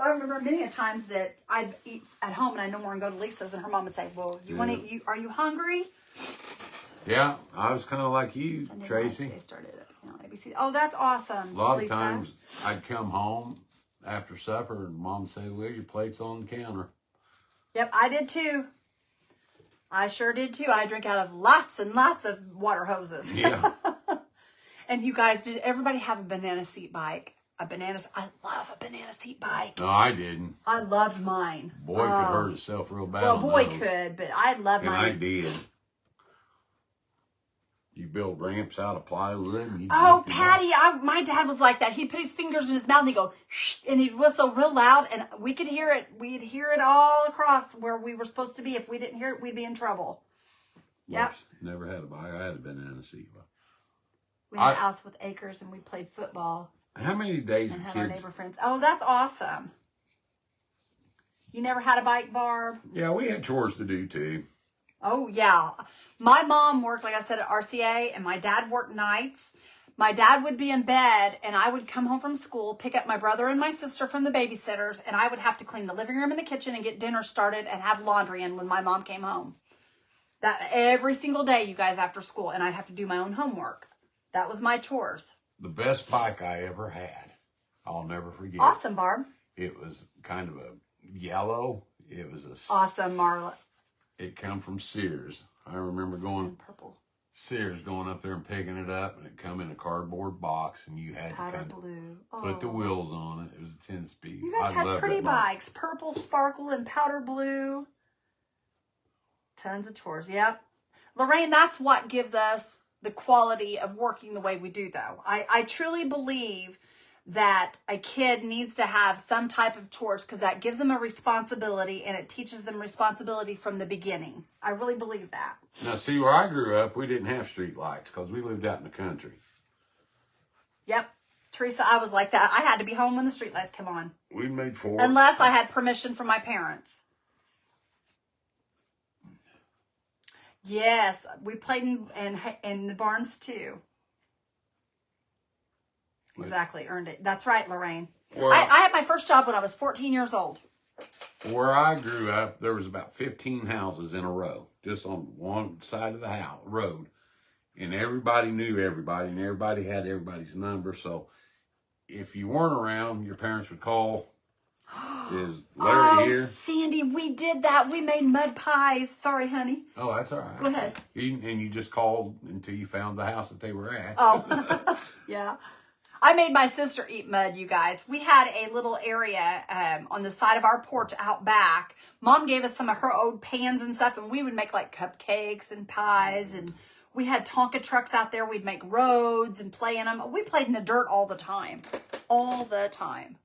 I remember many a times that I'd eat at home and I'd no more and go to Lisa's and her mom would say, well, you want to eat? Are you hungry? Yeah, I was kind of like you, Sunday Tracy. Nights, they started at ABC. Oh, that's awesome. A lot Lisa. of times I'd come home after supper and Mom would say, well, your plate's on the counter. Yep, I did too. I sure did too. I drink out of lots and lots of water hoses. Yeah. And you guys, did everybody have a banana seat bike? I love a banana seat bike. No, I didn't. I loved mine. Boy could hurt himself real bad. Well, boy could, but I loved mine. And I did. You build ramps out of plywood. And Patty, my dad was like that. He'd put his fingers in his mouth and he'd go, shh, and he'd whistle real loud, and we could hear it. We'd hear it all across where we were supposed to be. If we didn't hear it, we'd be in trouble. Yep. Never had a bike. I had a banana seat. We had a house with acres, and we played football. How many days and of had kids? Our neighbor friends. Oh, that's awesome. You never had a bike, Barb? Yeah, we had chores to do too. Oh, yeah. My mom worked, like I said, at RCA, and my dad worked nights. My dad would be in bed, and I would come home from school, pick up my brother and my sister from the babysitters, and I would have to clean the living room and the kitchen and get dinner started and have laundry in when my mom came home. That every single day, you guys, after school, and I'd have to do my own homework. That was my chores. The best bike I ever had, I'll never forget. Awesome, Barb. It was kind of a yellow. It was a... Awesome, Marla. It come from Sears. I remember Purple. Sears going up there and picking it up, and it come in a cardboard box, and you had Powder to kind of blue. put the wheels on it. It was a 10-speed. You guys had pretty bikes. Purple, sparkle, and powder blue. Tons of chores. Yep. Lorraine, that's what gives us the quality of working the way we do, though. I truly believe that a kid needs to have some type of chores because that gives them a responsibility and it teaches them responsibility from the beginning. I really believe that. Now, see, where I grew up, we didn't have street lights because we lived out in the country. Yep. Teresa, I was like that. I had to be home when the street lights come on. We made 4. Unless I had permission from my parents. Yes, we played in the barns too. Exactly, earned it. That's right, Lorraine. Well, I had my first job when I was 14 years old. Where I grew up, there was about 15 houses in a row, just on one side of the road. And everybody knew everybody, and everybody had everybody's number. So if you weren't around, your parents would call. Is Larry here? Sandy, we did that. We made mud pies. Sorry, honey. Oh, that's all right. Go ahead. And you just called until you found the house that they were at. Oh, yeah. I made my sister eat mud, you guys. We had a little area on the side of our porch out back. Mom gave us some of her old pans and stuff, and we would make like cupcakes and pies, and we had Tonka trucks out there. We'd make roads and play in them. We played in the dirt all the time. All the time.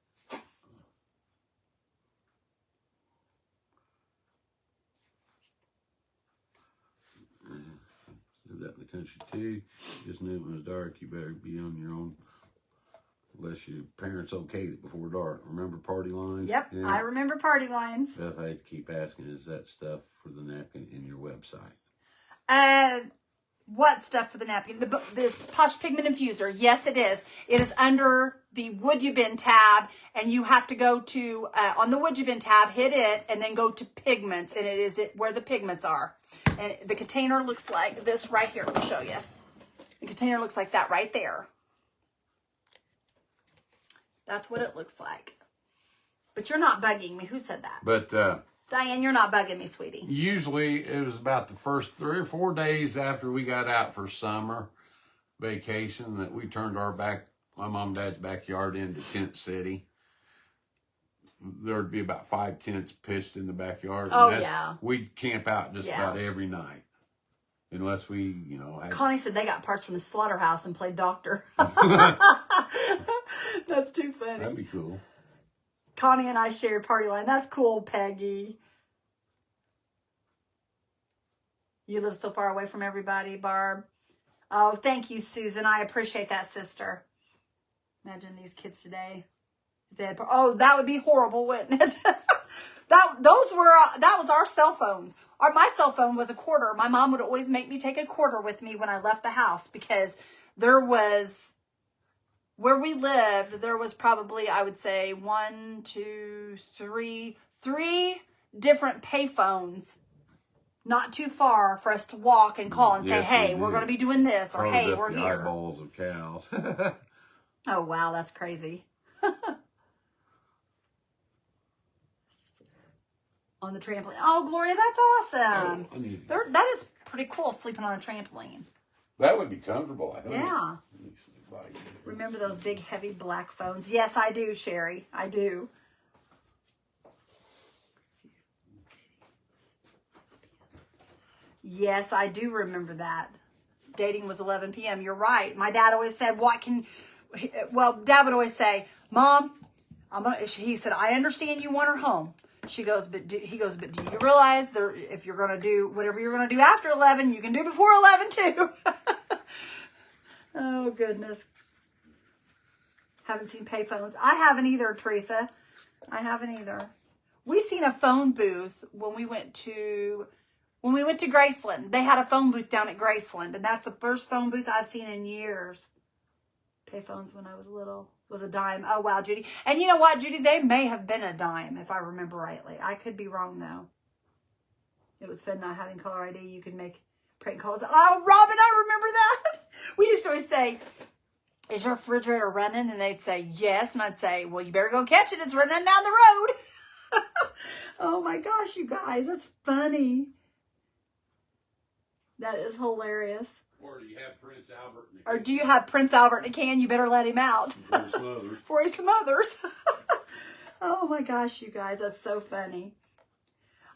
Lived out in the country too. Just knew when it was dark, you better be on your own. Unless your parents okayed it before dark. Remember party lines? Yep, yeah. I remember party lines. Beth, I had to keep asking, is that stuff for the napkin in your website? What stuff for the napkin? This Posh Pigment Infuser. Yes, it is. It is under the Would You Bin tab, and you have to go to, on the Would You Bin tab, hit it, and then go to Pigments, and it is where the pigments are. And the container looks like this right here. I'll show you. The container looks like that right there. That's what it looks like. But you're not bugging me. Who said that? But Diane, you're not bugging me, sweetie. Usually it was about the first 3 or 4 days after we got out for summer vacation that we turned my mom and dad's backyard into tent city. There'd be about 5 tents pitched in the backyard. Oh, yeah. We'd camp out just about every night. Unless we, had... Connie said they got parts from the slaughterhouse and played doctor. That's too funny. That'd be cool. Connie and I shared party line. That's cool, Peggy. You live so far away from everybody, Barb. Oh, thank you, Susan. I appreciate that, sister. Imagine these kids today. Oh, that would be horrible, wouldn't it? that was our cell phones. My cell phone was a quarter. My mom would always make me take a quarter with me when I left the house because where we lived, there was probably, I would say, 1, 2, 3 different payphones not too far for us to walk and call and say, hey, we're going to be doing this, or hey, we're here. Eyeballs of cows. Oh, wow, that's crazy. On the trampoline. Oh, Gloria, that's awesome. Oh, that is pretty cool, sleeping on a trampoline. That would be comfortable, I think. Yeah. Remember those big, heavy black phones? Yes, I do, Sherry. I do. Yes, I do remember that. Dating was 11 p.m. You're right. My dad always said, Dad would always say, Mom, he said, I understand you want her home. He goes, but do you realize if you're going to do whatever you're going to do after 11, you can do before 11 too. Oh, goodness. Haven't seen payphones. I haven't either, Teresa. I haven't either. We seen a phone booth when we went to When we went to Graceland, they had a phone booth down at Graceland, and that's the first phone booth I've seen in years. Payphones when I was little was a dime. Oh, wow, Judy. And you know what, Judy? They may have been a dime, if I remember rightly. I could be wrong, though. It was fun not having caller ID. You could make prank calls. Oh, Robin, I remember that. We used to always say, is your refrigerator running? And they'd say, yes. And I'd say, well, you better go catch it. It's running down the road. Oh, my gosh, you guys. That's funny. That is hilarious. Or do you have Prince Albert in a can? Or do you have Prince Albert in a can? You better let him out. Before he smothers. Before he smothers. Oh, my gosh, you guys. That's so funny.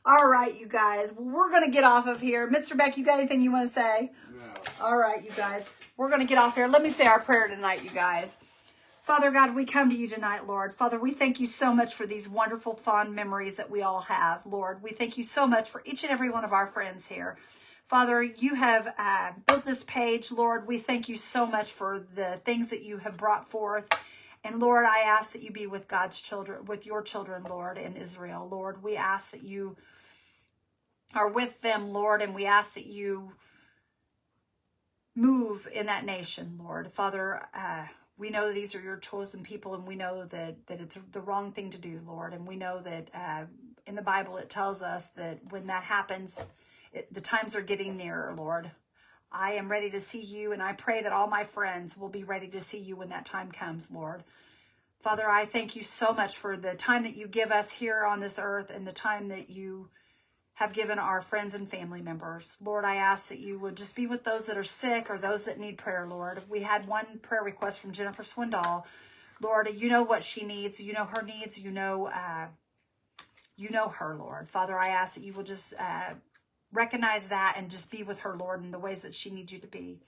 All right, you guys. Well, we're going to get off of here. Mr. Beck, you got anything you want to say? No. All right, you guys. We're going to get off here. Let me say our prayer tonight, you guys. Father God, we come to you tonight, Lord. Father, we thank you so much for these wonderful, fond memories that we all have, Lord. We thank you so much for each and every one of our friends here. Father, you have built this page, Lord. We thank you so much for the things that you have brought forth. And Lord, I ask that you be with God's children, with your children, Lord, in Israel. Lord, we ask that you are with them, Lord, and we ask that you move in that nation, Lord. Father, we know these are your chosen people, and we know that it's the wrong thing to do, Lord. And we know that in the Bible it tells us that when that happens, the times are getting nearer, Lord. I am ready to see you, and I pray that all my friends will be ready to see you when that time comes, Lord. Father, I thank you so much for the time that you give us here on this earth and the time that you have given our friends and family members. Lord, I ask that you would just be with those that are sick or those that need prayer, Lord. We had one prayer request from Jennifer Swindoll. Lord, you know what she needs. You know her needs. You know her, Lord. Father, I ask that you will just recognize that and just be with her, Lord, in the ways that she needs you to be.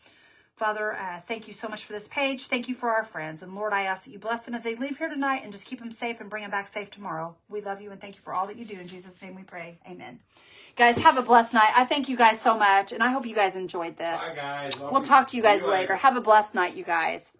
Father, thank you so much for this page. Thank you for our friends. And Lord, I ask that you bless them as they leave here tonight and just keep them safe and bring them back safe tomorrow. We love you and thank you for all that you do. In Jesus' name we pray. Amen. Guys, have a blessed night. I thank you guys so much, and I hope you guys enjoyed this. Bye, guys. We'll talk to you guys later. Have a blessed night, you guys.